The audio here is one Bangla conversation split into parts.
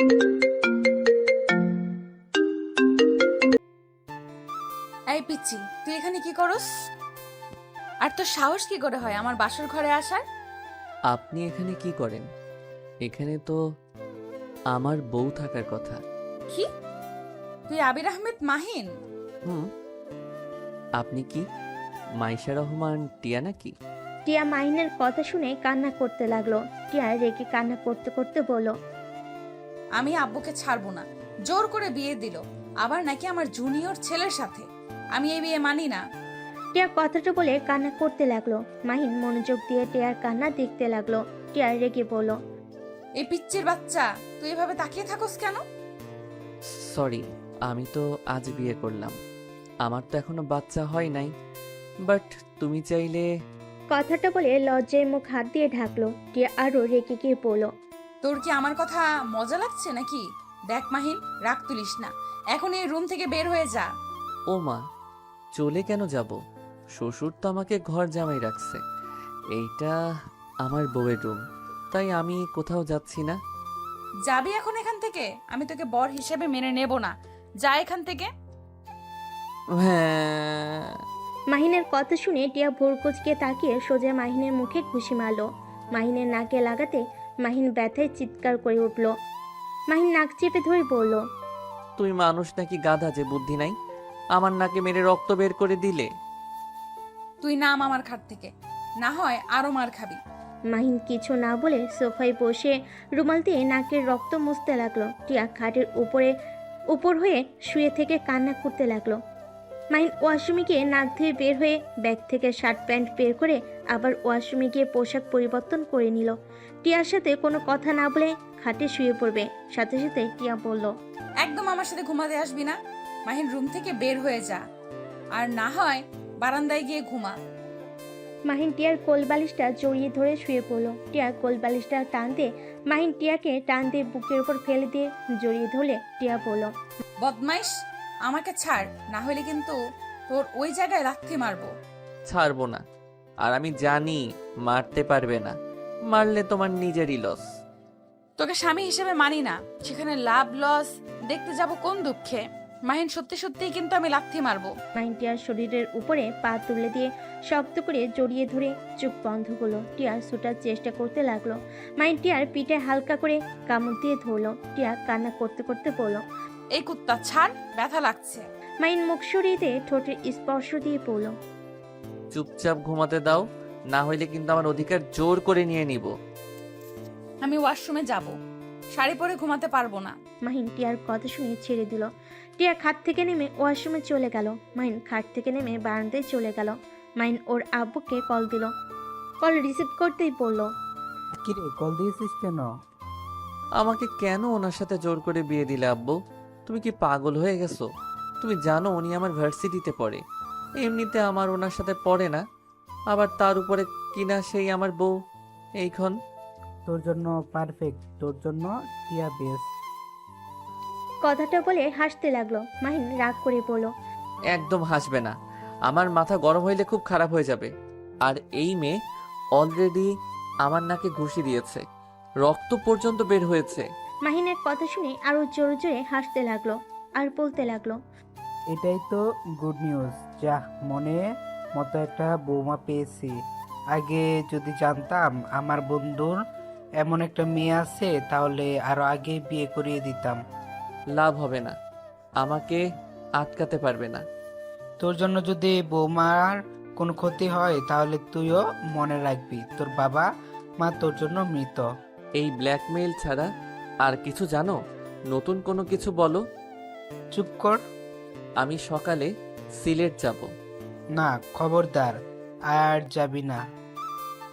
এই পিচ্ছি, তুই এখানে কি করস? আর তোর সাহস কি করে হয় আমার বাসর ঘরে আসার? আপনি এখানে কি করেন? এখানে তো আমার বউ থাকার কথা। কি? তুই আবির আহমেদ মাহিন? হুম। আপনি কি মাইশা রহমান টিয়া নাকি? টিয়া মাহিনের কথা শুনে কান্না করতে লাগলো। টিয়া রেগে কান্না করতে করতে বলল, আমি আব্বুকে ছাড়বো না, জোর করে বিয়ে দিল, আবার নাকি আমার জুনিয়র ছেলের সাথে। আমি এই বিয়ে মানি না। টিয়া কথাটা বলে কান্না করতে লাগলো। মাহিন মনোযোগ দিয়ে টিয়ার কান্না দেখতে লাগলো। টিয়া রেগে বলল, এই পিচ্চির বাচ্চা, তুই এভাবে তাকিয়ে থাকস কেন? সরি, আমি তো আজ বিয়ে করলাম। আমার তো এখনো বাচ্চা হয় নাই। বাট তুমি চাইলে। কথাটা বলে লজ্জায় মুখ হাত দিয়ে ঢাকলো। টিয়া আরো রেগে গিয়ে বলল, তোর কি আমার কথা মজা লাগছে নাকি? দেখ মাহিন, রাগ তুলিস না, এখন এই রুম থেকে বের হয়ে যা। ও মা, চলে কেন যাব? শ্বশুর তো আমাকে ঘর জামাই রাখছে। এইটা আমার বউয়ের রুম, তাই আমি কোথাও যাচ্ছি না। যাবি এখন এখান থেকে? আমি তোকে বর হিসেবে মেনে নেব না, যা এখান থেকে। হ্যাঁ। মাহিনের কথা শুনে টিয়া ভোর কুচকে তাকিয়ে সোজা মাহিনের মুখে ঘুষি মারলো। মাহিনের নাকে লাগাতে মাহিন ব্যথায় চিৎকার করে উঠল। মাহিন নাক চেপে ধরে বলল, তুই মানুষ নাকি গাধা যে বুদ্ধি নাই? আমার নাকে মেরে রক্ত বের করে দিলে। তুই নাম আমার খাট থেকে, না হয় আরো মার খাবি। মাহিন কিছু না বলে সোফায় বসে রুমাল দিয়ে নাকের রক্ত মুছতে লাগলো। টিয়া খাটের উপর হয়ে শুয়ে থেকে কান্না করতে লাগলো। মাহিন ওয়াশরুমে গিয়ে নাক ধুয়ে বের হয়ে ব্যাগ থেকে শার্ট প্যান্ট বের করে আবার ওয়াশরুমে গিয়ে পোশাক পরিবর্তন করে নিল। টিয়ার সাথে কোনো কথা না বলে খাটে শুয়ে পড়বে। সাথে সাথে টিয়া বলল, একদম আমার সাথে ঘুমাতে আসবি না। মাহিন, রুম থেকে বের হয়ে যা, আর না হয় বারান্দায় গিয়ে ঘুমা। মাহিন টিয়ার কোলবালিশটা জড়িয়ে ধরে শুয়ে পড়ল। টিয়ার কোলবালিশটা টান দিয়ে মাহিন টিয়াকে টান দিয়ে বুকের উপর ফেলে দিয়ে জড়িয়ে ধরলে টিয়া বলল, বদমাইশ, আমাকে ছাড়, না হলে কিন্তু তোর ওই জায়গায় লাথি মারবো। ছাড়বো না। আর আমি জানি মারতে পারবে না। মারলে তোমার নিজেরই লস। তোকে স্বামী হিসেবে মানি না, সেখানে লাভ লস দেখতে যাব কোন দুঃখে। মাহিন, সত্যি সত্যিই কিন্তু আমি লাথি মারবো। মাহিন টিয়ার শরীরের উপরে পা তুলে দিয়ে শক্ত করে জড়িয়ে ধরে চোখ বন্ধ করলো। টিয়ার ছুটার চেষ্টা করতে লাগলো। মাহিন টিয়ার পিঠে হালকা করে কামড় দিয়ে ধরলো। টিয়া কান্না করতে করতে বলল, এই কুত্তা ছাড়, ব্যথা লাগছে। মাহিন মুখ সরিয়ে দিয়ে ঠোঁটের স্পর্শ দিয়ে পড়ল। চুপচাপ ঘুমাতে দাও, না হইলে কিন্তু আমার অধিকার জোর করে নিয়ে নিব। আমি ওয়াশরুমে যাব, শাড়ি পরে ঘুমাতে পারবো না। মাহিন টিয়ার কথা শুনে ছেড়ে দিল। টিয়া খাট থেকে নেমে ওয়াশরুমে চলে গেল। মাহিন খাট থেকে নেমে বারান্দায় চলে গেল। মাহিন ওর আব্বুকে কল দিল। কল রিসিভ করতেই বলল, কিরে কল দিয়েছিস কেন? আমাকে কেন ওনার সাথে জোর করে বিয়ে দিলে আব্বু? তুমি কি পাগল হয়ে গেছো? তুমি জানো উনি আমার ভার্সিটিতে পড়ে। এমনিতে আমার ওনার সাথে পড়ে না, আবার তার উপরে কিনা সেই আমার বউ। এইখন তোর জন্য পারফেক্ট, তোর জন্য টিয়া বেস্ট। কথাটা বলে হাসতে লাগলো। মাহিন রাগ করে বলল, একদম হাসবে না, আমার মাথা গরম হইলে খুব খারাপ হয়ে যাবে। আর এই মেয়ে অলরেডি আমার নাকে ঘুষি দিয়েছে, রক্ত পর্যন্ত বের হয়েছে। মাহিনের কথা শুনে আরো জোরে জোরে হাসতে লাগলো আর বলতে লাগলো, এটাই তো গুড নিউজ। যাহ, মনে মতো একটা বৌমা পেয়েছি। আগে যদি জানতাম আমার বন্ধুর এমন একটা মেয়ে আছে তাহলে আরো আগে বিয়ে করিয়ে দিতাম। লাভ হবে না, আমাকে আটকাতে পারবে না। তোর জন্য যদি বৌমার কোনো ক্ষতি হয় তাহলে তুইও মনে রাখবি তোর বাবা মা তোর জন্য মৃত। এই ব্ল্যাকমেইল ছাড়া আর কিছু জানো? নতুন কোনো কিছু বলো। চুপ কর। আমি সকালে সিলেট যাব। না, খবরদার, আর যাবি না।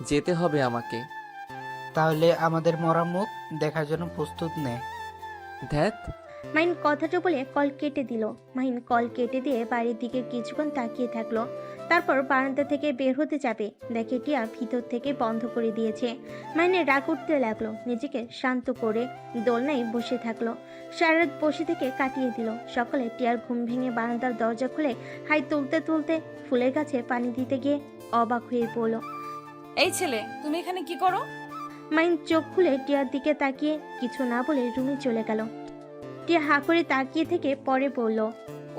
যেতে হবে আমাকে। তাহলে আমাদের মরা মুখ দেখার জন্য প্রস্তুত নে। ধ্যাত। মাহিন কথাটা বলে কল কেটে দিল। মাহিন কল কেটে দিয়ে বাড়ির দিকে কিছুক্ষণ তাকিয়ে থাকলো। তারপর বারান্দা থেকে বের হতে যাবে, দেখে টিয়া ভিতর থেকে বন্ধ করে দিয়েছে। মাহিনের রাগ উঠতে লাগলো। নিজেকে শান্ত করে দোলনায় বসে থাকলো। সারা রাত বসে থেকে কাটিয়ে দিল। সকালে টিয়ার ঘুম ভেঙে বারান্দার দরজা খুলে হাই তুলতে তুলতে ফুলের গাছে পানি দিতে গিয়ে অবাক হয়ে পড়ল। এই ছেলে, তুমি এখানে কি করো? মাইন চোখ খুলে টিয়ার দিকে তাকিয়ে কিছু না বলে রুমে চলে গেল। টিয়া হা করে তাকিয়ে থেকে পরে বলল,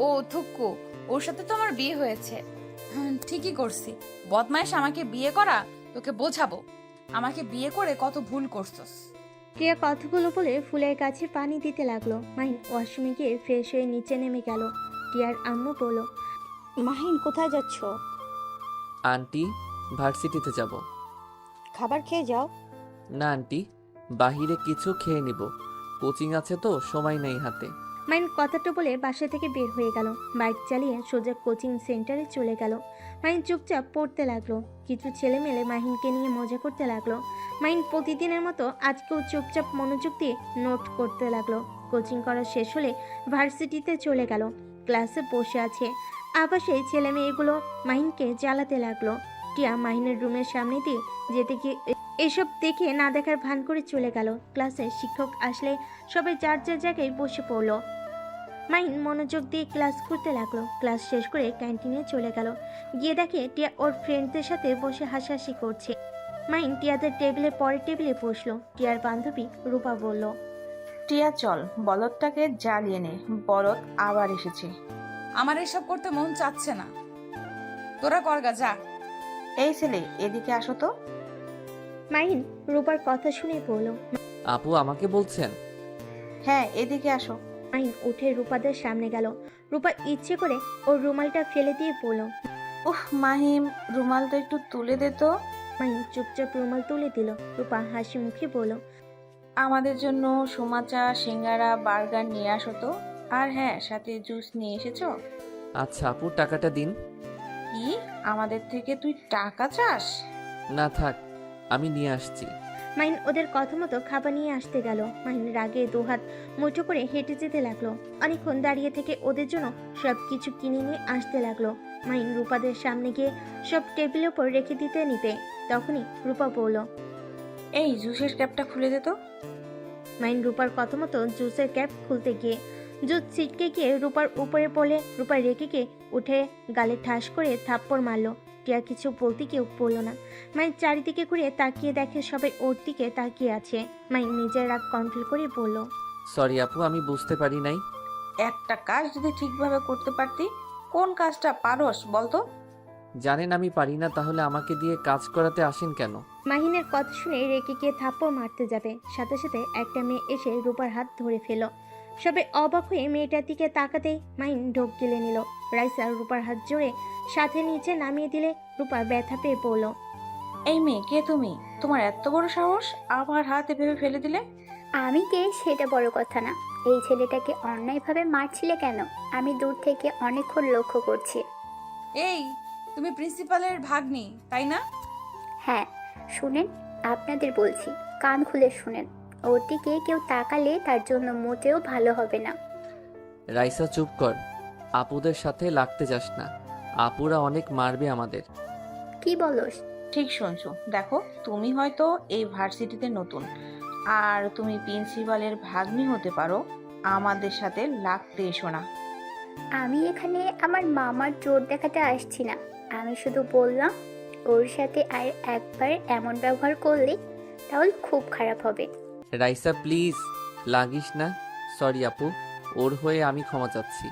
ও থুক্কু, ওর সাথে তো আমার বিয়ে হয়েছে। ঠিকই করছি। বদমাইশ আমাকে বিয়ে করা, তোকে বোঝাবো আমাকে বিয়ে করে কত ভুল করছস। টিয়া কথাগুলো বলে ফুলের কাছে পানি দিতে লাগলো। মাহিন ওয়াশরুমে গিয়ে ফ্রেশ হয়ে নিচে নেমে গেল। টিয়ার আম্মু বলল, মাহিন কোথায় যাচ্ছ? আন্টি, ভার্সিটিতে যাব। খাবার খেয়ে যাও। না আন্টি, বাহিরে কিছু খেয়ে নিব, কোচিং আছে তো সময় নেই হাতে। মাইন কথাটা বলে বাসা থেকে বের হয়ে গেল। বাইক চালিয়ে সোজা কোচিং সেন্টারে চলে গেল। মাইন চুপচাপ পড়তে লাগলো। কিছু ছেলেমেলে মাহিনকে নিয়ে মজা করতে লাগলো। মাইন প্রতিদিনের মতো আজকেও চুপচাপ মনোযোগ দিয়ে নোট করতে লাগলো। কোচিং করা শেষ হলে ভার্সিটিতে চলে গেল। ক্লাসে বসে আছে। আবার সেই ছেলে মেয়েগুলো মাহিনকে জ্বালাতে লাগলো। টিয়া মাহিনের রুমের সামনে দিয়ে যেতে গিয়ে এসব দেখে না দেখার ভান করে চলে গেল। ক্লাসে শিক্ষক আসলে সবাই যার যার জায়গায় বসে পড়লো। মাইন মনোযোগ দিয়ে ক্লাস করতে লাগলো। ক্লাস শেষ করে ক্যান্টিনে চলে গেল। গিয়ে দেখে টিয়া ওর ফ্রেন্ডদের সাথে বসে হাসাহাসি করছে। মাইন টিয়াদের টেবিলে পরের টেবিলে বসলো। টিয়ার বান্ধবী রূপা বলল, টিয়া চল, বলদটাকে জ্বালিয়ে নে। বলদ আবার এসেছে। আমার এসব করতে মন চাচ্ছে না, তোরা করগা যা। এই ছেলে, এদিকে আসো তো। মাইন রূপার কথা শুনে বলল। আপু আমাকে বলছেন? হ্যাঁ, এদিকে আসো। মাইন উঠে রূপাদের সামনে গেল। রূপা ইচ্ছে করে ওর রুমালটা ফেলে দিয়ে বলল। উহ মাহিম, রুমালটা একটু তুলে দে তো। মাইন চুপচাপ রুমাল তুলে দিল। রূপা হাসি মুখে বলল, আমাদের জন্য সুমাচা, সিঙ্গারা, বার্গার নিয়ে আসো তো। আর হ্যাঁ, সাথে জুস নিয়ে এসেছো। আচ্ছা আপু, টাকাটা দিন। কি, আমাদের থেকে তুই টাকা চাস? না থাক, আমি নিয়ে আসছি। মাইন ওদের কথা মতো খাবার নিয়ে আসতে গেল। মাইন রাগে দুহাত মুঠো করে হেঁটে যেতে লাগলো। অনেকক্ষণ দাঁড়িয়ে থেকে ওদের জন্য সব কিছু কিনে নিয়ে আসতে লাগলো। মাইন রূপাদের সামনে গিয়ে সব টেবিলের উপর রেখে দিতে নিতে তখনই রূপা বলল, এই জুসের ক্যাপটা খুলে দে তো। মাইন রূপার কথা মতো জুসের ক্যাপ খুলতে গিয়ে জুস ছিটকে গিয়ে রূপার উপরে পড়লে রূপা রেখে গিয়ে উঠে গালে ঠাস করে থাপ্পড় মারলো। টিয়া কিছু বলতে কেউ বললো না। মাইন চারিদিকে ঘুরে তাকিয়ে দেখে সবাই ওর দিকে তাকিয়ে আছে। মাইন নিজের রাগ কন্ট্রোল করে বলল, সরি আপু, আমি বুঝতে পারি নাই। একটা কাজ যদি ঠিকভাবে করতে পারতি। কোন কাজটা পারোস বলতো? জানেন আমি পারি না, তাহলে আমাকে দিয়ে কাজ করাতে আসেন কেন? মাহিনের কথা শুনে রেগে গিয়ে থাপ্পড় মারতে যাবে, সাথে সাথে একটা মেয়ে এসে রূপার হাত ধরে ফেল। সবাই অবাক হয়ে মেয়েটার দিকে তাকাতেই মাহিন ঢোক গিলে নিল। রাইসা রূপার হাত জোরে সাথে নিচে নামিয়ে দিলে রূপা ব্যথা পেয়ে পড়ল। এই মেয়ে, কে তুমি? তোমার এত বড় সাহস, আমার হাত এভাবে ফেলে দিলে? আমি কে সেটা বড় কথা না, এই ছেলেটাকে অন্যায়ভাবে মারছিলে কেন? আমি দূর থেকে অনেকক্ষণ লক্ষ্য করছি। এই, তুমি প্রিন্সিপালের ভাগ্নি তাই না? হ্যাঁ, শুনেন, আপনাদের বলছি, কান খুলে শুনেন। ওর দিকে কেউ তাকালে তার জন্য মোটেও ভালো হবে না। রাইসা চুপ কর, আপুদের সাথে লাগতে যাস না, আপুরা অনেক মারবে আমাদের। কি বলস? ঠিক শুনছো। দেখো, তুমি হয়তো এই ভার্সিটিতে নতুন, আর তুমি প্রিন্সিপালের ভাগ্নি হতে পারো। আমাদের সাথে লাগতে এসো না। আমি এখানে আমার মামার জোর দেখাতে আসছি না। আমি শুধু বললাম, ওর সাথে আর একবার এমন ব্যবহার করলে তাহলে খুব খারাপ হবে। রাইসা প্লিজ, লাগিস না। সরি আপু, ওর হয়ে আমি ক্ষমা চাচ্ছি।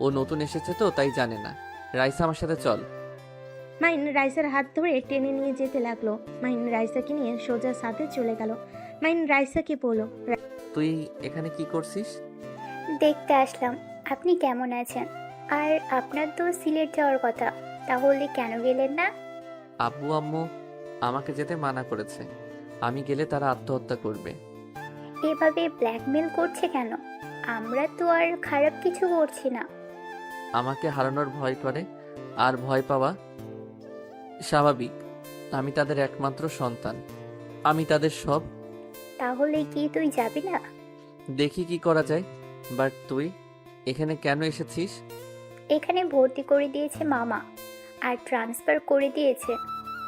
ও নতুন এসেছে তো তাই জানে না। রাইসা আমার সাথে চল। মাইন রাইসার হাত ধরে টেনে নিয়ে যেতে লাগলো। মাইন রাইসাকে নিয়ে সোজা সাথে চলে গেল। মাইন রাইসাকে বলল, তুই এখানে কি করছিস? দেখতে আসলাম আপনি কেমন আছেন। আর আপনার তো সিলেট যাওয়ার কথা, তাহলে কেন গেলেন না? আব্বু আম্মু আমাকে যেতে মানা করেছে, আমি গেলে তারা আত্মহত্যা করবে। এভাবে ব্ল্যাকমেল করছে কেন? আমরা তো আর খারাপ কিছু করছি না। আমাকে হারানোর ভয় করে, আর ভয় পাওয়া স্বাভাবিক। আমি তাদের একমাত্র সন্তান, আমি তাদের সব। তাহলে কি তুই যাবি না? দেখি কি করা যায়। বাট তুই এখানে কেন এসেছিস? এখানে ভর্তি করে দিয়েছে মামা, আর ট্রান্সফার করে দিয়েছে,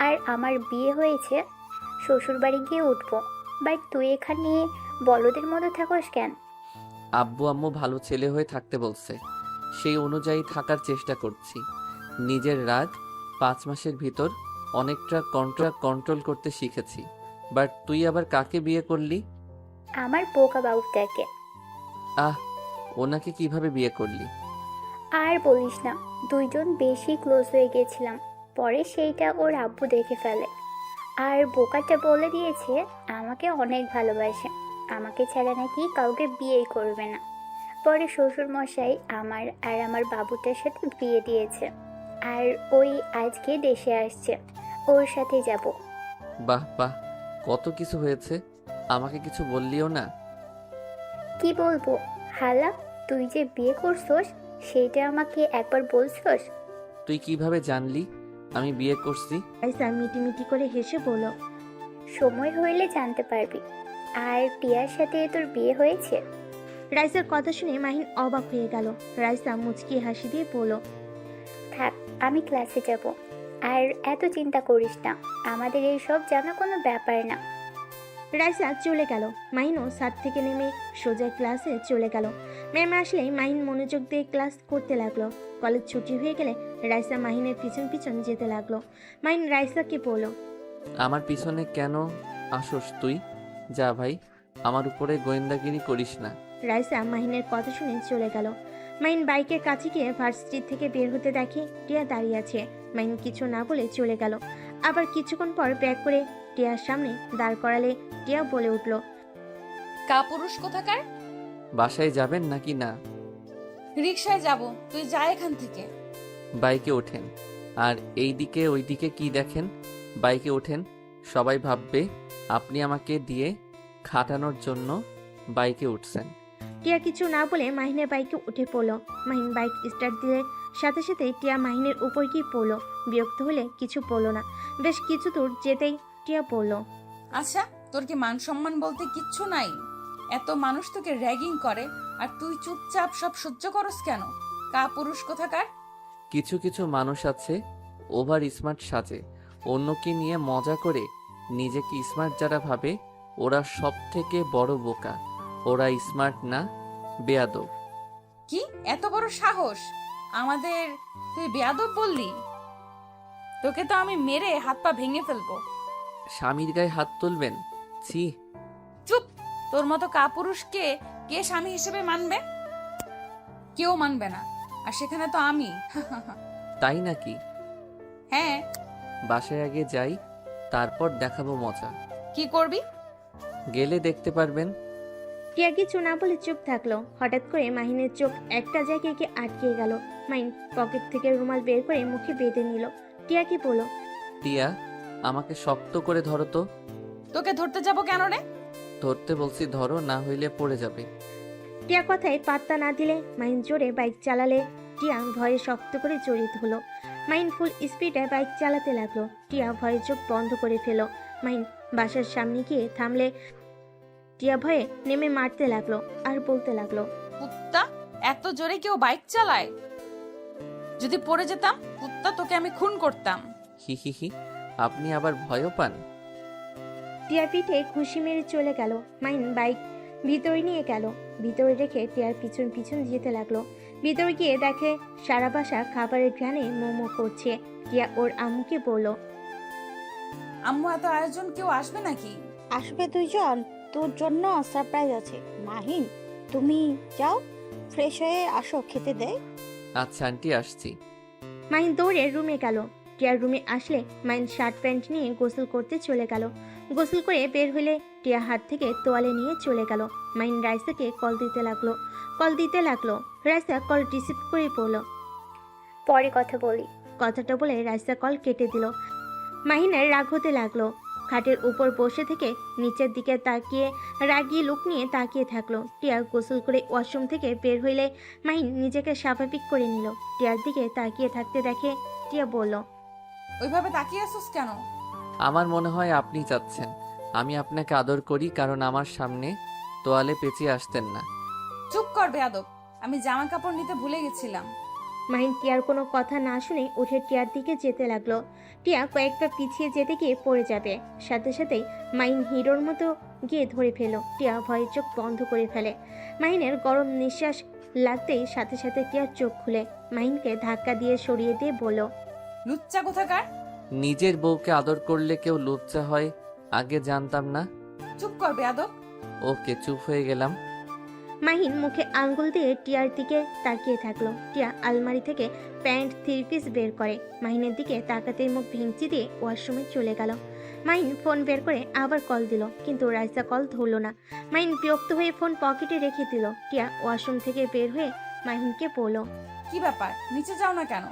আর আমার বিয়ে হয়েছে, শ্বশুরবাড়ি গিয়ে উঠবো। বাট তুই এখানে বলদের মতো থাকস কেন? আব্বু আম্মু ভালো ছেলে হয়ে থাকতে বলছে, সেই অনুযায়ী থাকার চেষ্টা করছি। নিজের রাগ 5 মাসের ভিতর অনেকটা কন্ট্রোল করতে শিখেছি। বাট তুই আবার কাকে বিয়ে করলি? আমার বোকা বাবুটাকে। আহ, ওনাকে কিভাবে বিয়ে করলি? আর বলিস না, দুইজন বেশি ক্লোজ হয়ে গেছিলাম। পরে সেইটা ওর আব্বু দেখে ফেলে, আর বোকাটা বলে দিয়েছে আমাকে অনেক ভালোবাসে, আমাকে ছাড়া নাকি কাউকে বিয়েই করবে না। পরে শ্বশুর মশাই আমার আর আমার বাবুটার সাথে বিয়ে দিয়েছে, আর ওই আজকে দেশে আসছে, ওর সাথে যাব। বাহ বাহ, কত কিছু হয়েছে, আমাকে কিছু বললিও না। কি বলবো হালা, তুই যে বিয়ে করছস সেইটা আমাকে একবার বলছস? তুই কিভাবে জানলি আমি বিয়ে করছি? রাইসা মিটিমিটি করে হেসে বলল, সময় হইলে জানতে পারবি। আর টিয়ার সাথে তোর বিয়ে হয়েছে? রাইসার কথা শুনে মাহিন অবাক হয়ে গেল। রাইসা মুচকি হাসি দিয়ে বলল, থাক, আমি ক্লাসে যাব। আর এত চিন্তা করিস না, আমাদের এই সব জানা কোনো ব্যাপার না। রাইসা চলে গেল। মাহিনও ছাদ থেকে নেমে সোজা ক্লাসে চলে গেল। ম্যাম আসলেই মাহিন মনোযোগ দিয়ে ক্লাস করতে লাগলো। কলেজ ছুটি হয়ে গেলে রাইসা মাহিনের পিছন পিছন যেতে লাগলো। মাহিন রাইসাকে বলল, আমার পিছনে কেন আসোস তুই? যা ভাই, আমার উপরে গোয়েন্দাগিরি করিস না। রাইসা মাহিনের কথা শুনে চলে গেল। মাহিন বাইকের কাছে গিয়ে ভার্সিটি থেকে বের হতে দেখে টিয়া দাঁড়িয়ে আছে। মাহিন কিছু না বলে চলে গেল। আবার কিছুক্ষণ পর ব্যাগ করে টিয়ার সামনে দাঁড় করালে টিয়া বলে উঠল, কাপুরুষ কোথাকার? বাসায় যাবেন নাকি না? রিকশায় যাব, তুই যা এখান থেকে। বাইকে ওঠেন। আর এইদিকে ওইদিকে কি দেখেন? বাইকে ওঠেন, সবাই ভাববে আপনি আমাকে দিয়ে খাটানোর জন্য বাইকে উঠছেন। টিয়া কিছু না বলে মাহিনের বাইকে উঠে পড়ল। মাহিন বাইক স্টার্ট দিলে সাথে সাথে টিয়া মাহিনের উপর গিয়ে পড়ল। বিরক্ত হলে কিছু বলল না। বেশ কিছু দূর যেতেই টিয়া বলল, আচ্ছা, তোর কি মান সম্মান বলতে কিচ্ছু নাই? এত মানুষ তোকে র্যাগিং করে আর তুই চুপচাপ সব সহ্য করস কেন? কাপুরুষ কোথাকার? কিছু কিছু মানুষ আছে ওভার স্মার্ট সাজে, অন্যকে নিয়ে মজা করে নিজেকে স্মার্ট যারা ভাবে ওরা সব থেকে বড় বোকা। ওরা স্মার্ট না, বেয়াদব। কি এত বড় সাহস আমাদের, তুই বেয়াদব বললি? তোকে তো আমি মেরে হাত পা ভেঙে ফেলবো। স্বামীর গায়ে হাত তুলবেন? ছি। চুপ, তোর মতো কাপুরুষকে কে স্বামী হিসেবে মানবে? কেউ মানবে না, আর সেখানে তো আমি। তাই নাকি? হ্যাঁ। বাসায় আগে যাই, তারপর দেখাবো মজা। কি করবি? গেলে দেখতে পারবেন। টিয়া কিছু না বলে চুপ থাকলো। হঠাৎ করে মাহিনের চোখ একটা জায়গায় গিয়ে আটকে গেল। মাহিন পকেট থেকে রুমাল বের করে মুখে বেঁধে নিল। টিয়া কি বলল, টিয়া, আমাকে শক্ত করে ধরো তো। তোকে ধরতে যাব কেন রে? ধরতে বলছি, ধরো, না হইলে পড়ে যাবে। টিয়া কথায় পাত্তা না দিলে মাহিন জোরে বাইক চালালে টিয়া ভয়ে শক্ত করে জড়িত হলো। মাহিন ফুল স্পিডে বাইক চালাতে লাগলো। টিয়া ভয়ে চোখ বন্ধ করে ফেল। মাহিন বাসার সামনে গিয়ে থামলে টিয়া ভয়ে নেমে মারতে লাগলো আর বলতে লাগলো, কুত্তা, এত জোরে কেউ বাইক চালায়? যদি পড়ে যেতাম কুত্তা, তোকে আমি খুন করতাম। হি হি হি, আপনি আবার ভয়ও পান? টিয়ার পিঠে খুশি মেরে চলে গেল। মাহিন বাইক ভিতরে নিয়ে গেল। ভিতরে রেখে টিয়ার পিছন পিছন যেতে লাগলো। ভিতরে গিয়ে দেখে সারা বাসা খাবারের ঘ্রাণে মোমো করছে। টিয়া ওর আম্মুকে বলল, আম্মু, এত আয়োজন, কেউ আসবে নাকি? আসবে দুইজন, তোর জন্য সারপ্রাইজ আছে। মাহিন, তুমি যাও, ফ্রেশ হয়ে আসো, খেতে দে। আচ্ছা আন্টি, আসছি। মাহিন দৌড়ে রুমে গেল। টিয়ার রুমে আসলে মাহিন শার্ট প্যান্ট নিয়ে গোসল করতে চলে গেল। গোসল করে বের হলে টিয়া হাত থেকে তোয়ালে নিয়ে চলে গেল। মাহিন রাইসাকে কল দিতে লাগলো। রাইসা কল রিসিভ করে পড়ল। পরে কথা বলি। কথাটা বলে রাইসা কল কেটে দিল। মাহিনের রাগ হতে লাগলো। খাটের উপর বসে থেকে নিচের দিকে তাকিয়ে রাগী লুক নিয়ে তাকিয়ে থাকলো। টিয়া গোসল করে ওয়াশরুম থেকে বের হইলে মাহিন নিজেকে স্বাভাবিক করে নিল। টিয়ার দিকে তাকিয়ে থাকতে দেখে টিয়া বলল, ওইভাবে তাকিয়ে আসোস কেন? আমার মনে হয় আপনি চাচ্ছেন আমি আপনাকে আদর করি, কারণ আমার সামনে তোয়ালে পেঁচিয়ে আসতেন না। চুপ কর বেয়াদব, আমি জামা কাপড় নিতে ভুলে গেছিলাম। মাহিন টিয়ার কোনো কথা না শুনে উঠে টিয়ার দিকে যেতে লাগলো। টিয়া কয়েক পা পিছিয়ে যেতে গিয়ে পড়ে যাবে। সাথে সাথেই মাহিন হিরোর মতো গিয়ে ধরে ফেলো। টিয়া ভয়ে চোখ বন্ধ করে ফেলে। মাহিনের গরম নিঃশ্বাস লাগতেই সাথে সাথে টিয়ার চোখ খুলে মাহিনকে ধাক্কা দিয়ে সরিয়ে দিয়ে বলল, লুচ্চা কোথাকার? নিজের বউকে আদর করলে কেউ লজ্জা হয় আগে জানতাম না। চুপ কর বেয়াদব। ওকে, চুপ হয়ে গেলাম। মাহিন মুখে আঙ্গুল দিয়ে টিয়ার দিকে তাকিয়ে থাকলো। টিয়া আলমারি থেকে প্যান্ট 3 পিস বের করে। মাহিনের দিকে তাকাতেই মুখ ভেঙচি দিয়ে ওয়াশরুমে চলে গেল। মাহিন ফোন বের করে আবার কল দিল, কিন্তু রাইসা কল ধরলো না। মাহিন বিরক্ত হয়ে ফোন পকেটে রেখে দিল। টিয়া ওয়াশরুম থেকে বের হয়ে মাহিনকে বলল, কি ব্যাপার, নিচে যাও না কেন?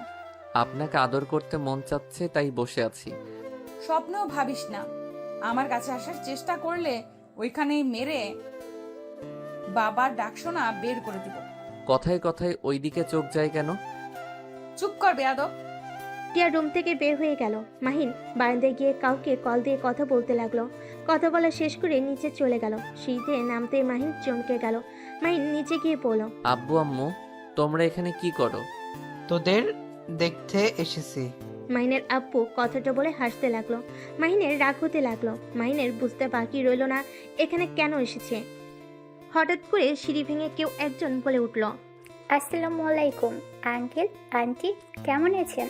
আপনাকে আদর করতে মন চাচ্ছে, তাই বসে আছি। স্বপ্নেও ভাবিস না। আমার কাছে আসার চেষ্টা করলে ওইখানেই মেরে বাবার ডাকশোনা বের করে দিব। কথায় কথায় ওইদিকে চোখ যায় কেন? চুপ কর বেয়াদব। টিয়া রুম থেকে বের হয়ে গেল। মাহিন বারান্দায় গিয়ে কাউকে কল দিয়ে কথা বলতে লাগলো। কথা বলা শেষ করে নিচে চলে গেল। সিঁড়িতে নামতে মাহিন চমকে গেল। মাহিন নিচে গিয়ে বলল, আব্বু আম্মু, তোমরা এখানে কি করো? তোদের দেখতে এসেছি। মাহিনের আব্বু কথাটা বলে হাসতে লাগলো। মাহিনের রাগ হতে লাগলো। মাহিনের বুঝতে বাকি রইল না এখানে কেন এসেছে। হঠাৎ করে সিঁড়ি ভেঙে কেউ একজন বলে উঠল, আসসালামু আলাইকুম আঙ্কেল আন্টি, কেমন আছেন?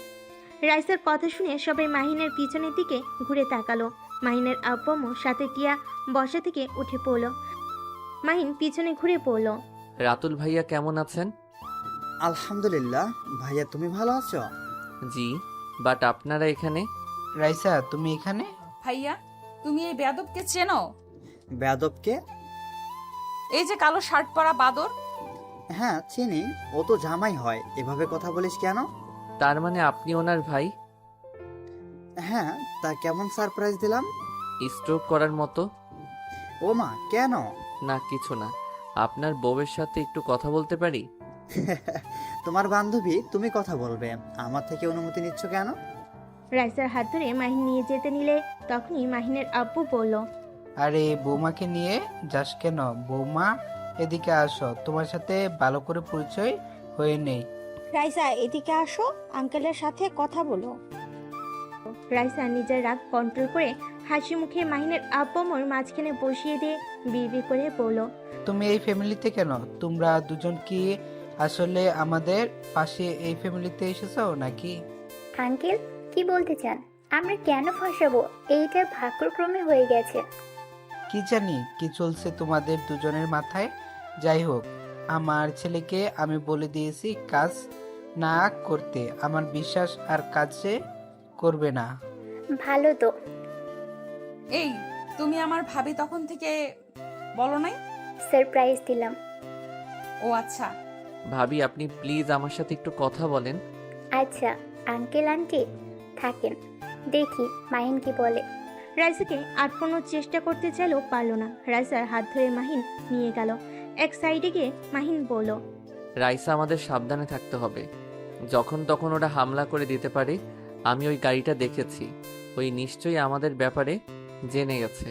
রাইসার কথা শুনে সবাই মাহিনের পিছনের দিকে ঘুরে তাকালো। মাহিনের আব্বু আম্মু সাথে টিয়া বসা থেকে উঠে পড়ল। মাহিন পিছনে ঘুরে পড়ল। রাতুল ভাইয়া কেমন আছেন? আলহামদুলিল্লাহ। ভাইয়া তুমি ভালো আছো? জি, বাট আপনারা এখানে? রাইসা তুমি এখানে? ভাইয়া, তুমি এই বেয়াদবকে চেনো? বেয়াদবকে? এই যে কালো শার্ট পরা বাদর। হ্যাঁ চিনি, ও তো জামাই হয়। এভাবে কথা বলিস কেন? তার মানে আপনি ওনার ভাই? হ্যাঁ, তা কেমন সারপ্রাইজ দিলাম? স্ট্রোক করার মতো? ও মা, কেন? না কিছু না। আপনার বউয়ের সাথে একটু কথা বলতে পারি? তোমার বান্ধবী, তুমি কথা বলবে, আমার থেকে অনুমতি নিচ্ছ কেন? রাইসার হাত ধরে মাহিন নিয়ে যেতে নিলে তখনই মাহিনের আব্বু বলল, আরে বৌমাকে নিয়ে যাস কেন? বৌমা এদিকে আসো, তোমার সাথে ভালো করে পরিচয় হয়ে নেই। রাইসা এদিকে আসো, আঙ্কেলের সাথে কথা বলো। রাইসা নিজের রাগ কন্ট্রোল করে হাসি মুখে মাহিনের আব্বু আম্মুর মাঝখানে বসিয়ে দিয়ে বিড়বিড় করে বলল, তুমি এই ফ্যামিলিতে কেন? তোমরা দুজন কি আসলে আমাদের পাশে এই ফ্যামিলিতে এসেছো নাকি? আঙ্কেল কি বলতে চান? আমরা কেন ফাঁসাবো? এইটা ভাগ্যক্রমে হয়ে গেছে। কি জানি কি চলছে তোমাদের দুজনের মাথায়। যাই হোক, আমার ছেলেকে আমি বলে দিয়েছি কাজ না করতে। আমার বিশ্বাস আর কাজে করবে না। ভালো তো। এই, তুমি আমার ভাবি তখন থেকে বলো নাই? সারপ্রাইজ দিলাম। ও আচ্ছা। ভাবি, আপনি প্লিজ আমার সাথে একটু কথা বলেন। আচ্ছা আঙ্কেল আন্টি থাকেন, দেখি মাহিন কি বলে। রাইসাকে আটকানোর চেষ্টা করতে চাইলেও পারল না। রাইসার হাত ধরে মাহিন নিয়ে গেল। এক সাইডে গিয়ে মাহিন বলল, রাইসা, আমাদের সাবধানে থাকতে হবে। যখন তখন ওরা হামলা করে দিতে পারে। আমি ওই গাড়িটা দেখেছি। ওই নিশ্চয়ই আমাদের ব্যাপারে জেনে গেছে।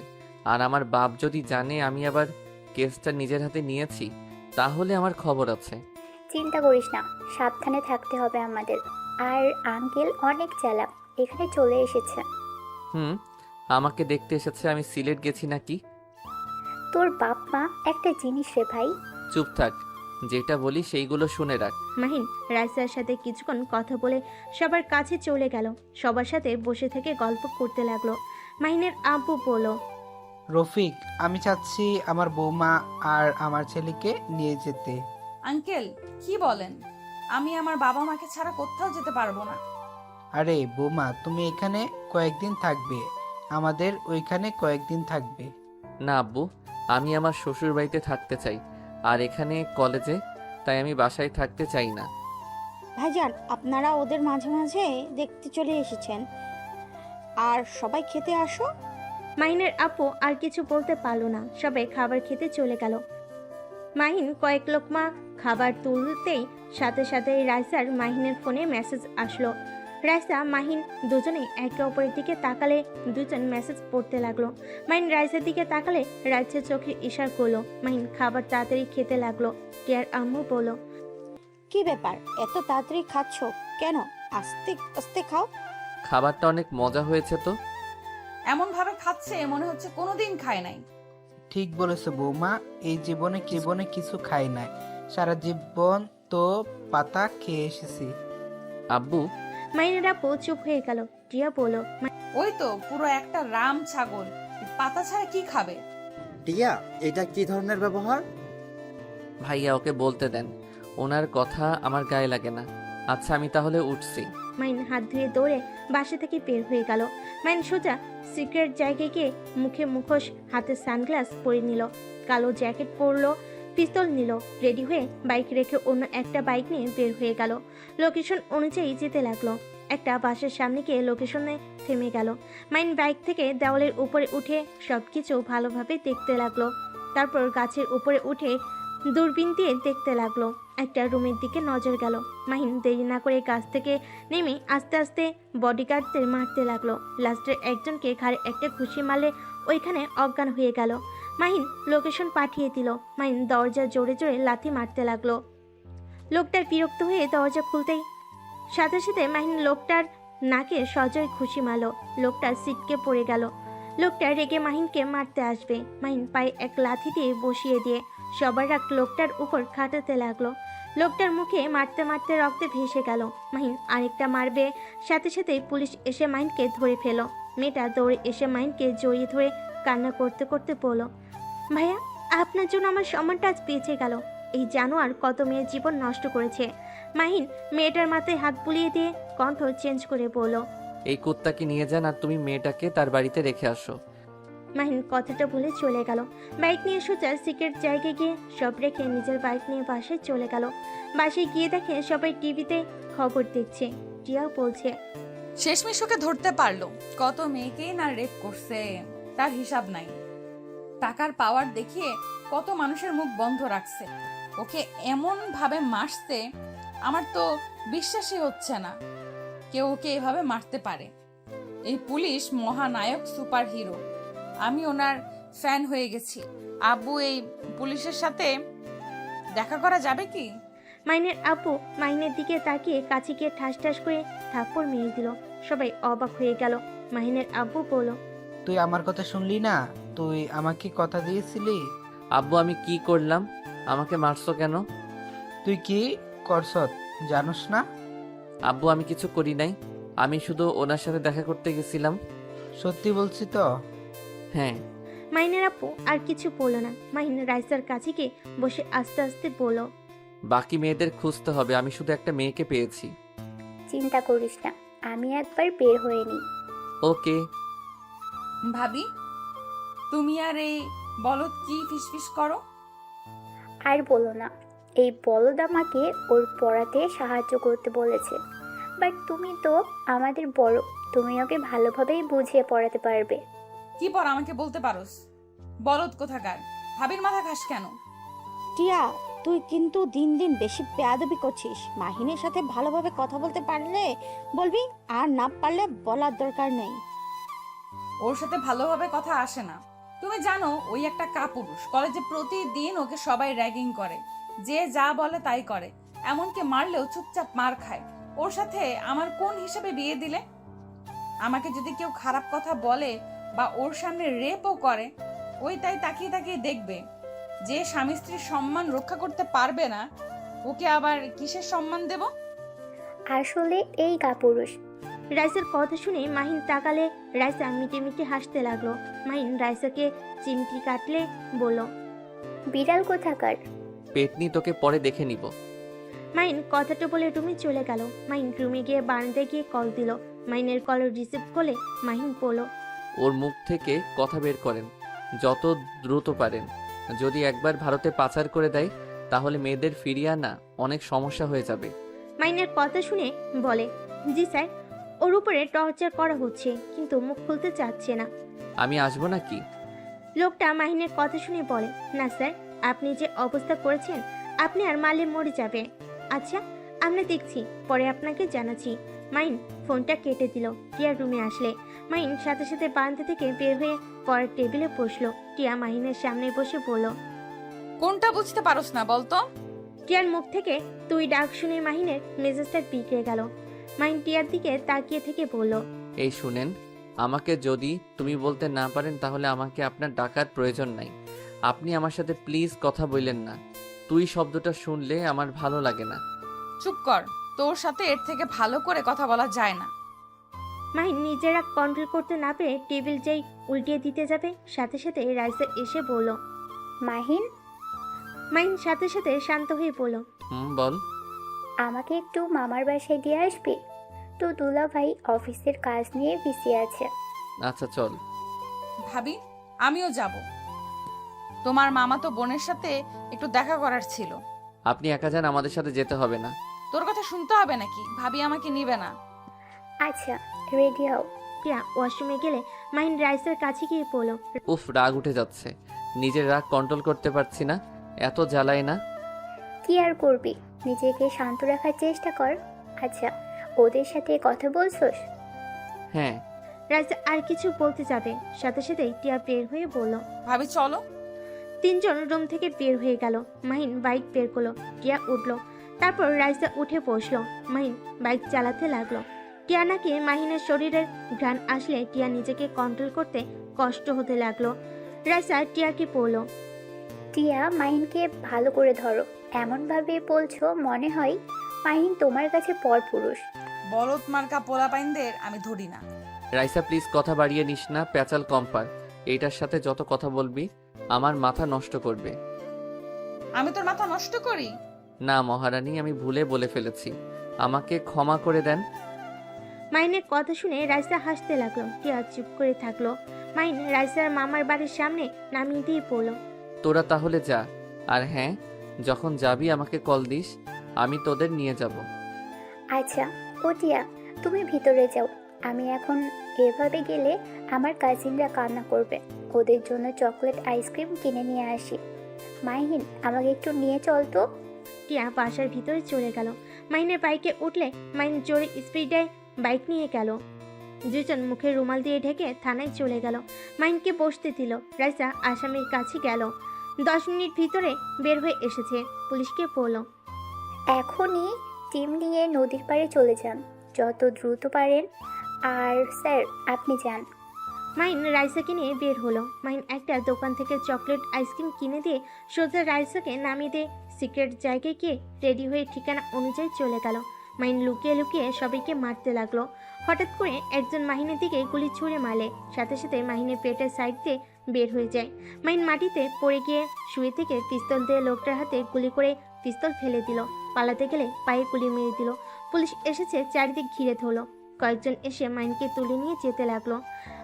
আর আমার বাপ যদি জানে আমি আবার কেসটা নিজের হাতে নিয়েছি, তাহলে আমার খবর আছে। চিন্তা করিস না, সাবধানে থাকতে হবে আমাদের। আর আঙ্কেল অনেক চালাক, এখানে চলে এসেছে। আমাকে দেখতে এসেছে আমি সিলেট গেছি নাকি? তোর বাপ মা একটা জিনিস রে ভাই। চুপ থাক, যেটা বলি সেইগুলো শুনে রাখ। মাহিন রাইসার সাথে কিছুক্ষণ কথা বলে সবার কাছে চলে গেল। সবার সাথে বসে থেকে গল্প করতে লাগলো। মাহিনের আব্বু বলল, রফিক, আমি চাচ্ছি আমার বৌমা আর আমার ছেলেকে নিয়ে যেতে। আঙ্কেল কি বলেন? আমি আমার বাবা মাকে ছাড়া কোথাও যেতে পারবো না। আরে বৌমা, তুমি এখানে কয়েকদিন থাকবে, আমাদের ওইখানে কয়েকদিন থাকবে। না আব্বু, আমি আমার শ্বশুর বাড়িতে থাকতে চাই, আর এখানে কলেজে, তাই আমি বাসায় থাকতে চাই না। ভাইজান, আপনারা ওদের মাঝে মাঝে দেখতে চলে এসেছেন, আর সবাই খেতে আসো। মাহিনের আপু আর কিছু বলতে পারল না। সবাই খাবার খেতে চলে গেল। মাহিন কয়েক লোকমা খাবার তুলতেই সাথে সাথে রাইসার মাহিনের ফোনে মেসেজ আসলো। রাইসা মাহিন দুজনেই একে অপরের দিকে তাকালে দুজন মেসেজ পড়তে লাগলো। মাহিন রাইসার দিকে তাকালে রাইসা চোখে ইশারা করলো। মাহিন খাবার তাড়াতাড়ি খেতে লাগলো। টিয়ার আম্মু বলল, কি ব্যাপার, এত তাড়াতাড়ি খাচ্ছ কেন? আস্তে আস্তে খাও। খাবারটা অনেক মজা হয়েছে তো। এমন ভাবে খাচ্ছে মনে হচ্ছে কোনোদিন খায় নাই। ঠিক বলেছে বৌমা, এই জীবনে কিছু খাই নাই, সারা জীবন তো পাতা খেয়ে এসেছি। আব্বু, মাহিনের আপু চুপ হয়ে গেল। টিয়া বলল, ওই তো পুরো একটা রাম ছাগল, পাতা ছাড়া কি খাবে? টিয়া, এটা কি ধরনের ব্যবহার? ভাইয়া ওকে বলতে দেন, ওনার কথা আমার গায়ে লাগে না। আচ্ছা আমি তাহলে উঠছি। মাইন হাত ধুয়ে দৌড়ে বাসা থেকে বের হয়ে গেল। মাইন সোজা সিক্রেট জায়গায় গিয়ে মুখে মুখোশ, হাতে সানগ্লাস পরে নিল, কালো জ্যাকেট পরলো, পিস্তল নিল, রেডি হয়ে বাইক রেখে অন্য একটা বাইক নিয়ে বের হয়ে গেল। লোকেশন অনুযায়ী যেতে লাগলো। একটা বাসের সামনে গিয়ে লোকেশনে থেমে গেল। মাইন বাইক থেকে দেওয়ালের উপরে উঠে সবকিছু ভালোভাবে দেখতে লাগলো। তারপর গাছের উপরে উঠে দূরবীন দিয়ে দেখতে লাগলো। একটা রুমের দিকে নজর গেল। মাহিন দেরি না করে গাছ থেকে নেমে আস্তে আস্তে বডিগার্ডদের মারতে লাগলো। লাস্টের একজনকে ঘাড়ে একটা ঘুষি মারলে ওইখানে অজ্ঞান হয়ে গেল। মাহিন লোকেশন পাঠিয়ে দিল। মাহিন দরজা জোরে জোরে লাথি মারতে লাগলো। লোকটার বিরক্ত হয়ে দরজা খুলতেই সাথে সাথে মাহিন লোকটার নাকে সজয় ঘুষি মারল। লোকটা সিটকে পড়ে গেল। লোকটা রেগে মাহিনকে মারতে আসবে। মাহিন পায়ে এক লাথি দিয়ে বসিয়ে দিয়ে সবার রাগ লোকটার উপর খাটাতে লাগলো। লোকটার মুখে মারতে মারতে রক্তে ভেসে গেল। মাহিন আরেকটা মারবে, সাথে সাথে পুলিশ এসে মাহিনকে ধরে ফেল। মেয়েটা দৌড়ে এসে মাহিনকে জড়িয়ে ধরে কান্না করতে করতে বলল, ভাইয়া আপনার জন্য আমার সম্মানটা আজ বেঁচে গেল। এই জানোয়ার কত মেয়ের জীবন নষ্ট করেছে। মাহিন মেয়েটার মাথায় হাত বুলিয়ে দিয়ে কণ্ঠ চেঞ্জ করে বলল, এই কুত্তাকে নিয়ে যান আর তুমি মেয়েটাকে তার বাড়িতে রেখে আসো। মাহিন কথাটা বলে চলে গেল। বাইক নিয়ে সোজা সিক্রেট জায়গায় গিয়ে সব রেখে নিজের বাইক নিয়ে বাসায় চলে গেল। বাসায় গিয়ে দেখে সবাই টিভিতে খবর দেখছে। টিয়াও বলছে, শেষমেশ ওকে ধরতে পারলো। কত মেয়েকেই না রেপ করছে, তার হিসাব নাই। টাকার পাওয়ার দেখিয়ে কত মানুষের মুখ বন্ধ রাখছে। ওকে এমন ভাবে মারছে, আমার তো বিশ্বাসই হচ্ছে না কেউ ওকে এভাবে মারতে পারে। এই পুলিশ মহানায়ক, সুপার হিরো। আমি ওনার ফ্যান হয়ে গেছি। আব্বু, এই পুলিশের সাথে দেখা করা যাবে কি? মাইনের আব্বু মাহিনের দিকে তাকিয়ে কাছে গিয়ে ঠাস ঠাস করে থাপ্পড় মেরে দিল। সবাই অবাক হয়ে গেল। মাহিনের আব্বু বলল, তুই আমার কথা শুনলি না? তুই আমাকে কথা দিয়েছিলি। আব্বু আমি কি করলাম? আমাকে মারছো কেন? তুই কি করছত জানোস না? আব্বু আমি কিছু করি নাই, আমি শুধু ওনার সাথে দেখা করতে গেছিলাম। সত্যি বলছি তো? হ্যাঁ। মাহিনের আব্বু আর কিছু বলল না। মাহিন রাইসার কাছে গিয়ে বসে আস্তে আস্তে বলল, বাকি মেয়েদের খুঁজতে হবে, আমি শুধু একটা মেয়েকে পেয়েছি। চিন্তা করিস না, আমি একবার বের হয়ে নিই। ওকে। ভাবি, তুমি আর এই বলদ কি ফিসফিস করো? আর বলো না, এই বলদ আমাকে ওর পড়াতে সাহায্য করতে বলেছে। বাট তুমি তো আমাদের বড়, তুমি ওকে ভালোভাবেই বুঝিয়ে পড়াতে পারবে। কি পর আমাকে বলতে পারোস? বলদ কোথাকার, ভাবির মাথা খাস কেন? টিয়া, তুই কিন্তু দিন দিন বেশি বেয়াদবি করছিস। মাহিনের সাথে ভালোভাবে কথা বলতে পারলে বলবি, আর না পারলে বলার দরকার নেই। ওর সাথে ভালোভাবে কথা আসে না। তুমি জানো ওই একটা কাপুরুষ। কলেজে প্রতিদিন ওকে সবাই র্যাগিং করে, যে যা বলে তাই করে, এমনকি মারলেও চুপচাপ মার খায়। ওর সাথে আমার কোন হিসাবে বিয়ে দিলে? আমাকে যদি কেউ খারাপ কথা বলে বা ওর সামনে রেপও করে, ওই তাই তাকিয়ে তাকিয়ে দেখবে। যে স্বামী স্ত্রীর সম্মান রক্ষা করতে পারবে না, ওকে আবার কিসের সম্মান দেব? আসলে এই কাপুরুষ। রাইসার কথা শুনে মাহিন তাকালে রাইসা মিটে মিটে হাসতে লাগলো। মাহিন রাইসাকে চিমটি কাটলে বলল, বিড়াল কোথাকার। পেটনি তোকে পরে দেখে নিব। মাহিন কথাটা বলে রুমে চলে গেল। মাহিন রুমে গিয়ে বারান্দায় গিয়ে কল দিল। মাহিনের কল রিসিভ করলে মাহিন বলল, ওর মুখ থেকে কথা বের করেন যত দ্রুত পারেন। যদি একবার ভারতে পাচার করে দেয় তাহলে মেয়েদের ফিরিয়ে আনা অনেক সমস্যা হয়ে যাবে। মাহিনের কথা শুনে বলে, জি স্যার, ওর উপরে টর্চার করা হচ্ছে, কিন্তু মুখ খুলতে চাচ্ছে না। আমি আসবো নাকি? লোকটা মাহিনের কথা শুনে বলে, না স্যার, আপনি যে অবস্থা করেছেন আপনি আর মারলে মরে যাবে। আচ্ছা আমরা দেখছি, পরে আপনাকে জানাচ্ছি। মাহিন ফোনটা কেটে দিল। টিয়ার রুমে আসলে মাহিন সাথে সাথে বারান্দা থেকে বের হয়ে পরের টেবিলে বসলো। টিয়া মাহিনের সামনে বসে বলল, কোনটা বুঝতে পারোস না বলতো? টিয়ার মুখ থেকে তুই ডাক শুনে মাহিনের মেজাজটা বিগড়ে গেল। মাহিন টিয়ার দিকে তাকিয়ে থেকে বলল, এই শুনেন, আমাকে যদি তুমি বলতে না পারেন তাহলে আমাকে আপনার ডাকার প্রয়োজন নাই। আপনি আমার সাথে প্লিজ কথা বললেন না। তুই শব্দটা শুনলে আমার ভালো লাগে না। চুপ কর, তোর সাথে এর থেকে ভালো করে কথা বলা যায় না। মাহিন নিজেরা কন্ট্রোল করতে না পেরে টেবিল যেই উল্টিয়ে দিতে যাবে সাথে সাথে রাইসা এসে বলল। মাহিন, মাহিন সাথে সাথে শান্ত হয়ে বলল। বল। আমাকে একটু মামার বাসায় দিয়ে আসবি? তো দুলা ভাই অফিসের কাজ নিয়ে বিজি আছে। আচ্ছা চল। ভাবি, আমিও যাব। তোমার মামা তো বোনের সাথে একটু দেখা করার ছিল। আপনি একা যান, আমাদের সাথে যেতে হবে না। তোর কথা শুনতে হবে নাকি? ভাবি আমাকে নিবে না। আচ্ছা, রেডি হও। টিয়া ওয়াশরুমে গেলে মাহিন রাইসার কাছে গিয়ে বলল। উফ, রাগ উঠে যাচ্ছে। নিজের রাগ কন্ট্রোল করতে পারছি না। এত জ্বালায় না। কি আর করবি, নিজেকে শান্ত রাখার চেষ্টা কর। আচ্ছা, ওদের সাথে কথা বলছোস? হ্যাঁ। রাইসা আর কিছু বলতে যাবে সাথে সাথে টিয়া বের হয়ে বলল। ভাবি চলো। তিনজন রুম থেকে বের হয়ে গেল। মাহিন বাইক বের করলো, টিয়া উঠলো। তারপর রাইসা উঠে বসলো। মাহিন বাইক চালাতে লাগলো। টিয়া নাকি মাহিনের শরীরের ঘ্রাণ আসলে টিয়া নিজেকে কন্ট্রোল করতে কষ্ট হতে লাগলো। রাইসা টিয়াকে বলল। টিয়া, মাহিনকে ভালো করে ধরো। এমনভাবে বলছো মনে হয় মাহিন তোমার কাছে পরপুরুষ। বলত মার্কা পোলাপাইনদের আমি ধরি না। রাইসা প্লিজ কথা বাড়িয়ে নিস না, প্যাচাল কম পার। এইটার সাথে যত কথা বলবি আমার মাথা নষ্ট করবে। আমি তোর মাথা নষ্ট করি? না মহারানী, আমি ভুলে বলে ফেলেছি, আমাকে ক্ষমা করে দেন। মাহিনের কথা শুনে রাইসা হাসতে লাগলো। টিয়া চুপ করে থাকলো। মাহিন রাইসার মামার বাড়ির সামনে নামিয়ে দিয়ে পড়ল। তোরা তাহলে যা। আর হ্যাঁ, যখন যাবি আমাকে কল দিস, আমি তোদের নিয়ে যাব। আচ্ছা, ও টিয়া, তুমি ভিতরে যাও। আমি এখন এভাবে গেলে আমার কাজিনরা কান্না করবে। ওদের জন্য চকলেট আইসক্রিম কিনে নিয়ে আসি। মাহিন, আমাকে একটু নিয়ে চল তো। টিয়া বাসার ভিতরে চলে গেল। মাহিনের বাইকে উঠলে মাহিন জোরে স্পিডে বাইক নিয়ে গেল। দুজন মুখে রুমাল দিয়ে ঢেকে থানায় চলে গেল। মাহিনকে বসতে দিল। রাইসা আসামির কাছে গেল। 10 মিনিট ভিতরে বের হয়ে এসেছে। পুলিশকে বলল। এখনই টিম নিয়ে নদীর পাড়ে চলে যান, যত দ্রুত পারেন। আর স্যার, আপনি যান। মাহিন রাইসাকে নিয়ে বের হলো। মাহিন একটা দোকান থেকে চকলেট আইসক্রিম কিনে দিয়ে সোজা রাইসাকে নামিয়ে দিয়ে সিক্রেট জায়গায় গিয়ে রেডি হয়ে ঠিকানা অনুযায়ী চলে গেল। মাহিন লুকিয়ে লুকিয়ে সবাইকে মারতে লাগলো। হঠাৎ করে একজন মাহিনের দিকে গুলি ছুঁড়ে মারলে সাথে সাথে মাহিনের পেটের সাইড দিয়ে বের হয়ে যায়। মাহিন মাটিতে পড়ে গিয়ে শুয়ে থেকে পিস্তল দিয়ে লোকটার হাতে গুলি করে পিস্তল ফেলে দিল। পালাতে গেলে পায়ে গুলি মেরে দিল। পুলিশ এসেছে, চারিদিক ঘিরে ধরলো। কয়েকজন এসে মাহিনকে তুলে নিয়ে যেতে লাগলো।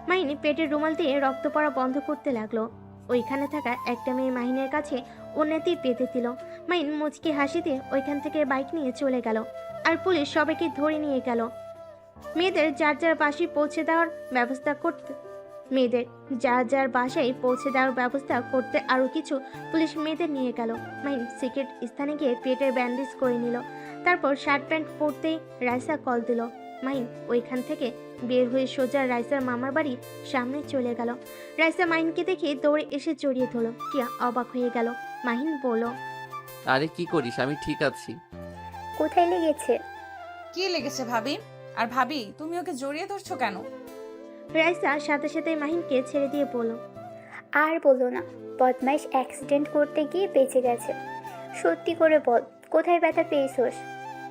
মাহিনী পেটের রুমাল দিয়ে রক্ত পড়া বন্ধ করতে লাগলো। ওইখানে থাকা একটা মেয়ে মাহিনের কাছে উন্নতি পেতে দিল। মাহিন মুচকি হাসি দিয়ে ওইখান থেকে বাইক নিয়ে চলে গেল। আর পুলিশ সবাইকে ধরে নিয়ে গেল। মেয়েদের যার যার বাসায় পৌঁছে দেওয়ার ব্যবস্থা করতে আরও কিছু পুলিশ মেয়েদের নিয়ে গেল। মাহিন সিক্রেট স্থানে গিয়ে পেটের ব্যান্ডেজ করে নিল। তারপর শার্ট প্যান্ট পরতেই রাইসা কল দিল। মাহিন ওইখান থেকে বের হয়ে সোজা রাইসার মামার বাড়ির সামনে চলে গেল। রাইসা মাহিনকে দেখে দৌড়ে এসে জড়িয়ে ধরল। টিয়া অবাক হয়ে গেল। মাহিন বলল। আরে কি করিস, আমি ঠিক আছি। কোথায় লেগেছে? কি লেগেছে ভাবি? আর ভাবি, তুমি ওকে জড়িয়ে ধরছো কেন? রাইসা সাথে সাথে মাহিনকে ছেড়ে দিয়ে বলল। আর বলো না, বদমাইশ অ্যাক্সিডেন্ট করতে গিয়ে বেঁচে গেছে। সত্যি করে বল, কোথায় ব্যথা পেয়েছোস?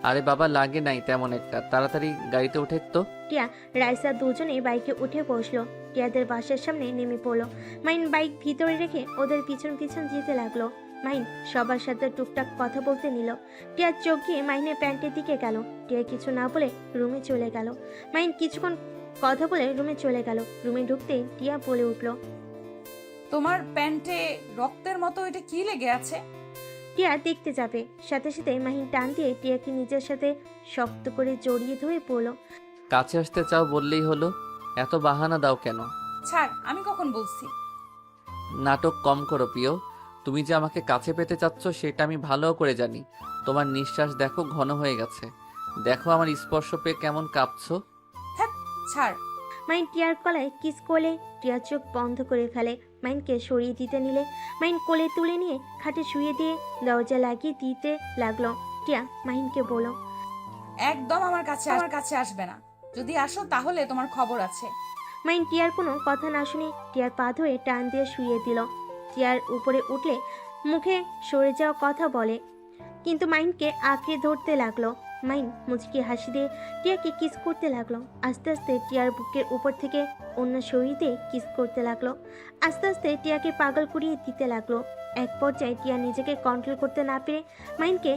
আরে বাবা, লাগে নাই তেমন একটা, তাড়াতাড়ি গাড়িতে উঠে তো। টিয়া রাইসা দুজনে বাইকে উঠে বসলো। টিয়াদের বাসার সামনে নেমে পড়লো। মাহিন বাইক ভিতরে রেখে ওদের পিছন পিছন যেতে লাগলো। মাহিন সবার সাথে টুকটাক কথা বলতে নিল। টিয়ার চোখ গিয়ে মাহিনের প্যান্টের দিকে গেল। টিয়া কিছু না বলে রুমে চলে গেল। মাহিন কিছুক্ষণ কথা বলে রুমে চলে গেল। রুমে ঢুকতেই টিয়া বলে উঠল। তোমার প্যান্টে রক্তের মতো এটা কি লেগে আছে? টিয়া দেখতে যাবে সাথে সাথে মাহিন টান দিয়ে টিয়াকে নিজের সাথে শক্ত করে জড়িয়ে ধরে পড়ল। কাছে আসতে চাও বললেই হলো, এত বাহানা দাও কেন? ছাড়, আমি কখন বলছি? নাটক কম করো প্রিয়। তুমি যে আমাকে কাছে পেতে চাচ্ছ সেটা আমি ভালো করে জানি। তোমার নিঃশ্বাস দেখো ঘন হয়ে গেছে। দেখো আমার স্পর্শ পেয়ে কেমন কাঁপছো। হ্যাঁ, ছাড়। মাহিন টিয়ার গলায় কিস করলে টিয়ার চোখ বন্ধ করে ফেলে। মাহিনকে সরিয়ে দিতে নিলে মাহিন কোলে তুলে নিয়ে খাটে শুয়ে দিয়ে দরজা লাগিয়ে দিতে লাগলো। টিয়া মাহিনকে বলল। একদম আমার কাছে আসবে না। যদি আসো তাহলে তোমার খবর আছে। মাহিন টিয়ার কোনো কথা না শুনে টিয়ার পা ধরে টান দিয়ে শুয়ে দিল। টিয়ার উপরে উঠলে মুখে সরে যাওয়া কথা বলে, কিন্তু মাহিনকে আঁকড়ে ধরতে লাগলো। মাইন মুচকি হাসি দিয়ে টিয়াকে কিস করতে লাগলো। আস্তে আস্তে টিয়ার বুকের উপর থেকে অন্য শরীরে কিস করতে লাগলো। আস্তে আস্তে টিয়াকে পাগল করিয়ে দিতে লাগলো। এক পর্যায়ে টিয়া নিজেকে কন্ট্রোল করতে না পেরে মাইনকে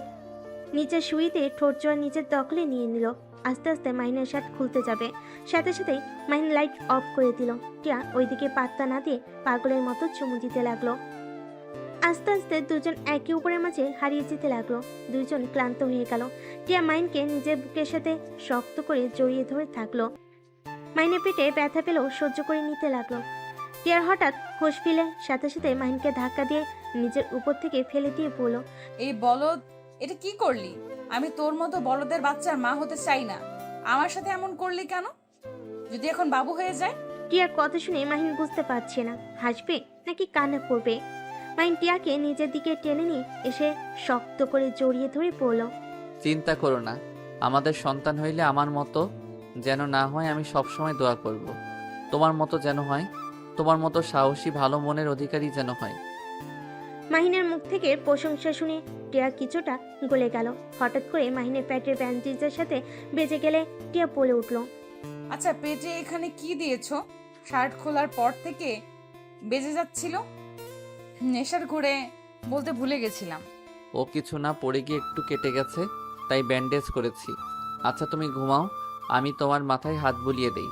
নিচে শুইতে ঠোঁট জোড়া নিজের দখলে নিয়ে নিল। আস্তে আস্তে মাইনের শার্ট খুলতে যাবে, সাথে সাথেই মাইন লাইট অফ করে দিল। টিয়া ওইদিকে পাত্তা না দিয়ে পাগলের মতো চুমু দিতে লাগলো। আস্তে আস্তে দুজন একে অপরের মাঝে হারিয়ে যেতে লাগলো। দুজন ক্লান্ত হয়ে গেল। টিয়া মাইনকে নিজের বুকের সাথে শক্ত করে জড়িয়ে ধরে থাকলো। মাইনের পেটে ব্যথা পেলেও সহ্য করে নিতে লাগলো। টিয়ার হঠাৎ হোশ ফিরে সাথে সাথে মাইনকে ধাক্কা দিয়ে নিজের উপর থেকে ফেলে দিয়ে বলল, এই বলদ, এটা কি করলি? আমি তোর মতো বলদের বাচ্চার মা হতে চাই না। আমার সাথে এমন করলি কেন? যদি এখন বাবু হয়ে যায়? টিয়ার কথা শুনে মাহিন বুঝতে পারছে না হাসবে নাকি কান্না করবে। মাইন টিয়াকে নিজের দিকে টেনে নিয়ে এসে শক্ত করে জড়িয়ে ধরে পড়ল। চিন্তা করো না, আমাদের সন্তান হইলে আমার মতো যেন না হয়, আমি সবসময় দোয়া করব। তোমার মতো যেন হয়, তোমার মতো সাহসী ভালো মনের অধিকারী যেন হয়। মাহিনের মুখ থেকে প্রশংসা শুনে টিয়া কিছুটা গলে গেল। হঠাৎ করে মাহিনের পেটের ব্যান্ডেজের সাথে বেজে গেলে টিয়া বলে উঠল, আচ্ছা, পেটে এখানে কি দিয়েছো? শার্ট খোলার পর থেকে বেজে যাচ্ছিল। নেশার ঘুরে বলতে ভুলে গেছিলাম। ও কিছু না, পড়ে গিয়ে একটু কেটে গেছে, তাই ব্যান্ডেজ করেছি। আচ্ছা তুমি ঘুমাও, আমি তোমার মাথায় হাত বুলিয়ে দেই।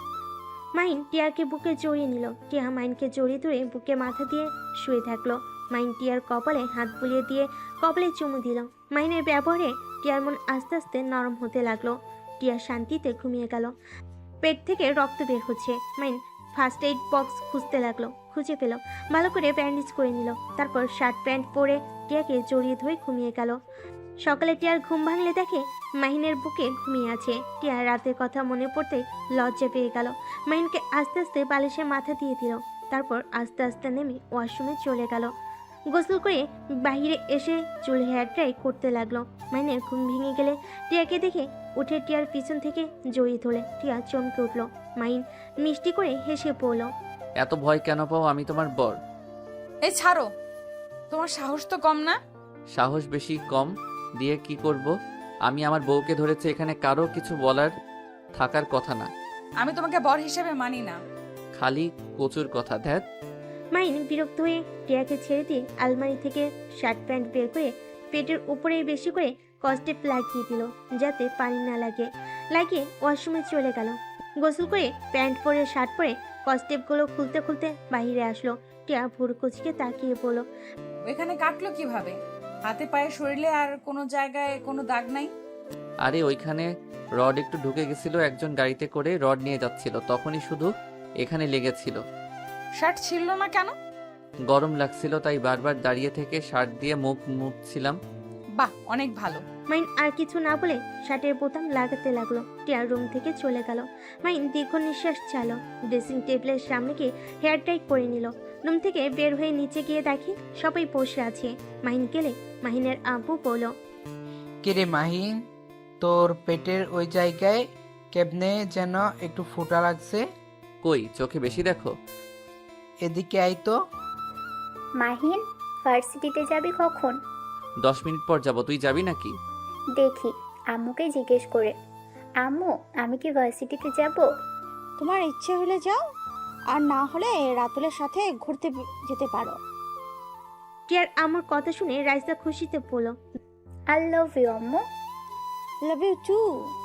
মাইন টিয়াকে বুকে জড়িয়ে নিল। টিয়া মাইনকে জড়িয়ে ধরে বুকে মাথা দিয়ে শুয়ে থাকলো। মাইন টিয়ার কপালে হাত বুলিয়ে দিয়ে কপালে চুমু দিল। মাইনের ব্যবহারে টিয়ার মন আস্তে আস্তে নরম হতে লাগলো। টিয়া শান্তিতে ঘুমিয়ে গেল। পেট থেকে রক্ত বের হচ্ছে। মাইন ফার্স্ট এইড বক্স খুঁজতে লাগলো, খুঁজে পেল। ভালো করে ব্যান্ডেজ করে নিল। তারপর শার্ট প্যান্ট পরে টিয়াকে জড়িয়ে ধরে ঘুমিয়ে গেল। সকালে টিয়ার ঘুম ভাঙলে দেখে মাহিনের বুকে ঘুমিয়ে আছে। টিয়ার রাতের কথা মনে পড়তে লজ্জা পেয়ে গেল। মাহিনকে আস্তে আস্তে বালিশে মাথা দিয়ে দিল। তারপর আস্তে আস্তে নেমে ওয়াশরুমে চলে গেল। গোসল করে বাহিরে এসে চুল হেয়ার ড্রাই করতে লাগলো। মাহিনের ঘুম ভেঙে গেলে টিয়াকে দেখে উঠে টিয়ার পিছন থেকে জড়িয়ে ধরে টিয়া চমকে উঠল। মাহিন মিষ্টি করে হেসে পড়ল। এত ভয় কেন পাও? আমি তোমার বর। এই ছাড়ো, তোমার সাহস তো কম না? সাহস বেশি কম দিয়ে কি করব? আমি আমার বউকে ধরেছি, এখানে কারো কিছু বলার থাকার কথা না। আমি তোমাকে বর হিসেবে মানি না। খালি কচুর কথা। ধ্যাত। মাইন বিরক্ত হয়ে টিয়াকে ছেড়ে দিয়ে আলমারি থেকে শার্ট প্যান্ট বের করে পেটের উপরে বেশি করে কস্টেপ লাগিয়ে দিল, যাতে পানি না লাগে। লাগিয়ে ওয়াশরুমে চলে গেল। গোসল করে প্যান্ট পরে শার্ট পরে কস্টেপগুলো খুলতে খুলতে বাইরে আসলো। টিয়া ভুরু কুচকে তাকিয়ে বলল, এখানে কাটলো কিভাবে? হাতে পায়ে শরীরে আর কোনো জায়গায় কোনো দাগ নাই? আরে ওইখানে রড একটু ঢুকে গেছিল, একজন গাড়িতে করে রড নিয়ে যাচ্ছিল, তখনই শুধু এখানে লেগেছিল। শার্ট ছিল না কেন? গরম লাগছিল তাই বারবার দাঁড়িয়ে থেকে শার্ট দিয়ে মুখ মুছছিলাম। বাহ, অনেক ভালো। মাইন আর কিছু না বলে শার্টের বোতাম লাগাতে লাগলো। টিয়ার রুম থেকে চলে গেল। মাইন দীর্ঘ নিঃশ্বাস ছাড়ল। ড্রেসিং টেবিলের সামনে গিয়ে হেয়ার টাই করে নিল। রুম থেকে বের হয়ে নিচে গিয়ে দেখে সবাই বসে আছে। মাহিন গেলে মাহিনের আব্বু বলল, কিরে মাহিন, তোর পেটের ওই জায়গায় কেমনে যেন একটু ফোঁটা লাগছে। কই, চোখে বেশি দেখো? এদিকে আই তো। মাহিন, ভার্সিটিতে যাবি কখন? 10 মিনিট পর যাব, তুই যাবি নাকি? দেখি, আম্মুকে জিজ্ঞেস করে। আম্মু, আমি কি ভার্সিটিতে যাব? তোমার ইচ্ছে হলে যাও, আর না হলে রাতুলের সাথে ঘুরতে যেতে পারো। টিয়ার আম্মুর কথা শুনে রাইসা খুশিতে বলল, আই লাভ ইউ আম্মু। Love you too.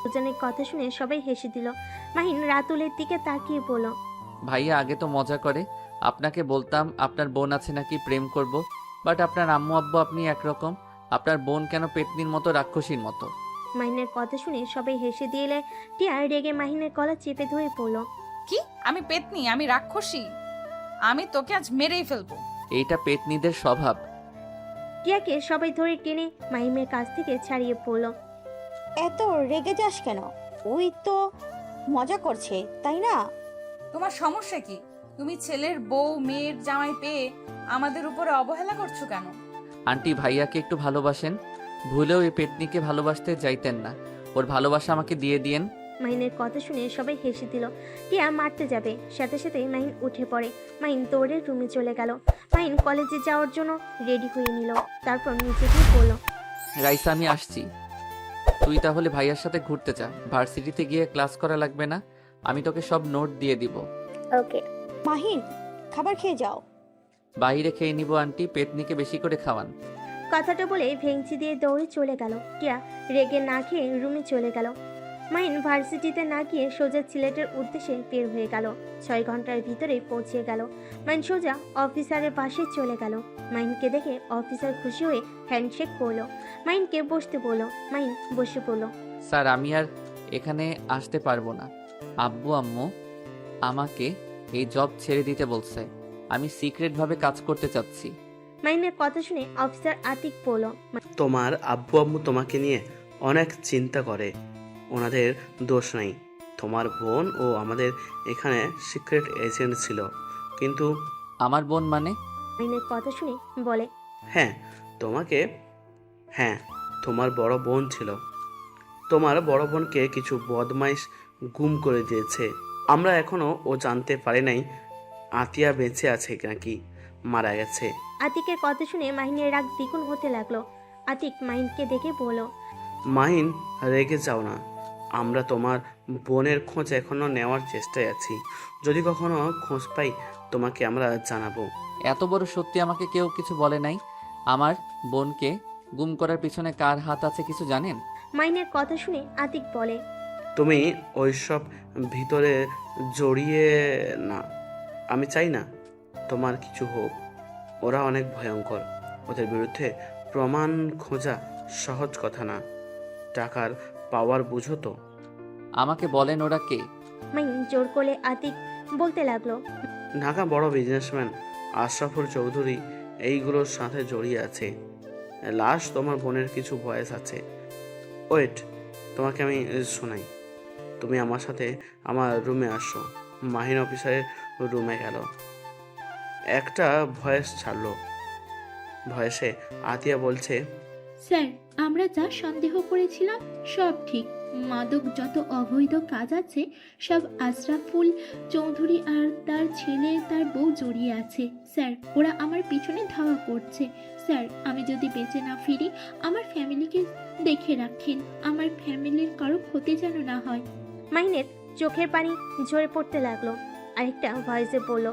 দুজনের কথা শুনে সবাই হেসে দিল। মাহিন রাতুলের দিকে তাকিয়ে বলল, ভাইয়া আগে তো মজা করে, আপনাকে বলতাম আপনার বোন আছে নাকি প্রেম করব, বাট আপনার আম্মু আব্বু আপনি একরকম। আপনার বোন কেন পেতনির মতো, রাক্ষসীর মতো? মাহিনের কথা শুনে সবাই হেসে দিলে টিয়া রেগে মাহিনের গলা চেপে ধরে পড়ল। কি? আমি পেতনি? আমি রাক্ষসী? আমি তোকে আজ মেরেই ফেলবো। এইটা পেতনিদের স্বভাব। টিয়াকে সবাই ধরে টেনে মাহিমের কাছ থেকে ছাড়িয়ে পড়ল। এত রেগে যাস কেন? ওই তো মজা করছে, তাই না? তোমার সমস্যা কি? তুমি ছেলের বউ মেয়ের জামাই পেয়ে আমাদের উপরে অবহেলা করছো কেন? আন্টি ভাইয়াকে একটু ভালোবাসেন, ভুলেও এই পেতনিকে ভালোবাসতে যাইতেন না। ওর ভালোবাসা আমাকে দিয়ে দিয়েন। মাহিনের কথা শুনে সবাই হেসে দিল। টিয়া মারতে যাবে, সাথে সাথে মাহিন উঠে পড়ে। মাহিন দৌড়ে রুমে চলে গেল। মাহিন কলেজে যাওয়ার জন্য রেডি হয়ে নিল। তারপর নিচে গিয়ে বলল, রাইসা আমি আসছি। তুই তাহলে ভাইয়ার সাথে ঘুরতে যা, ভার্সিটিতে গিয়ে ক্লাস করা লাগবে না, আমি তোকে সব নোট দিয়ে দিব। ওকে। মাহিন, খাবার খেয়ে যাও। বাইরে খেয়ে নিব আন্টি, পেতনিকে বেশি করে খাওয়ান। কথাটা বলে ভেঙচি দিয়ে দৌড়ে চলে গেল। টিয়া রেগে না খেয়ে রুমে চলে গেল। মাহিন ভার্সিটিতে না গিয়ে সোজা সিলেটের উদ্দেশ্যে বের হয়ে গেল। 6 ঘন্টার ভিতরে পৌঁছে গেল। মাহিন সোজা অফিসারের পাশে চলে গেল। মাহিনকে দেখে অফিসার খুশি হয়ে হ্যান্ডশেক করলো। মাহিনকে বসতে বললো। মাহিন বসে পড়লো। স্যার আমি আর এখানে আসতে পারবো না। আব্বু আম্মু আমাকে এই জব ছেড়ে দিতে বলছে, আমি সিক্রেটভাবে কাজ করতে চাচ্ছি। মাহিনের কথা শুনে অফিসার আতিক বলল। তোমার আব্বু আম্মু তোমাকে নিয়ে অনেক চিন্তা করে, ওনাদের দোষ নাই। তোমার বোন ও আমাদের এখানে সিক্রেট এজেন্ট ছিল, কিন্তু আমার বোন মানে? মাহিনের কথা শুনে বলে। হ্যাঁ তোমার বড় বোন ছিল। তোমার বড় বোনকে কিছু বদমাইশ গুম করে দিয়েছে। আমরা এখনো ও জানতে পারি নাই আতিয়া বেঁচে আছে নাকি মারা গেছে। আতিকের কথা শুনে মাহিনের রাগ দ্বিগুণ হতে লাগলো। আতিক মাহিনকে দেখে বলল। মাহিন, রেগে যাও না, আমরা তোমার বোনের খোঁজ এখনো নেওয়ার চেষ্টায় আছি। যদি কখনো খোঁজ পাই তোমাকে আমরা জানাবো। এত বড় সত্যি আমাকে কেউ কিছু বলে নাই। আমার বোনকে গুম করার পিছনে কার হাত আছে কিছু জানেন? মাহিনের কথা শুনে আতিক বলে। তুমি ওইসব ভিতরে জড়িয়ে না, আমি চাই না তোমার কিছু হোক। ওরা অনেক ভয়ঙ্কর, ওদের বিরুদ্ধে প্রমাণ খোঁজা সহজ কথা না। টাকার পাওয়ার বুঝো তো। আমাকে বলেন ওরা কে? মাহিন জোর করে আতিক বলতে লাগলো। ঢাকা বড় বিজনেসম্যান আশরাফুল চৌধুরী এইগুলোর সাথে জড়িয়ে আছে। লাশ তোমার বোনের কিছু ভয়েস আছে। ওয়েট, তোমাকে আমি শোনাই। তুমি আমার সাথে আমার রুমে আসো। মাহিন অফিসারের রুমে গেল, একটা ভয়েস ছাড়লো। ভয়েসে আতিয়া বলছে, স্যার, আমরা যা সন্দেহ করেছিলাম সব ঠিক। মাদক যত অবৈধ কাজ আছে সব আশরাফুল চৌধুরী আর তার ছেলে তার বউ জড়িয়ে আছে। স্যার, ওরা আমার পিছনে ধাওয়া করছে। স্যার, আমি যদি বেঁচে না ফিরি আমার ফ্যামিলিকে দেখে রাখেন, আমার ফ্যামিলির কারো ক্ষতি যেন না হয়। মাহিনের চোখের পানি ঝরে পড়তে লাগলো। আরেকটা ভয়েসে বলল।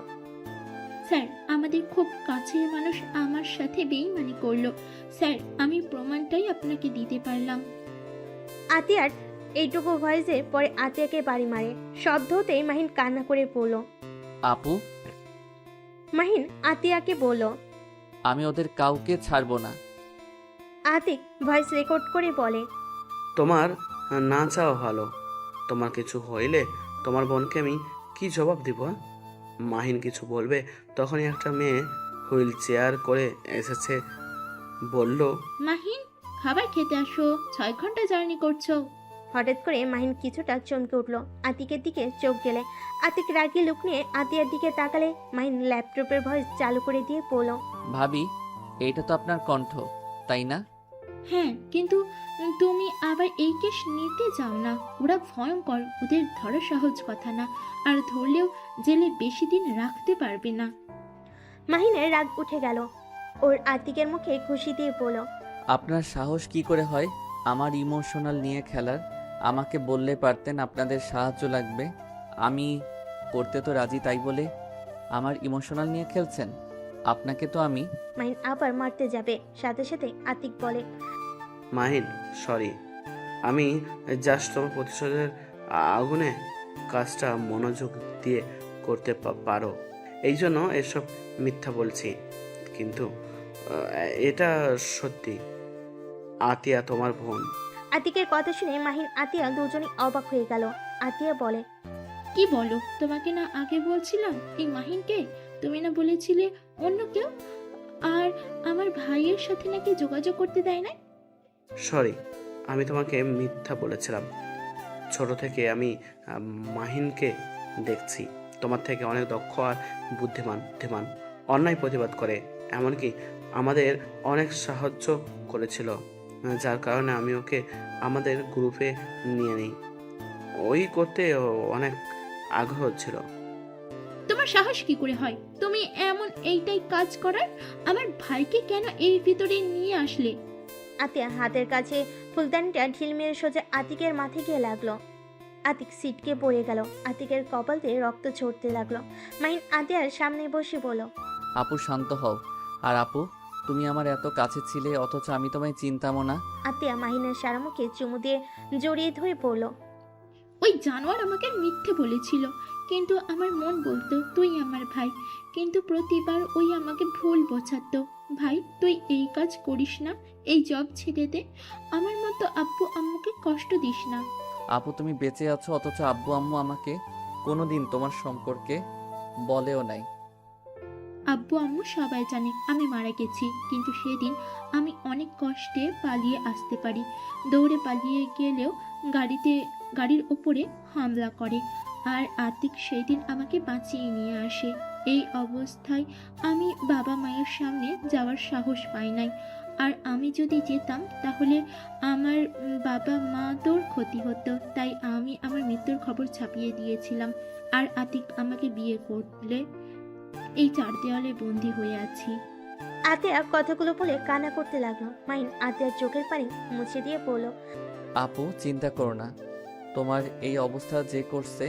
স্যার, আমাদের খুব কাছের মানুষ আমার সাথে বেইমানি করলো। স্যার, আমি প্রমাণটাই আপনাকে দিতে পারলাম। আতিয়ার এইটুকু ভয়েসে পরে আতিয়াকে বাড়ি মারে। শব্দ হতেই মাহিন কান্না করে পড়ল। আপু, মাহিন আতিয়াকে বলল। আমি ওদের কাউকে ছাড়বো না। আতিক ভয়েস রেকর্ড করে বলে। তোমার না চাওয়া ভালো। তোমার কিছু হইলে তোমার বোনকে আমি কি জবাব দিব? মাহিন কিছু বলবে তখনই একটা মেয়ে হুইল চেয়ার করে এসেছে, বলল, মাহিন, খাবার খেতে আসো, 6 ঘন্টা জার্নি করছো। হঠাৎ করে মাহিন কিছুটা চমকে উঠল। আতিকের দিকে চোখ গেলে আতিক রাগি লুক নিয়ে আতিয়ার দিকে তাকালে মাহিন ল্যাপটপের ভয়েস চালু করে দিয়ে বলল। ভাবি, এইটা তো আপনার কণ্ঠ, তাই না? হ্যাঁ, কিন্তু তুমি আবার এই কেস নিতে যাও না। ওরা ভয়ঙ্কর, ওদের ধরা সহজ কথা না, আর ধরলেও জেলে বেশি দিন রাখতে পারবে না। মাহিনের রাগ উঠে গেল। ওর আতিকের মুখে খুশি দিয়ে বলল। আপনার সাহস কি করে হয় আমার ইমোশনাল নিয়ে খেলার? আমাকে বললে পারতেন আপনাদের সাহায্য লাগবে, আমি করতে তো রাজি, তাই বলে আমার ইমোশনাল নিয়ে খেলছেন? আপনাকে তো আমি। মাহিন আবার মারতে যাবে, সাথে সাথে আতিক বলে। মাহিন সরি, আমি জাস্ট তোমার প্রতিশোধের আগুনে কাজটা মনোযোগ দিয়ে করতে পারো এই জন্য এসব মিথ্যা বলছি, কিন্তু এটা সত্যি। আতিয়া তোমার বোন। আতিকের কথা শুনে মাহিন আতিয়া দুজনেই অবাক হয়ে গেল। আতিয়া বলে। কি বলো? তোমাকে না আগে বলছিলাম এই মাহিনকে? তুমি না বলেছিলে অন্য কেউ? আর আমার ভাইয়ের সাথে নাকি যোগাযোগ করতে দেয় না? সরি, আমি তোমাকে মিথ্যা বলেছিলাম। ছোট থেকে আমি মাহিনকে দেখছি তোমার থেকে অনেক দক্ষ আর বুদ্ধিমান। অন্যায় প্রতিবাদ করে, এমনকি আমাদের অনেক সাহায্য করেছিল, যার কারণে আমি ওকে আমাদের গ্রুপে নিয়ে নিই। ওই করতে অনেক আগ্রহ ছিল। তোমার সাহস কি করে হয় তুমি এমন এইটাই কাজ করার? আমার ভাইকে কেন এই ভিতরে নিয়ে আসলে? আতিয়া হাতের কাছে ফুলদানিটা ঢিল মেরে সোজা আতিকের মাথায় গিয়ে লাগলো। আতিক সিটকে পড়ে গেল। আতিকের কপাল দিয়ে রক্ত ঝরতে লাগলো। মাহিন আতিয়ার সামনে বসে বলল, আপু শান্ত হও। আর আপু, তুমি আমার এত কাছে ছিলে অথচ আমি তোমায় চিনতামও না। আতিয়া মাহিনের সারা মুখে চুমু দিয়ে জড়িয়ে ধরে পড়ল। ওই জানোয়ার আমাকে মিথ্যে বলেছিল, কিন্তু আমার মন বলতো তুই আমার ভাই। কিন্তু প্রতিবার ওই আমাকে ভুল বোঝাতো। ভাই, তুই এই কাজ করিস না, এই জব ছেড়ে দে। আমার মতো আব্বু আম্মুকে কষ্ট দিস না। আপু, তুমি বেঁচে আছো অথচ আব্বু আম্মু আমাকে কোনোদিন তোমার সম্পর্কে বলেও নাই। আব্বু আম্মু সবাই জানে আমি মারা গেছি, কিন্তু সেদিন আমি অনেক কষ্টে পালিয়ে আসতে পারি। দৌড়ে পালিয়ে গেলেও গাড়ির ওপরে হামলা করে, আর আতিক সেই দিন আমাকে বাঁচিয়ে নিয়ে আসে। এই অবস্থায় আমি বাবা মায়ের সামনে যাওয়ার সাহস পাই নাই। আর আমি যদি যেতাম তাহলে আমার বাবা মা তোর ক্ষতি হতো, তাই আমি আমার মৃত্যুর খবর ছাপিয়ে দিয়েছিলাম। আর আতিক আমাকে বিয়ে করলে এই চার দেওয়ালে বন্দি হয়ে আছি। আতিয়া কথাগুলো বলে কান্না করতে লাগলো। মাহিন আতিয়ার চোখের পানি মুছে দিয়ে বলল, আপু, চিন্তা করো না। তোমার এই অবস্থা যে করছে,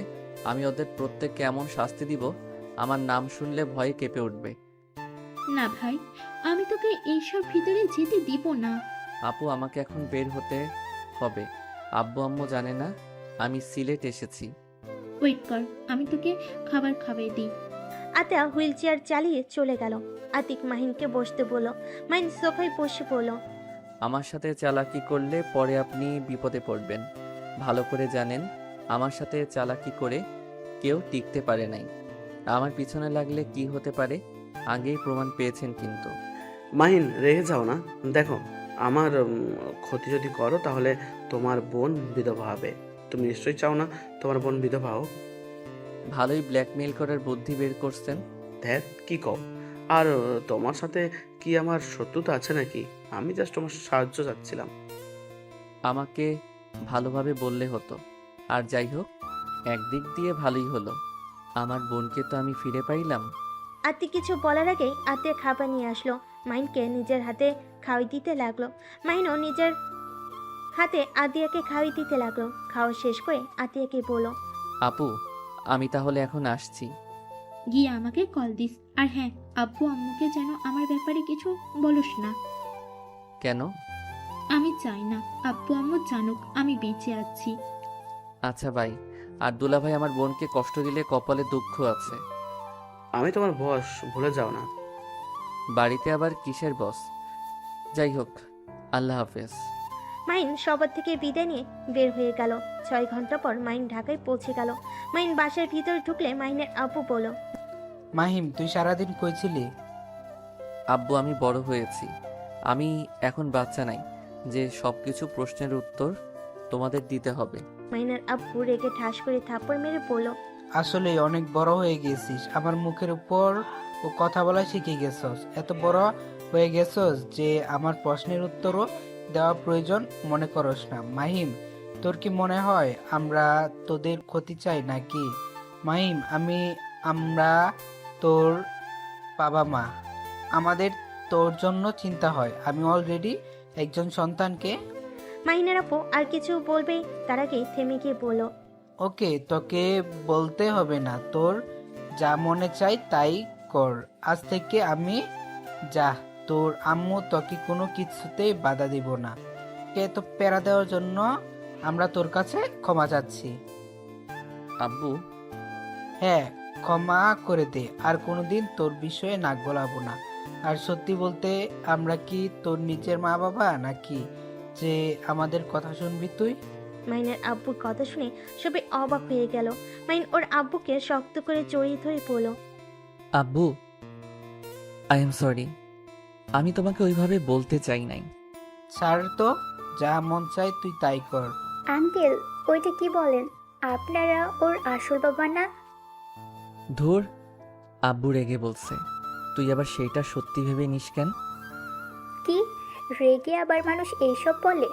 আমি ওদের প্রত্যেককে এমন শাস্তি দিব, আমার নাম শুনলে ভয়ে কেঁপে উঠবে। না ভাই, আমি তোকে এইসব ভিতরে যেতে দিব না। আপু, আমাকে এখন বের হতে হবে। আব্বু আম্মু জানে না আমি সিলেট এসেছি। ওয়েট কর, আমি তোকে খাবার খাওয়াই দিই। আতিয়া হুইল চেয়ার চালিয়ে চলে গেল। আতিক মাহিনকে বসতে বলল। মাহিন সোফায় বসে পড়ল। আমার সাথে চালাকি করলে পরে আপনি বিপদে পড়বেন। ভালো করে জানেন, আমার সাথে চালাকি করে কেউ টিকতে পারে নাই। আমার পিছনে লাগলে কি হতে পারে আগেই প্রমাণ পেয়েছেন। কিন্তু মাহিন, রেগে যাও না। দেখো, আমার ক্ষতি যদি করো তাহলে তোমার বোন বিধবা হবে। তুমি নিশ্চয়ই চাও না তোমার বোন বিধবা হোক। ভালোই ব্ল্যাকমেইল করার বুদ্ধি বের করছেন। ধ্যাত, কি কও? আর তোমার সাথে কি আমার শত্রুতা আছে নাকি? আমি জাস্ট তোমার সাহায্য চাচ্ছিলাম। আমাকে ভালোভাবে বললে হতো। আর যাই হোক, একদিক দিয়ে ভালোই হলো, আমার বোনকে তো আমি ফিরে পাইলাম। আতিক কিছু বলার আগেই আতিয়া খাবার নিয়ে আসলো। মাহিনকে নিজের হাতে খাওয়াই দিতে লাগলো। মাহিনও নিজের হাতে আতিয়াকে খাওয়াই দিতে লাগলো। খাওয়া শেষ করে আতিয়াকে বলল, আপু, আমি তাহলে এখন আসছি। গিয়ে আমাকে কল দিস। আর হ্যাঁ, আব্বু আম্মুকে যেন আমার ব্যাপারে কিছু বলিস না। কেন? আমি চাই না আব্বু আম্মু জানুক আমি বেঁচে আছি। আচ্ছা ভাই। আর দুলাভাই আমার বোনকে কষ্ট দিলে কপালে দুঃখ আছে। আমি তোমার বস, ভুলে যাও না। বাড়িতে আবার কিসের বস? যাই হোক, আল্লাহ হাফেজ। মাহিন সবার থেকে বিদায় নিয়ে বের হয়ে গেল। 6 ঘন্টা পর মাহিন ঢাকায় পৌঁছে গেল। মাহিন বাসার ভিতরে ঢুকলে মাহিনের আব্বু বলল, মাহিম, তুই সারাদিন কই ছিলি? আব্বু, আমি বড় হয়েছি। আমি এখন বাচ্চা নাই যে সবকিছু প্রশ্নের উত্তর তোমাদের দিতে হবে। মাহিনের আব্বু রেগে ঠাস করে থাপ্পড় মেরে বলল, আসলে অনেক বড় হয়ে গেছিস, আমার মুখের উপর ও কথা বলা শিখে গেছস। এত বড় হয়ে গেছস যে আমার প্রশ্নের উত্তরও দেওয়া প্রয়োজন মনে করস না। মাহিম, তোর কি মনে হয় আমরা তোদের ক্ষতি চাই নাকি? মাহিম, আমরা তোর বাবা মা, আমাদের তোর জন্য চিন্তা হয়। আমি অলরেডি একজন সন্তানকে। মাহিনের আব্বু আর কিছু বলবে তার আগে থেমে গিয়ে বলল, ওকে, তোকে বলতে হবে না, তোর যা মনে চাই তাই কর। আজ থেকে আমি যা, তোর আম্মু তোকে কোনো কিছুতেই বাধা দিব না। কে তো প্যারা দেওয়ার জন্য আমরা তোর কাছে ক্ষমা চাচ্ছি। আব্বু, হ্যাঁ, ক্ষমা করে দে। আর কোনোদিন তোর বিষয়ে নাক গলাবো না। আর সত্যি বলতে, আমরা কি তোর নিজের মা বাবা নাকি যে আমাদের কথা শুনবি তুই? মাহিনের আব্বুর কথা শুনে সবাই অবাক হয়ে গেল। মাহিন ওর আব্বুকে শক্ত করে জড়িয়ে ধরে বলল, আব্বু, আই এম সরি। আমি তোমাকে ওইভাবে বলতে চাই নাই। ছাড় তো, যা মন চায় তুই তাই কর। আঙ্কেল, ওইটা কি বলেন? আপনারা ওর আসল বাবা না? ধুর, আব্বু রেগে বলছে। তুই আবার সেইটা সত্যি ভেবে নিস কেন? কি রেগে আবার মানুষ এইসব বলে?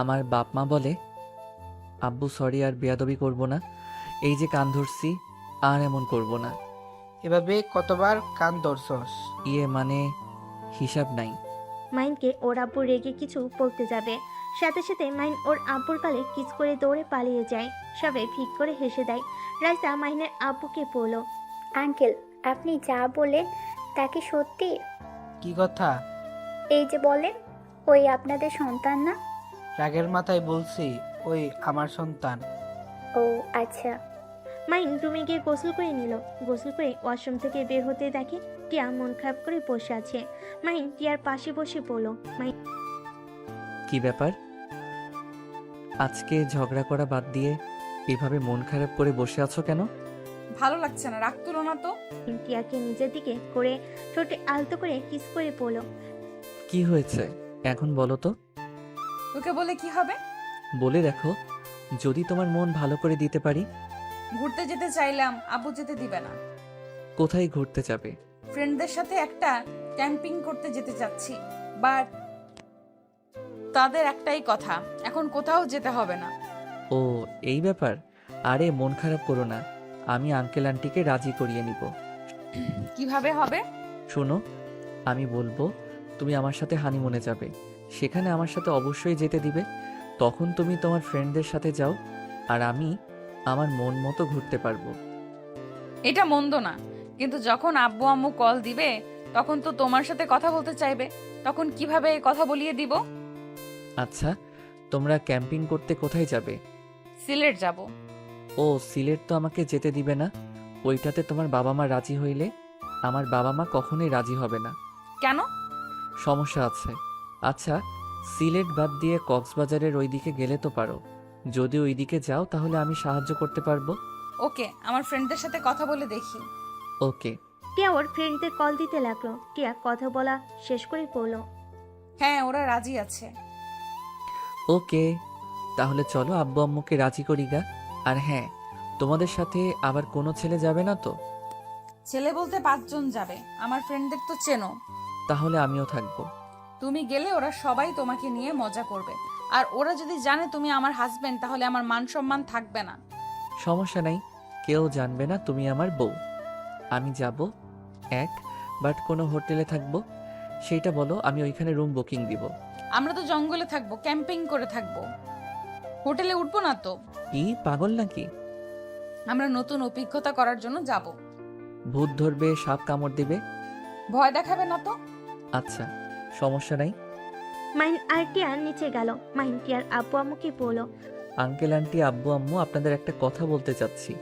আমার বাপ মা বলে। আব্বু সরি, আর বেয়াদবি করব না। এই যে কান ধরছি, আর এমন করব না। এভাবে কতবার কান ধরছস? ইয়ে মানে হিসাব নাই। মাইনকে ওর আব্বু রেগে কিছু বলতে যাবে, সাথে সাথে মাইন ওর আব্বুর গালে কিস করে দৌড়ে পালিয়ে যায়। সবাই ভিক করে হেসে দেয়। রাইসা মাইনের আব্বুকে বলল, আঙ্কেল, আপনি যা বলেন তা কি সত্যি? কি কথা? এই যে বলেন ওই আপনাদের সন্তান না? রাগের মাথায় বলছি ওই আমার সন্তান। ও আচ্ছা। মাইন রুমে গিয়ে গোসল করে নিল। গোসল করে ওয়াশরুম থেকে বের হতে দেখে টিয়া মন খারাপ করে বসে আছে। মাইন টিয়ার পাশে বসে বলল, মাইন কি ব্যাপার? আজকে ঝগড়া করা বাদ দিয়ে এভাবে মন খারাপ করে বসে আছো কেন? ভালো লাগছে না, রাগ তুলো না তো। টিয়াকে নিজের দিকে করে ঠোঁটে আলতো করে কিস করে বলল, কি হয়েছে এখন বলো তো। তোকে বলে কি হবে? বলে দেখো, যদি তোমার মন ভালো করে দিতে পারি। ঘুরতে যেতে চাইলাম, আব্বু যেতে দিবে না। কোথায় ঘুরতে যাবে? ফ্রেন্ডদের সাথে একটা ক্যাম্পিং করতে যেতে চাচ্ছি, বাট তাদের একটাই কথা, এখন কোথাও যেতে হবে না। ও এই ব্যাপার। আরে মন খারাপ করো না, আমি আঙ্কেল আন্টিকে রাজি করিয়ে নিব। কিভাবে হবে? শোনো, আমি বলবো তুমি আমার সাথে হানিমুনে যাবে, সেখানে আমার সাথে অবশ্যই যেতে দিবে। তখন তুমি তোমার ফ্রেন্ডদের সাথে যাও, আর আমি আমার মন মতো ঘুরতে পারবো। এটা মন্দ না, কিন্তু যখন আব্বু আম্মু কল দিবে তখন তো তোমার সাথে কথা বলতে চাইবে, তখন কিভাবে কথা বলিয়ে দিব? আচ্ছা, তোমরা ক্যাম্পিং করতে কোথায় যাবে? সিলেট যাব। ও সিলেট তো আমাকে যেতে দিবে না, ওইটাতে তোমার বাবা মা রাজি হইলে। আমার বাবা মা কখনোই রাজি হবে না। কেন? সমস্যা আছে। আচ্ছা, সিলেট বাদ দিয়ে কক্সবাজারের ওইদিকে গেলে তো পারো। যদি ওইদিকে যাও তাহলে আমি সাহায্য করতে পারবো। ওকে, আমার ফ্রেন্ডদের সাথে কথা বলে দেখি। ওকে। টিয়া ওর ফ্রেন্ডদের কল দিতে লাগলো। টিয়া কথা বলা শেষ করে বলল, হ্যাঁ, ওরা রাজি আছে। ওকে, তাহলে চলো আব্বু আম্মুকে রাজি করি গা। আর হ্যাঁ, তোমাদের সাথে আবার কোনো ছেলে যাবে না তো? ছেলে বলতে 5 জন যাবে, আমার ফ্রেন্ডদের তো চেনো। তাহলে আমিও থাকবো। তুমি গেলে ওরা সবাই তোমাকে নিয়ে মজা করবে, আর ওরা যদি জানে তুমি আমার হাজবেন্ড তাহলে আমার মান সম্মান থাকবে না। সমস্যা নাই, কেউ জানবে না তুমি আমার বউ। আমি যাব বাট কোনো হোটেলে থাকবো, সেইটা বলো, আমি ওইখানে রুম বুকিং দিব। আমরা তো জঙ্গলে থাকবো, ক্যাম্পিং করে থাকবো, হোটেলে উঠবো না তো। কি পাগল নাকি? আমরা নতুন অভিজ্ঞতা করার জন্য যাব। ভূত ধরবে, সাপ কামড় দিবে? ভয় দেখাবে না তো। আচ্ছা, সমস্যা নাই। মাইন আর টিয়া নিচে গেল। মাইন টিয়ার আব্বু আম্মুকে বলল, আঙ্কেল আন্টি আব্বু আম্মু আপনাদের একটা কথা বলতে চাচ্ছি।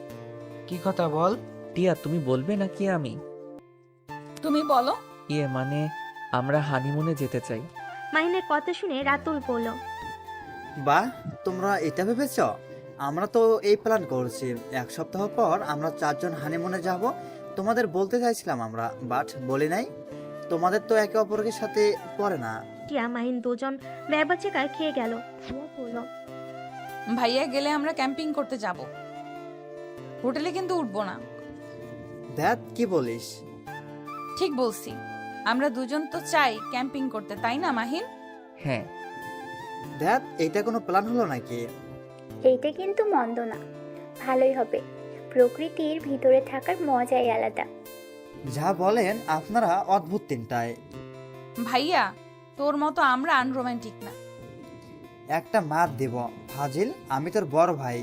কি কথা বল? টিয়া তুমি বলবে নাকি আমি? তুমি বলো। মানে আমরা হানিমুনে যেতে চাই। মাইনের কথা শুনে রাতুল বলল, বাহ, তোমরা এটা ভেবেছ? আমরা তো এই প্ল্যান করছি 1 সপ্তাহ পর আমরা 4 জন হানিমুনে যাব। তোমাদের বলতে চাইছিলাম আমরা, বাট বলি নাই। তোমাদের তো একে অপরের সাথে পড়ে না। টিয়া মাহিন দুজন ব্যবচাকার খেয়ে গেল। টিয়া বলল, ভাইয়া গেলে আমরা ক্যাম্পিং করতে যাব, হোটেলে কিন্তু উঠবো না। দেখ কি বলিস? ঠিক বলছি, আমরা দুজন তো চাই ক্যাম্পিং করতে, তাই না মাহিন? হ্যাঁ। দেখ, এটা কোনো প্ল্যান হলো নাকি? এইটা কিন্তু মন্দ না, ভালোই হবে। প্রকৃতির ভিতরে থাকার মজাই আলাদা। যা বলেন আপনারা, অদ্ভুত তিনটায়। ভাইয়া তোর মতো আমরা আনরোমান্টিক না। একটা মাত দেব ফাজিল, আমি তোর বড় ভাই।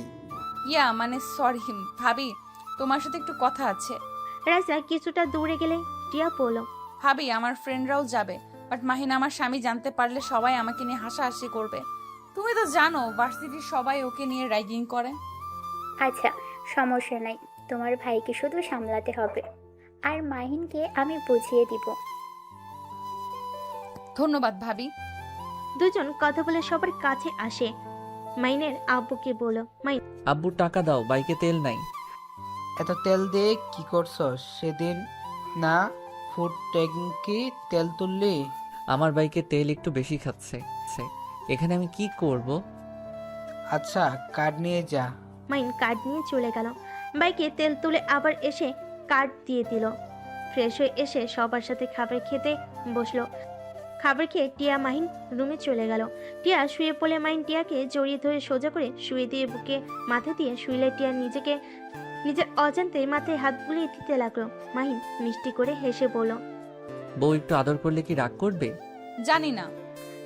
মানে সরি ভাবি, তোমার সাথে একটু কথা আছে। রাজা কিছুটা দূরে গেলে টিয়া বলল, ভাবি আমার ফ্রেন্ডরাও যাবে, বাট মাহিন আমার স্বামী জানতে পারলে সবাই আমাকে নিয়ে হাসাহাসি করবে। তুমি তো জানো ভার্সিটির সবাই ওকে নিয়ে রাইডিং করে। আচ্ছা, সমস্যা নাই, তোমার ভাইকে শুধু সামলাতে হবে, আর মাহিনকে আমি বুঝিয়ে দিব। ধন্যবাদ ভাবি। দুজন কথা বলে সবার কাছে আসে। মাইনের আব্বুকে বলল, মাইন আব্বু টাকা দাও, বাইকে তেল নাই। এত তেল দিয়ে কি করছো? সেদিন না ফুড ট্যাঙ্কি তেল তুললি? আমার বাইকে তেল একটু বেশি খাচ্ছে। এখানে আমি কি করব? আচ্ছা, কার্ড নিয়ে যা। মাইন কার্ড নিয়ে চলে গেল। বাইকে তেল তুলে আবার এসে কার্ড দিয়ে দিল। ফ্রেশ হয়ে এসে সবার সাথে খাবার খেতে বসলো। খাবার খেয়ে টিয়া মাহিন রুমে চলে গেল। টিয়া শুয়ে পড়লে মাহিন টিয়াকে জড়িয়ে ধরে সোজা করে শুয়ে দিয়ে বুকে মাথা দিয়ে শুইলে টিয়া নিজের অজান্তে মাথায় হাত বুলিয়ে দিতে লাগলো। মাহিন মিষ্টি করে হেসে বলল, বউ একটু আদর করলে কি রাগ করবে? জানি না।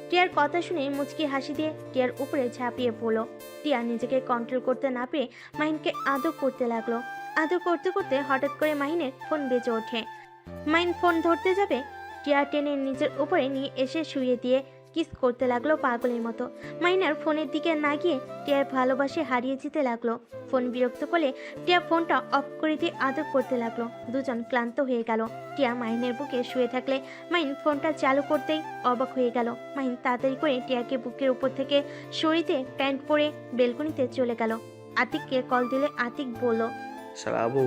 টিয়ার কথা শুনে মুচকি হাসি দিয়ে টিয়ার উপরে ঝাঁপিয়ে পড়লো। টিয়া নিজেকে কন্ট্রোল করতে না পেরে মাহিনকে আদর করতে লাগলো। আদর করতে করতে হঠাৎ করে মাহিনের ফোন বেজে ওঠে। মাহিন ফোন ধরতে যাবে, টিয়া টেনে নিজের উপরে নিয়ে এসে শুয়ে দিয়ে কিস করতে লাগলো পাগলের মতো। মাহিনার ফোনের দিকে না গিয়ে টিয়ার ভালোবাসে হারিয়ে যেতে লাগলো। ফোন বিরক্ত করলে টিয়া ফোনটা অফ করে দিয়ে আদর করতে লাগলো। দুজন ক্লান্ত হয়ে গেল। টিয়া মাহিনের বুকে শুয়ে থাকলে মাহিন ফোনটা চালু করতেই অবাক হয়ে গেল। মাহিন তাড়াতাড়ি করে টিয়াকে বুকের উপর থেকে সরিয়ে প্যান্ট পরে বেলকনিতে চলে গেল। আতিককে কল দিলে আতিক বলল, শালাবু,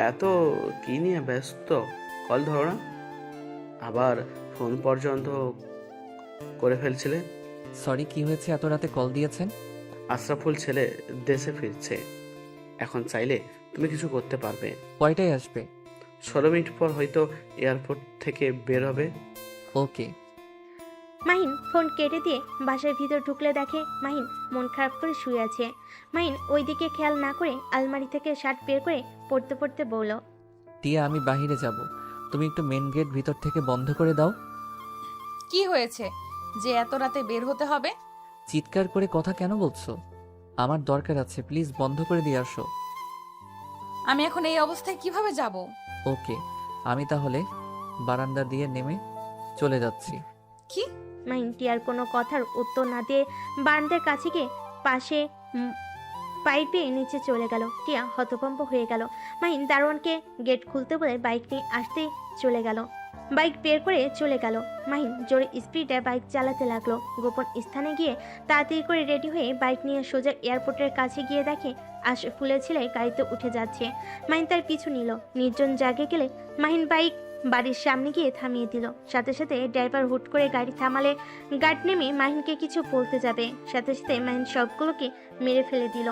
এত কি নিয়ে ব্যস্ত? কল ধরো না। আবার ফোন পর্যন্ত করে ফেলছিলে। সরি, কি হয়েছে? এত রাতে কল দিয়েছেন? আশরাফুল ছেলে দেশে ফিরছে। এখন চাইলে তুমি কিছু করতে পারবে। কয়টায় আসবে? 16 মিনিট পর হয়তো এয়ারপোর্ট থেকে বের হবে। ওকে। মাহিন ফোন কেটে দিয়ে বাসার ভিতর ঢুকলে দেখে মাহিন মন খারাপ করে শুয়ে আছে। মাহিন ওই দিকে খেয়াল না করে আলমারি থেকে শার্ট বের করে পড়তে পড়তে বলল, টিয়া, আমি বাইরে যাব, তুমি একটু মেন গেট ভিতর থেকে বন্ধ করে দাও। কি হয়েছে যে এত রাতে বের হতে হবে? চিৎকার করে কথা কেন বলছো? আমার দরকার আছে, প্লিজ বন্ধ করে দিয়ে আসো। আমি এখন এই অবস্থায় কিভাবে যাব? ওকে, আমি তাহলে বারান্দা দিয়ে নেমে চলে যাচ্ছি। কি? মাহিন টিয়ার কোনো কথার উত্তর না দিয়ে বারান্দার কাছে গিয়ে পাশে পাইপে নিচে চলে গেল। টিয়া হতভম্ব হয়ে গেল। মাহিন দারোয়ানকে গেট খুলতে বলে বাইক নিয়ে আসতে চলে গেল। বাইক বের করে চলে গেল। মাহিন জোরে স্পিডে বাইক চালাতে লাগলো। গোপন স্থানে গিয়ে তাড়াতাড়ি করে রেডি হয়ে বাইক নিয়ে সোজা এয়ারপোর্টের কাছে গিয়ে দেখে আশরাফুলের ছেলে গাড়িতে উঠে যাচ্ছে। মাহিন তার পিছু নিল। নির্জন জায়গায় গেলে মাহিন বাইক বাড়ির সামনে গিয়ে থামিয়ে দিল। সাথে সাথে ড্রাইভার হুট করে গাড়ি থামালে গার্ড নেমে মাহিনকে কিছু বলতে যাবে, সাথে সাথে মাহিন সবগুলোকে মেরে ফেলে দিল।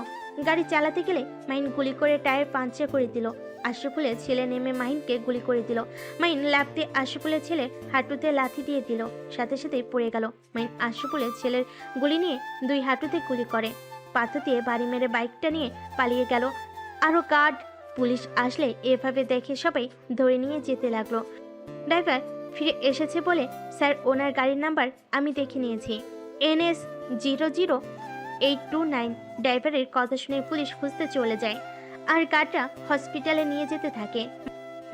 গাড়ি চালাতে গেলে মাহিন গুলি করে টায়ার পাঞ্চার করে দিল। আশরাফুলের ছেলে নেমে মাহিনকে গুলি করে দিল। মাহিন লাফতে আশরাফুলের ছেলের হাঁটুতে লাথি দিয়ে দিল। সাথে সাথে পড়ে গেল। মাহিন আশরাফুলের ছেলের গুলি নিয়ে দুই হাঁটুতে গুলি করে পাথর দিয়ে বাড়ি মেরে বাইকটা নিয়ে পালিয়ে গেল। আরও গার্ড পুলিশ আসলে এভাবে দেখে সবাই ধরে নিয়ে যেতে লাগলো। ড্রাইভার ফিরে এসেছে বলে, স্যার, ওনার গাড়ির নাম্বার আমি দেখে নিয়েছি, NS 00829। ড্রাইভারের কথা শুনে পুলিশ খুঁজতে চলে যায় আর গাড়িটা হসপিটালে নিয়ে যেতে থাকে।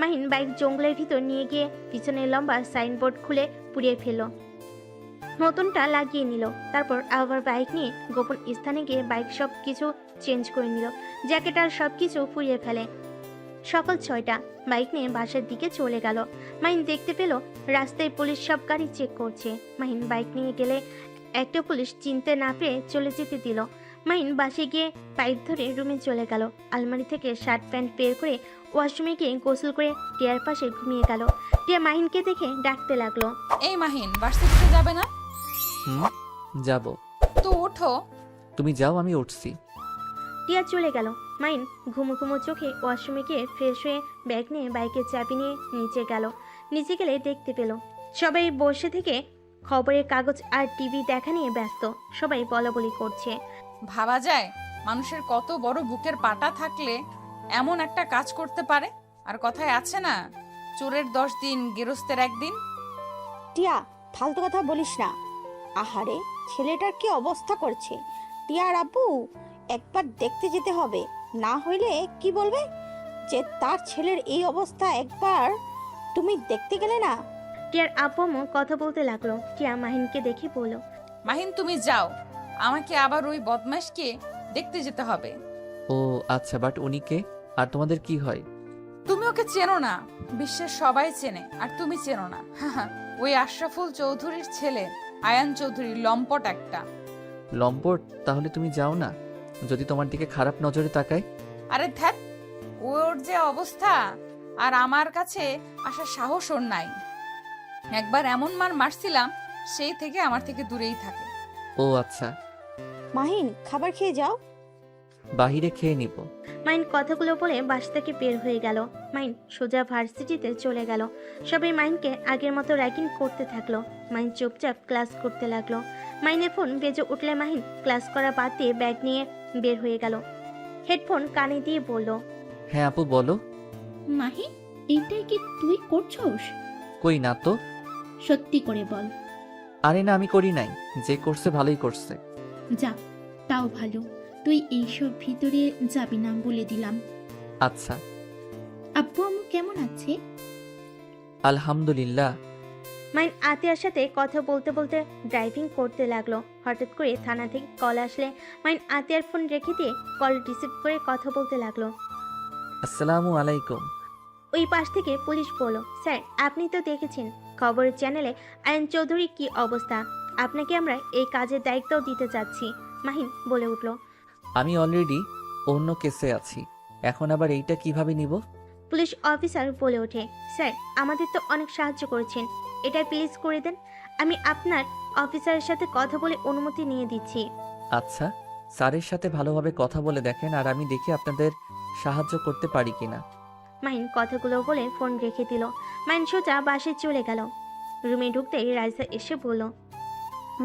মাহিন বাইক জঙ্গলের ভিতর নিয়ে গিয়ে পিছনে লম্বা সাইনবোর্ড খুলে পুড়িয়ে ফেলল, নতুনটা লাগিয়ে নিল। তারপর আবার বাইক নিয়ে গোপন স্থানে গিয়ে বাইক সব কিছু চেঞ্জ করে নিল, জ্যাকেট আর সব কিছু পুড়িয়ে ফেলে। সকাল 6টা বাইক নিয়ে বাসার দিকে চলে গেল। মাহিন দেখতে পেল রাস্তায় পুলিশ সব গাড়ি চেক করছে। মাহিন বাইক নিয়ে গেলে একটা পুলিশ চিনতে না পেরে চলে যেতে দিল। মাহিন বাসে গিয়ে পাইপ ধরে রুমে চলে গেল। আলমারি থেকে শার্ট প্যান্ট বের করে ওয়াশরুমে গিয়ে গোসল করে টিয়ার পাশে ঘুমিয়ে গেল। টিয়া মাহিনকে দেখে ডাকতে লাগলো, এই মাহিন, ভার্সিটিতে যাবে না? যাব। তো ওঠো। তুমি যাও, আমি উঠছি। টিয়া চলে গেল। মাহিন ঘুমো ঘুমো চোখে ওয়াশরুমে গিয়ে ফ্রেশ হয়ে ব্যাগ নিয়ে বাইকের চাবি নিয়ে নিচে গেল। নিচে গেলে দেখতে পেল সবাই বসে থেকে খবরের কাগজ আর টিভি দেখা নিয়ে ব্যস্ত। সবাই বলাবলি করছে। ভাবা যায় মানুষের কত বড় বুকের পাটা থাকলে এমন একটা কাজ করতে পারে। আর কথায় আছে না, চোরের 10 দিন গেরস্তের 1 দিন। টিয়া, ফালতু কথা বলিস না। আহারে, ছেলেটার কি অবস্থা করছে। টিয়ার আব্বু একবার দেখতে যেতে হবে, না হইলে কি বলবে যে তার ছেলের এই অবস্থা। একবার তুমি দেখতে গেলে না? টিয়ার আব্বু কথা বলতে লাগলো। টিয়া মাহিনকে দেখে বলল, মাহিন, তুমি যাও, আমাকে আবার ওই বদমাশকে দেখতে যেতে হবে। ও আচ্ছা, বাট উনি কে আর তোমাদের কি হয়? তুমি ওকে চেনো না, বিশ্বের সবাই চেনে, আর তুমি চেনো না। ওই আশরাফুল চৌধুরীর ছেলে আয়ান চৌধুরী, লম্পট একটা। লম্পট? তাহলে তুমি যাও না, যদি তোমার দিকে খারাপ নজরে তাকায়। আরে ধ্যাত, ওর যে অবস্থা, আর আমার কাছে আসার সাহস ওর নাই। একবার এমন মার মারছিলাম, সেই থেকে আমার থেকে দূরেই থাকে। ও আচ্ছা, মাহিন, খাবার খেয়ে যাও। বাহিরে খেয়ে নিব। মাহিন কথাগুলো বলে বাস থেকে বের হয়ে গেল। মাহিন সোজা ভার্সিটিতে চলে গেল। সবাই মাহিনকে আগের মতো র্যাগিং করতে থাকলো। মাহিন চুপচাপ ক্লাস করতে লাগলো। মাহিনের ফোন বেজে উঠলে মাহিন ক্লাস করা বাদ দিয়ে ব্যাগ নিয়ে বের হয়ে গেল। হেডফোন কানে দিয়ে বলল, হ্যাঁ আপু, বলো। মাহি, এটাই কি তুই করছস? কই না তো। সত্যি করে বল। আরে না, আমি করি নাই। যে করছে ভালোই করছে। যা, তাও ভালো। তুই এইসব ভিতরে যাবি না বলে দিলাম। আচ্ছা। আব্বু আম্মু কেমন আছে? আলহামদুলিল্লাহ। মাইন আতিয়ার সাথে কথা বলতে বলতে ড্রাইভিং করতে লাগলো। হঠাৎ করে থানা থেকে কল আসলে মাইন আতিয়ার ফোন রেখে দিয়ে কল রিসিভ করে কথা বলতে লাগলো। আসসালামু আলাইকুম। ওই পাশ থেকে পুলিশ বলল, স্যার আপনি তো দেখেছেন খবরের চ্যানেলে আয়ন চৌধুরী কি অবস্থা, আপনাকে আমরা এই কাজের দায়িত্বও দিতে চাচ্ছি। মাহিন বলে উঠল। আমি অলরেডি অন্য কেসে আছি, এখন আবার এইটা কিভাবে নিব? পুলিশ অফিসার বলে ওঠে, স্যার আমাদের তো অনেক সাহায্য করেছেন, এটা প্লিজ করে দেন, আমি আপনার অফিসারের সাথে কথা বলে অনুমতি নিয়ে দিচ্ছি। আচ্ছা, স্যারের সাথে ভালোভাবে কথা বলে দেখেন, আর আমি দেখি আপনাদের সাহায্য করতে পারি কিনা। মাইন কথাগুলো বলে ফোন রেখে দিল। মাইন সোজা বাসে চলে গেল। রুমে ঢুকতেই রাইসা এসে বলল,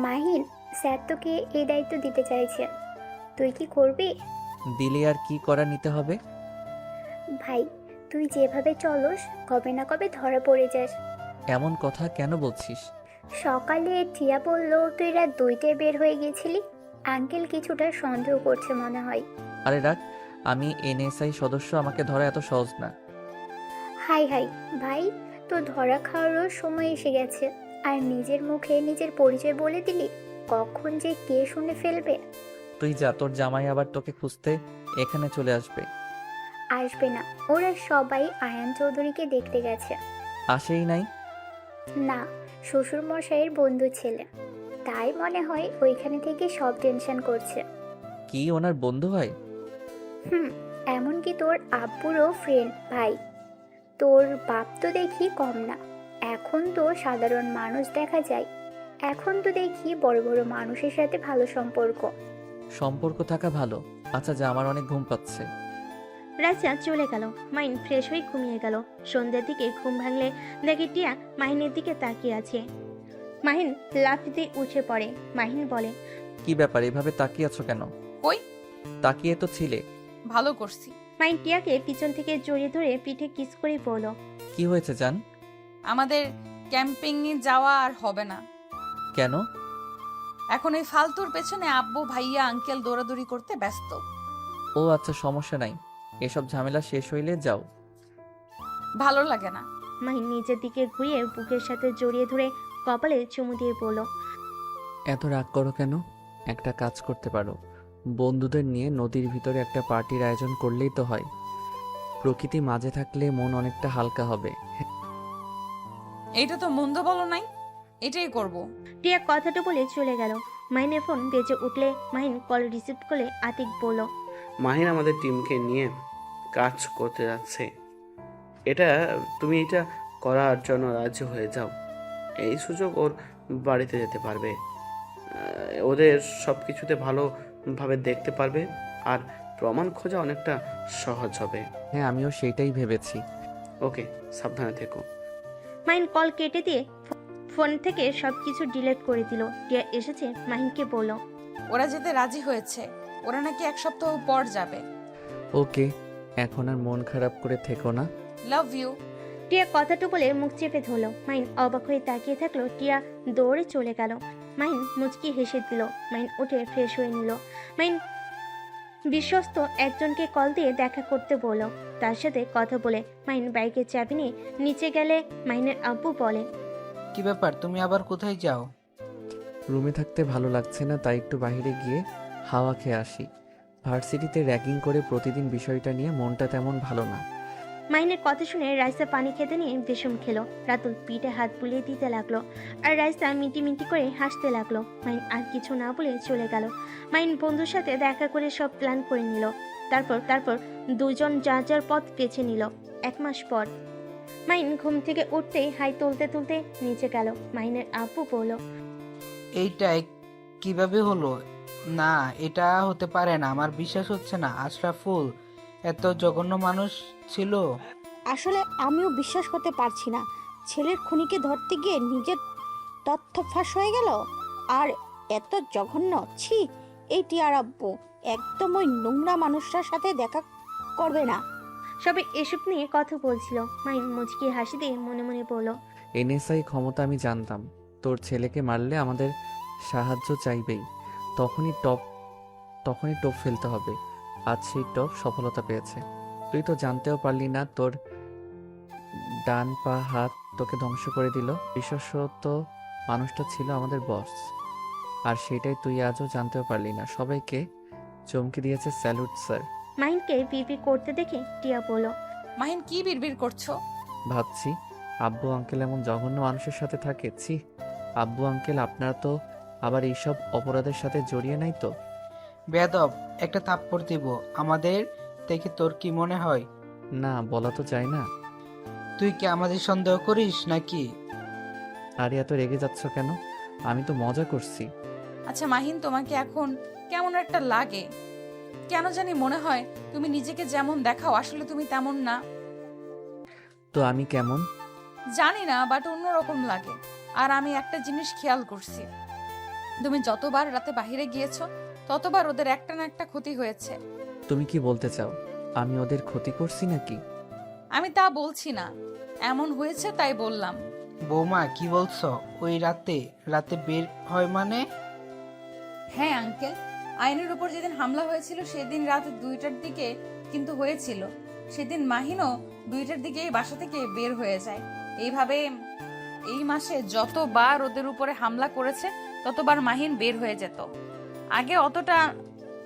মাহিন, স্যার তোকে এই দায়িত্ব দিতে চাইছে, তুই কি করবি? দিলে আর কি করা নিতে হবে? ভাই, তুই যেভাবে চলস কবে না কবে ধরা পড়ে যাস। এমন কথা কেন বলছিস? সকালে টিয়া বলল তুই রাত 2টায় বের হয়ে গেছিলি। আঙ্কেল কিছুটা সন্দেহ করছে মনে হয়। আরে রাখ, আমি এনএসআই সদস্য, আমাকে ধরা এত সহজ না। হাই হাই ভাই, তো ধরা খাওয়ারও সময় এসে গেছে, আর নিজের মুখে নিজের পরিচয় বলে দিলি, কখন যে কে শুনে ফেলবে। তুই যা, তোর জামাই আবার তোকে খুঁজতে এখানে চলে আসবে। আসবে না, ওরা সবাই আয়ান চৌধুরীকে দেখতে গেছে। আসেই নাই? না, শ্বশুর মশাইয়ের বন্ধু ছেলে, তাই মনে হয় ওইখানে থেকে সব টেনশন করছে। কি ওনার বন্ধু হয়? এমনকি তোর আব্বুরও ফ্রেন্ড ভাই। তোর বাপ তো দেখি কম না, এখন তো সাধারণ মানুষ দেখা যায়, এখন তো দেখি বড় বড় মানুষের সাথে ভালো সম্পর্ক। সম্পর্ক থাকা ভালো। আচ্ছা যা, আমার অনেক ঘুম পাচ্ছে। রাজা চলে গেল। মাইন ফ্রেশ হয়ে ঘুমিয়ে গেল। সন্ধ্যার দিকে ঘুম ভাঙলে দেখে টিয়া মাহিনের দিকে তাকিয়ে আছে। মাহিন লাফ দিয়ে উঠে পড়ে। মাহিন বলে, কি ব্যাপার, এভাবে তাকিয়ে আছো কেন? কই? তাকিয়ে তো ছিলে। ভালো করছি। মাইন টিয়াকে পিছন থেকে জড়িয়ে ধরে পিঠে কিস করে বলল, কি হয়েছে জান? আমাদের ক্যাম্পিং এ যাওয়া আর হবে না। কেন? এখন এই ফালতুর পেছনে আব্বু ভাইয়া আঙ্কেল দৌড়াদৌড়ি করতে ব্যস্ত। ও আচ্ছা, সমস্যা নাই, এসব ঝামেলা শেষ হইলে যাও। ভালো লাগে না। মাহিন নিজের দিকে ঘুরিয়ে বুকের সাথে জড়িয়ে ধরে কপালে চুমু দিয়ে বলল, এত রাগ করো কেন? একটা কাজ করতে পারো, বন্ধুদের নিয়ে নদীর ভিতরে একটা পার্টির আয়োজন করলেই তো হয়। প্রকৃতি মাঝে থাকলে মন অনেকটা হালকা হবে। এইটা তো মন্দ বলো নাই, এটাই করব। টিয়া কথাটা বলে চলে গেল। মাহিনের ফোন বেজে উঠলে মাহিন কল রিসিভ করে আতিক বলল, মাহিন আমাদের টিমকে নিয়ে কাজ করতে যাচ্ছে, তুমি এটা করার জন্য রাজি হয়ে যাও। এই সুযোগ ওর বাড়িতে যেতে পারবে, ওদের সব কিছুতে ভালোভাবে দেখতে পারবে, আর প্রমাণ খোঁজা অনেকটা সহজ হবে। হ্যাঁ, আমিও সেইটাই ভেবেছি। ওকে, সাবধানে থেকো। মাহিন কল কেটে দিয়ে ফোন থেকে সবকিছু ডিলিট করে দিল। টিয়া এসেছে মাহিনকে বলল, ওরা যেতে রাজি হয়েছে, ওরা নাকি 1 সপ্তাহ পর যাবে। ওকে, এখন আর মন খারাপ করে থেকো না। Love you. টিয়া কথাটা বলে মুখ চেপে ধরলো। মাহিন অবাক হয়ে তাকিয়ে থাকলো। টিয়া দৌড়ে চলে গেল। মাহিন মুচকি হেসে দিল। মাহিন উঠে ফ্রেশ হয়ে নিল। মাহিন বিশ্বস্ত একজনকে কল দিয়ে দেখা করতে বলল। তার সাথে কথা বলে মাহিন বাইকের চাবি নিয়ে নিচে গেলে মাহিনের আব্বু বলে, কি ব্যাপার, তুমি আবার কোথায় যাও? রুমে থাকতে ভালো লাগছে না, তাই একটু বাইরে গিয়ে হাওয়া খেয়ে আসি। ভার্সিটিতে র্যাগিং করে প্রতিদিন বিষয়টা নিয়ে মনটা তেমন ভালো না। মাহিনের কথা শুনে রাইসা পানি খেতে নিয়ে বিষম খেলো। রাতুল পিঠে হাত বুলিয়ে দিতে লাগলো, আর রাইসা মিটি মিটি করে হাসতে লাগলো। মাহিন আর কিছু না বলে চলে গেল। মাহিন বন্ধুর সাথে দেখা করে সব প্ল্যান করে নিল। তারপর দুজন যার যার পথ বেছে নিল। 1 মাস পর মাহিন ঘুম থেকে উঠতেই হাই তুলতে তুলতে নিচে গেল। মাহিনের আব্বু বলল, এইটা কিভাবে হলো? না, এটা হতে পারে না, আমার বিশ্বাস হচ্ছে না। আশরাফুল এত জঘন্য মানুষ ছিল? আসলে আমিও বিশ্বাস করতে পারছি না, ছেলের খুনিকে ধরতে গিয়ে নিজের তথ্য ফাঁস হয়ে গেল। আর এত জঘন্য, ছি! এই টিয়ার আব্বু একদম ওই নোংরা মানুষটার সাথে দেখা করবে না। সবাই এসব নিয়ে কথা বলছিল। মাহিন মুচকি হাসি দিয়ে মনে মনে বলল, এনএসআই ক্ষমতা আমি জানতাম। তোর ছেলেকে মারলে আমাদের সাহায্য চাইবেই, তখনই টপ ফেলতে হবে। আজ সেই টপ সফলতা পেয়েছে। তুই তো জানতেও পারলি না তোর ডান পা হাত তোকে ধ্বংস করে দিল। বিশেষত মানুষটা ছিল আমাদের বস, আর সেটাই তুই আজও জানতেও পারলি না। সবাইকে চমকে দিয়েছে। Salute sir. মাহিনকে বিড়বিড় করতে দেখে টিয়া বলল, মাহিন কি বিড়বিড় করছো? ভাবছি আব্বু আঙ্কেল এমন জঘন্য মানুষের সাথে থাকে। ছি, আব্বু আঙ্কেল আপনারা তো আবার এইসব অপরাধের সাথে জড়িয়ে নাই তো? বেয়াদব, একটা থাপ্পড় দিব। আমাদের দেখে তোর কি মনে হয়? না, বলা তো যায় না। তুই কি আমাদের সন্দেহ করিস নাকি? আরে এত রেগে যাচ্ছ কেন? আমি তো মজা করছি। আচ্ছা মাহিন, তোমাকে এখন কেমন একটা লাগে? কেন জানি মনে হয় তুমি নিজেকে যেমন দেখাও আসলে তুমি তেমন না। তো আমি কেমন? জানি না, বাট অন্যরকম লাগে। আর আমি একটা জিনিস খেয়াল করছি, তুমি যতবার রাতে বাইরে গিয়েছো ততবার ওদের একটা না একটা ক্ষতি হয়েছে। তুমি কি বলতে চাও আমি ওদের ক্ষতি করছি নাকি? আমি তা বলছি না, এমন হয়েছে তাই বললাম। বৌমা কি বলছো? ওই রাতে রাতে বের হয় মানে? হ্যাঁ আঙ্কেল, আইনের উপর যেদিন হামলা হয়েছিল সেদিন রাত 2টার দিকে কিন্তু হয়েছিল। সেদিন মাহিনও 2টার দিকে এই বাসা থেকে বের হয়ে যায়। এইভাবে এই মাসে যতবার ওদের উপরে হামলা করেছে ততবার মাহিন বের হয়ে যেত। আগে অতটা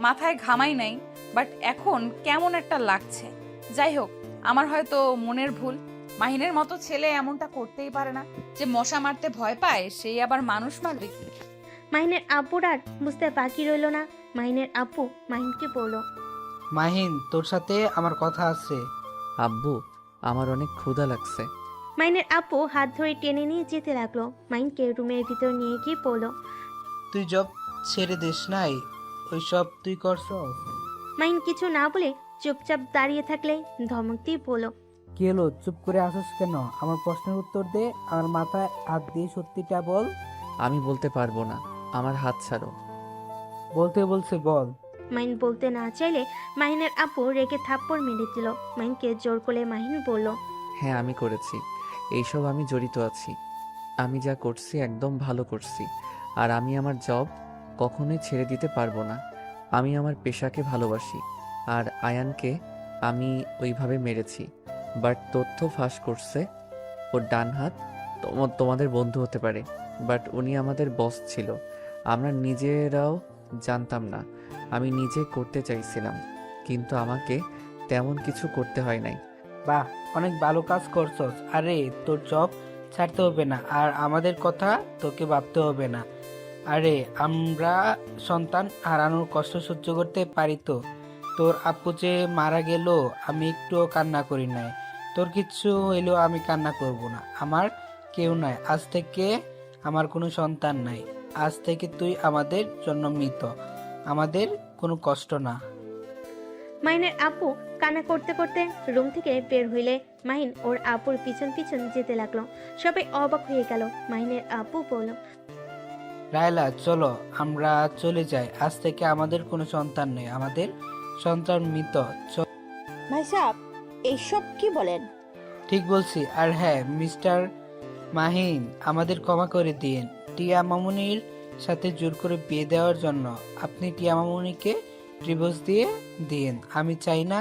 মাথায় ঘামাই নাই, বাট এখন কেমন একটা লাগছে। যাই হোক, আমার হয়তো মনের ভুল। মাহিনের মতো ছেলে এমনটা করতেই পারে না। যে মশা মারতে ভয় পায় সেই আবার মানুষ মারবে কি? মাহিনের আব্বুর আর বুঝতে বাকি রইল না। মাহিনের আব্বু মাহিনকে বলল, মাহিন, তোর সাথে আমার কথা আছে। আব্বু, আমার অনেক ক্ষুধা লাগছে। মাহিনের আব্বু হাত ধরে টেনে নিয়ে যেতে লাগলো। মাহিনকে রুমের ভিতর নিয়ে গিয়ে বলল, তুই জব ছেড়ে দিস নাই, ওইসব তুই করছস? মাহিন কিছু না বলে চুপচাপ দাঁড়িয়ে থাকলে ধমক দিয়ে বলল, কি হলো, চুপ করে আসস কেন? আমার প্রশ্নের উত্তর দে। আমার মাথায় হাত দিয়ে সত্যিটা বল। আমি বলতে পারবো না, আমার হাত ছাড়ো। বলতে বলছে বল। মাহিন বলতে না চাইলে মাহিনের আব্বু রেগে থাপ্পড় মেরে দিল। মাহিনকে জোর করে মাহিন বলল, হ্যাঁ আমি করেছি, এইসব আমি জড়িত আছি। আমি যা করছি একদম ভালো করছি, আর আমি আমার জব কখনোই ছেড়ে দিতে পারবো না। আমি আমার পেশাকে ভালোবাসি, আর আয়ানকে আমি ওইভাবে মেরেছি। বাট তথ্য ফাঁস করছে ওর ডান হাত তোমাদের বন্ধু হতে পারে, বাট উনি আমাদের বস ছিল। আমরা নিজেরাও জানতাম না। আমি নিজে করতে চাইছিলাম, কিন্তু আমাকে তেমন কিছু করতে হয় নাই। বাহ, অনেক ভালো কাজ করছস। আরে তোর জব ছাড়তে হবে না, আর আমাদের কথা তোকে ভাবতে হবে না। আরে আমরা সন্তান হারানোর কষ্ট সহ্য করতে পারি তো? তোর আপু যে মারা গেল আমি একটুও কান্না করি নাই। তোর কিচ্ছু হইলেও আমি কান্না করব না। আমার কেউ নাই, আজ থেকে আমার কোনো সন্তান নাই। আজ থেকে তুই আমাদের জন্য মৃত, আমাদের কোনো কষ্ট না। মাহিনের আব্বু কান্না করতে করতে রুম থেকে বের হইলে মাহিন ওর আব্বুর পিছন পিছন যেতে লাগলো। সবাই অবাক হয়ে গেল। মাহিনের আব্বু বলল, রায়লা চলো আমরা চলে যাই। আজ থেকে আমাদের কোনো সন্তান নেই, আমাদের সন্তান মৃত। ভাই সাহেব, এইসব কি বলেন? ঠিক বলছি। আর হ্যাঁ মিস্টার মাহিন, আমাদের ক্ষমা করে দিন টিয়া মামুনির সাথে জোর করে বিয়ে দেওয়ার জন্য। আপনি টিয়া মামুনিকে ডিভোর্স দিয়ে দিন। আমি চাই না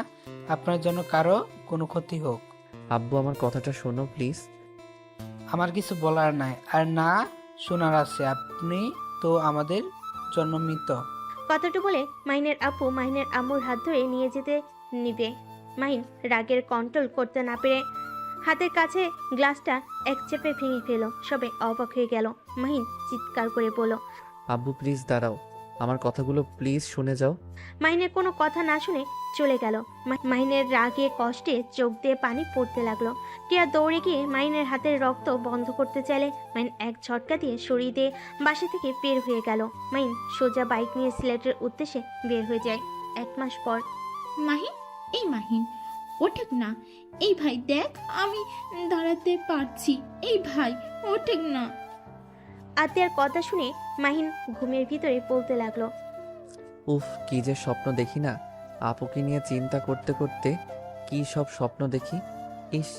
আপনার জন্য কারো কোনো ক্ষতি হোক। আব্বু, আমার কথাটা শোনো প্লিজ। আমার কিছু বলার নাই, আর না শোনার আছে। আপনি তো আমাদের জন্য মৃত। কথাটা বলে মাহিনের আব্বু মাহিনের আম্মুর হাত ধরে নিয়ে যেতে নিবে। মাহিন রাগের কন্ট্রোল করতে না পেরে হাতের কাছে গ্লাসটা এক চেপে ভেঙে ফেল। সবাই অবাক হয়ে গেল। মাহিন চিৎকার করে বলল, আব্বু প্লিজ দাঁড়াও, আমার কথাগুলো প্লিজ শুনে যাও। মাহিনের কোনো কথা না শুনে চলে গেল। মাহিনের রাগে কষ্টে চোখ দিয়ে পানি পড়তে লাগলো। টিয়া দৌড়ে গিয়ে মাহিনের হাতের রক্ত বন্ধ করতে চাইলে মাহিন এক ঝটকা দিয়ে সরিয়ে দিয়ে বাসা থেকে বের হয়ে গেল। মাহিন সোজা বাইক নিয়ে সিলেটের উদ্দেশ্যে বের হয়ে যায়। 1 মাস পর। মাহিন, এই মাহিন, ওঠেক না। এই ভাই দেখ, আমি দাঁড়াতে পারছি। এই ভাই ওঠেক না। আত্মীয়ার কথা শুনে মাহিন ঘুমের ভিতরে বলতে লাগলো, উফ, কি যে স্বপ্ন দেখি না। আপুকে নিয়ে চিন্তা করতে করতে কি সব স্বপ্ন দেখি। ইস,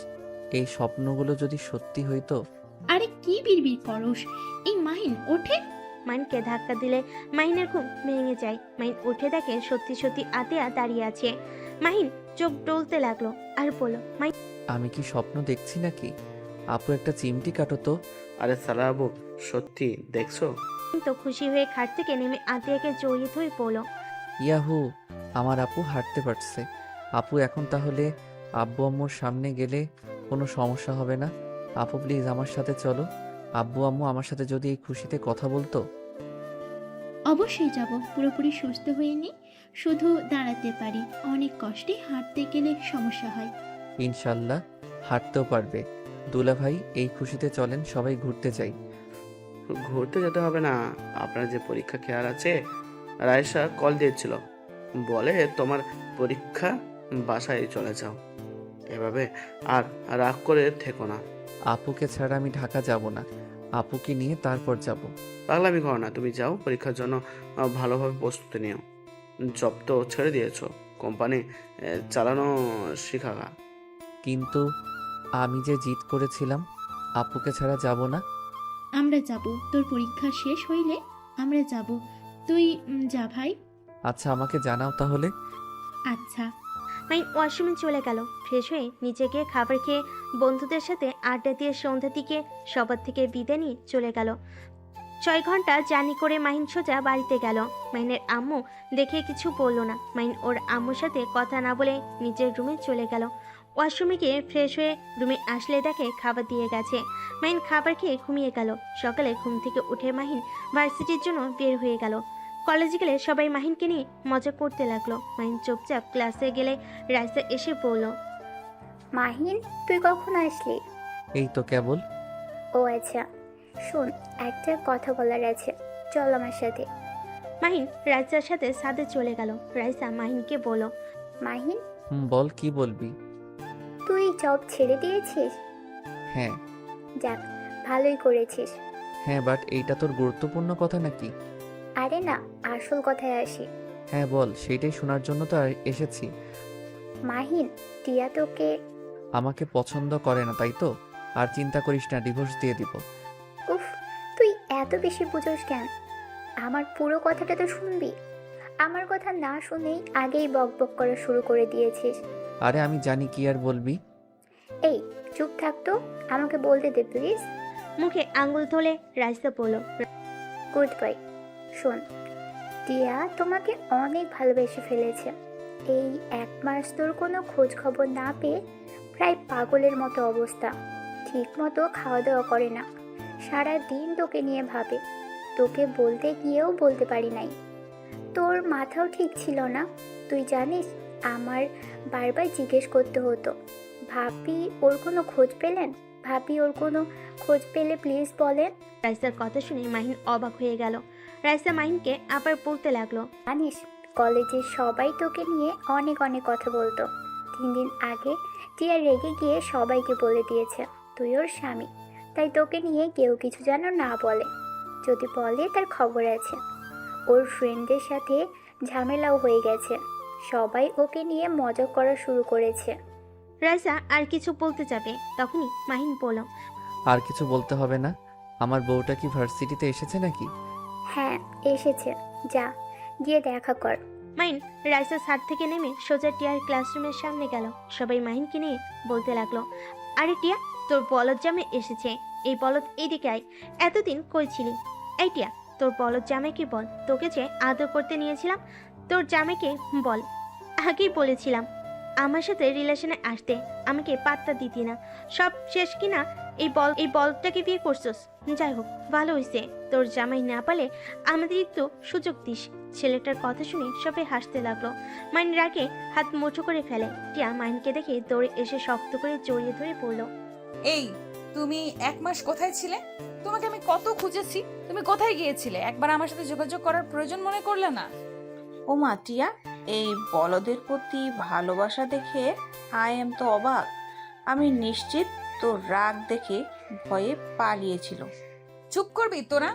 এই স্বপ্নগুলো যদি সত্যি হইতো আরে কি বিড়বিড় করস? এই মাহিন ওঠে। মাইনকে ধাক্কা দিলে মাহিনের ঘুম ভেঙে যায়। মাহিন উঠে দেখে সত্যি সত্যি আতিয়া দাঁড়িয়ে আছে। মাহিন চোখ ডলতে লাগলো আর বলল, মাহিন আমি কি স্বপ্ন দেখছি নাকি? আপু একটা চিমটি কাটো তো। আরে সালা আবু, সত্যি দেখছো? তো খুশি হয়ে খাট থেকে নেমে আতিয়াকে জড়িয়ে ধরে বলল, ইয়াহু, আমার আপু হাঁটতে পারছে। আপু এখন তাহলে আব্বু আম্মুর সামনে গেলে কোনো সমস্যা হবে না? আপু প্লিজ আমার সাথে চলো। আব্বু আম্মু আমার সাথে যদি এই খুশিতে কথা বলতো। অবশ্যই যাব, পুরোপুরি সুস্থ হয়ে নি। শুধু দাঁড়াতে পারি, অনেক কষ্টে হাঁটতে গেলে সমস্যা হয়। ইনশাল্লাহ হাঁটতেও পারবে। দুলা ভাই, এই খুশিতে চলেন সবাই ঘুরতে যাই। ঘুরতে যেতে হবে না, আপনার যে পরীক্ষা খেয়াল আছে? রায়সা কল দিয়েছিল, বলে তোমার পরীক্ষা, বাসায় চলে যাও। এভাবে আর রাগ করে থেকো না। আপুকে ছাড়া আমি ঢাকা যাব না। আপুকে নিয়ে তারপর যাব। পাগলামি করো না, তুমি যাও, পরীক্ষার জন্য ভালোভাবে প্রস্তুতি নিও। জব তো ছেড়ে দিয়েছো, কোম্পানি চালানো শিখাগা। কিন্তু আমি যে জিদ করেছিলাম, আপুকে ছাড়া যাব না। আমরা যাব, তোর পরীক্ষা শেষ হইলে আমরা যাব। তুই যা ভাই। আচ্ছা, আমাকে জানাও তাহলে। আচ্ছা। মাহিন ওয়াশরুমে চলে গেল। ফ্রেশ হয়ে নিচে গিয়ে খাবার খেয়ে বন্ধুদের সাথে আড্ডা দিয়ে সন্ধ্যা দিকে সবার থেকে বিদায় নিয়ে চলে গেল। 6 ঘন্টা জার্নি করে মাহিন সোজা বাড়িতে গেল। মাহিনের আম্মু দেখে কিছু বলল না। মাহিন ওর আম্মুর সাথে কথা না বলে নিজের রুমে চলে গেল। ওয়াশরুমে গিয়ে ফ্রেশ হয়ে রুমে আসলে দেখে খাবার দিয়ে গেছে। মাহিন খাবার খেয়ে ঘুমিয়ে গেল। সকালে ঘুম থেকে উঠে মাহিন ভার্সিটির জন্য বের হয়ে গেল। কলেজে গেলে সবাই মাহিনকে নিয়ে মজা করতে লাগলো। মাহিন চুপচাপ ক্লাসে গেলে রাইসা এসে বলল, মাহিন, তুই কখন আসলি? এই তো কেবল। ও আচ্ছা, শোন, একটা কথা বলার আছে, চল আমার সাথে। মাহিন রাইসার সাথে সাথে চলে গেল। রাইসা মাহিনকে বলল, মাহিন, বল, কি বলবি? তুই জব ছেড়ে দিয়েছিস? হ্যাঁ। যাক, ভালোই করেছিস। হ্যাঁ, বাট এইটা তোর গুরুত্বপূর্ণ কথা নাকি? আরে না, আসল কথায় আসি। হ্যাঁ বল, সেইটাই শোনার জন্য তো এসেছি। মাহিন, টিয়া তোকে... আমাকে পছন্দ করে না, তাই তো? আর চিন্তা করিস না, ডিভোর্স দিয়ে দিব। উফ, তুই এত বেশি বুঝোস কেন? আমার পুরো কথাটা তো শুনবি। আমার কথা না শুনেই আগেই বকবক করা শুরু করে দিয়েছিস। আরে আমি জানি, কি আর বলবি। এই চুপ থাক তো, আমাকে বলতে দে প্লিজ। মুখে আঙ্গুল তোলে রাইসা বলল, গুড বাই। শোন, টিয়া তোমাকে অনেক ভালোবেসে ফেলেছে। এই 1 মাস তোর কোনো খোঁজ খবর না পেয়ে প্রায় পাগলের মতো অবস্থা। ঠিক মতো খাওয়া দাওয়া করে না, সারা দিন তোকে নিয়ে ভাবে। তোকে বলতে গিয়েও বলতে পারি নাই। তোর মাথাও ঠিক ছিল না, তুই জানিস। আমার বারবার জিজ্ঞেস করতে হতো, ভাবি ওর কোনো খোঁজ পেলেন? ভাবি ওর কোনো খোঁজ পেলে প্লিজ বলেন। রাইসার কথা শুনে মাহিন অবাক হয়ে গেল। রাইসা মাহিনকে আবার বলতে লাগলো, জানিস, কলেজের সবাই তোকে নিয়ে অনেক অনেক কথা বলতো। 3 দিন আগে টিয়া রেগে গিয়ে সবাইকে বলে দিয়েছে তুই ওর স্বামী। তাই তোকে নিয়ে কেউ কিছু যেন না বলে, যদি বলে তার খবর আছে। ওর ফ্রেন্ডদের সাথে ঝামেলাও হয়ে গেছে, সবাই ওকে নিয়ে মজা করা শুরু করেছে। রাইসা আর কিছু বলতে যাবে, তখনই মাহিন বলল, আর কিছু বলতে হবে না। আমার বউটা কি ভার্সিটিতে এসেছে নাকি? হ্যাঁ এসেছে, যা গিয়ে দেখা কর। মাহিন রাইসার ছাদ থেকে নেমে সোজা টিয়ার ক্লাসরুমের সামনে গেল। সবাই মাহিনকে নিয়ে বলতে লাগলো, আরে টিয়া, তোর বলদ জামাই এসেছে। এই বলদ এইদিকে আয়, এতদিন কই ছিলি? এই টিয়া, তোর বলদ জামাইকে বল, তোকে যে আদর করতে নিয়েছিলাম, তোর জামাইকে বল। আগেই বলেছিলাম আমার সাথে রিলেশনে আসতে, আমাকে পাত্তা দিতি না। সব শেষ কিনা এই বলদটাকে বিয়ে করছস। যাই হোক, ভালো হয়েছে, তোর জামাই না পালে আমাদের একটু সুযোগ দিস। ছেলেটার কথা শুনে সবাই হাসতে লাগলো। মাইন রাগে হাত মুঠো করে ফেলে। টিয়া মাইনকে দেখে দৌড়ে এসে শক্ত করে জড়িয়ে ধরে পড়ল, এই, তুমি 1 মাস কোথায় ছিলে? তোমাকে আমি কত খুঁজেছি, তুমি কোথায় গিয়েছিলে? একবার আমার সাথে যোগাযোগ করার প্রয়োজন মনে করলে না? ও মা, টিয়া এই বলদের প্রতি ভালোবাসা দেখে আই এম তো অবাক। আমি নিশ্চিত তোর রাগ দেখে ভয়ে পালিয়েছিল। চুপ করবি তোরা?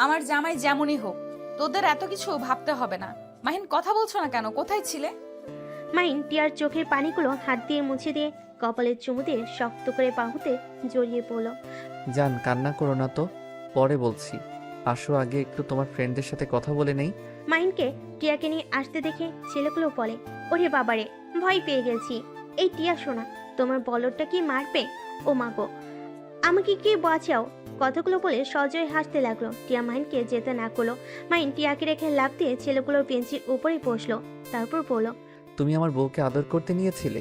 আমার জামাই যেমনই হোক, তোদের এত কিছু ভাবতে হবে না। মাহিন, কথা বলছো না কেন? কোথায় ছিলে? মাইন টিয়ার চোখের পানিগুলো হাত দিয়ে মুছে দিয়ে কপালে চুমু দিয়ে শক্ত করে বাহুতে জড়িয়ে পড়ল। জান, কান্না করো না তো, পরে বলছি। আসো, আগে একটু তোমার ফ্রেন্ডদের সাথে কথা বলে নেই। মাহিনকে টিয়াকে নিয়ে আসতে দেখে ছেলেগুলো বলে, ওরে বাবারে, ভয় পেয়ে গেছি। এই টিয়া শোনা, তোমার বলদটা কি মারবে? ও মাগো, আমাকে কি বাঁচাও। কথাগুলো বলে সজয় হাসতে লাগলো। টিয়া মাহিনকে যেতে না করলো। মাহিন টিয়াকে রেখে লাফ দিয়ে ছেলেগুলোর বেঞ্চির উপরেই বসলো। তারপর বলল, তুমি আমার বউকে আদর করতে নিয়েছিলে?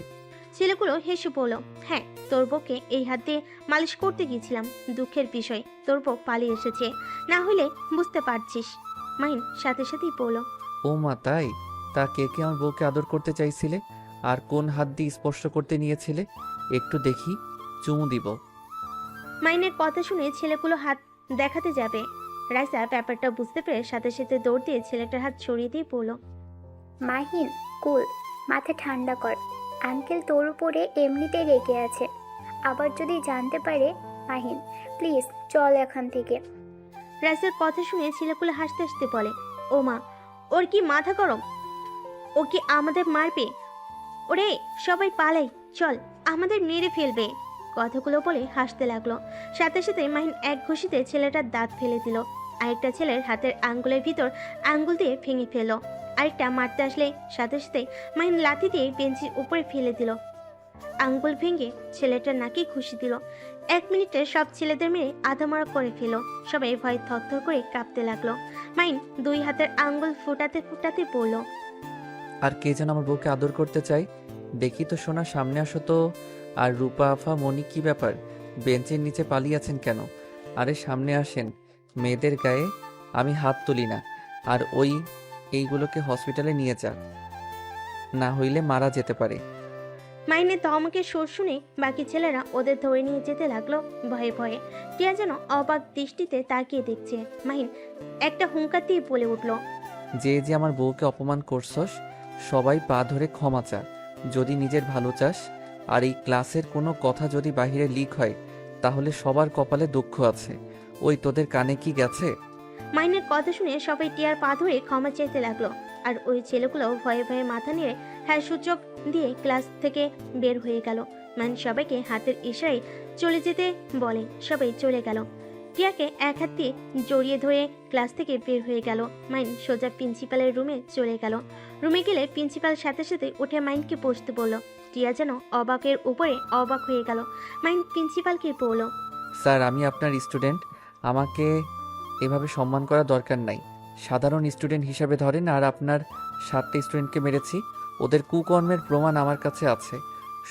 ছেলেগুলো হেসে বলল, হ্যাঁ, তোর বউকে এই হাত দিয়ে মালিশ করতে গিয়েছিলাম। দুঃখের বিষয়, তোর বউ পালিয়ে এসেছে, না হলে বুঝতে পারছিস। মাহিন সাথে সাথেই বলল, ও মা, তাই? তা কে কে আমার বউকে আদর করতে চাইছিলে? আর কোন হাত দিয়ে স্পর্শ করতে নিয়েছিলে? একটু দেখি, চুমু দিব। মাইনের কথা শুনে ছেলেগুলো হাত দেখাতে যাবে। রাইসা ব্যাপারটা বুঝতে পেরে সাথে সাথে দৌড় দিয়ে ছেলেটার হাত ছড়িয়ে দিয়ে পড়ল। মাহিন, কুল, মাথা ঠান্ডা কর। আঙ্কেল তোর উপরে এমনিতেই রেগে আছে, আবার যদি জানতে পারে। মাহিন, প্লিজ চল এখান থেকে। রাইসার কথা শুনে ছেলেগুলো হাসতে হাসতে বলে, ও মা, ওর কি মাথা গরম? ও কি আমাদের মারবে? ওরে সবাই পালাই, চল, আমাদের মেরে ফেলবে। কথাগুলো বলে হাসতে লাগলো। সাথে সাথে মাহিন এক ঘুষিতে ছেলেটার দাঁত ফেলে দিল। আরেকটা ছেলের হাতের আঙ্গুলের ভিতর আঙ্গুল দিয়ে ভেঙে ফেলল। আরেকটা মারতে আসলে সাথে সাথে মাহিন লাথি দিয়ে বেঞ্চির উপরে ফেলে দিল। আঙ্গুল ভেঙে ছেলেটার নাকে ঘুষি দিল। 1 মিনিটে সব ছেলেদের মেরে আধামরা করে ফেল। সবাই ভয় থরথর করে কাঁপতে লাগলো। মাহিন 2 হাতের আঙ্গুল ফুটাতে ফুটাতে পড়ল, আর কে যেন আমার বউকে আদর করতে চাই? দেখি তো সোনা, সামনে আসো তো। আর রূপা আফা, মনি, কি ব্যাপার? বেঞ্চের নিচে পালিয়ে আছেন কেন? আরে সামনে আসেন। মেয়েদের গায়ে আমি হাত তুলি না। আর এইগুলোকে হসপিটালে নিয়ে যা, না হইলে মারা যেতে পারে। মাইনের ধমকের সুর শুনে বাকি ছেলেরা ওদের ধরে নিয়ে যেতে লাগলো ভয়ে ভয়ে। টিয়া যেন অবাক দৃষ্টিতে তাকিয়ে দেখছে। মাহিন একটা হুঙ্কার দিয়ে বলে উঠল, যে যে আমার বউকে অপমান করছস, সবাই পা ধরে ক্ষমা চা। যদি নিজের ভালো চাস, আর এই ক্লাসের কোনো কথা যদি বাহিরে লিক হয়, তাহলে সবার কপালে দুঃখ আছে। ওই তোদের কানে কি গেছে? মাইনের কথা শুনে সবাই টিয়ার পা ধরে ক্ষমা চাইতে লাগলো। আর ওই ছেলেগুলো ভয়ে ভয়ে মাথা নেড়ে হ্যাঁ সূচক দিয়ে ক্লাস থেকে বের হয়ে গেল। মাইন সবাইকে হাতের ইশারায় চলে যেতে বলে। সবাই চলে গেল। টিয়াকে এক হাত দিয়ে জড়িয়ে ধরে ক্লাস থেকে বের হয়ে গেল। মাইন সোজা প্রিন্সিপালের রুমে চলে গেল। রুমে গেলে প্রিন্সিপাল সাথে সাথে উঠে মাইনকে বসতে বলল। টিয়া যেন অবাকের উপরে অবাক হয়ে গেল। মাইন প্রিন্সিপালকে বলল, স্যার, আমি আপনার স্টুডেন্ট, আমাকে এভাবে সম্মান করা দরকার নাই। সাধারণ স্টুডেন্ট হিসাবে ধরেন। আর আপনার 7টা স্টুডেন্টকে মেরেছি, ওদের কুকর্মের প্রমাণ আমার কাছে আছে।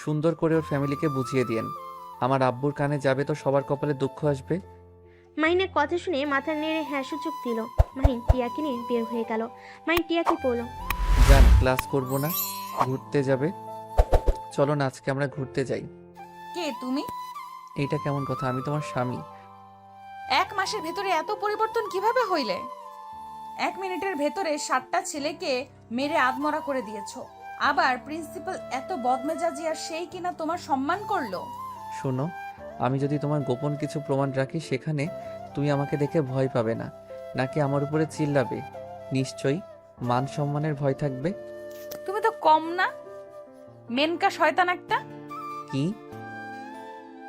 সুন্দর করে ওর ফ্যামিলিকে বুঝিয়ে দিয়েন। আমার আব্বুর কানে যাবে তো সবার কপালে দুঃখ আসবে। মাহিনের কথা শুনে মাথা নেড়ে হ্যাঁ সূচক দিল। মাহিন টিয়াকে নিয়ে বের হয়ে গেল। মাহিন টিয়াকে বলল, যান, ক্লাস করব না, ঘুরতে যাবে। চলো না, আজকে আমরা ঘুরতে যাই। কে তুমি? এইটা কেমন কথা? আমি তোমার স্বামী। 1 মাসের ভেতরে এত পরিবর্তন কিভাবে হইলে? 1 মিনিটের ভেতরে 7টা ছেলেকে মেরে আধমরা করে দিয়েছো। আবার প্রিন্সিপাল এত বদমেজাজি, আর সেই কিনা তোমার সম্মান করলো। শোনো, আমি যদি তোমার গোপন কিছু প্রমাণ রাখি, সেখানে তুমি আমাকে দেখে ভয় পাবে না, নাকি আমার উপরে চিল্লাবে? নিশ্চয়ই মান সম্মানের ভয় থাকবে। তুমি তো কম না, মেনকা শয়তান একটা। কি?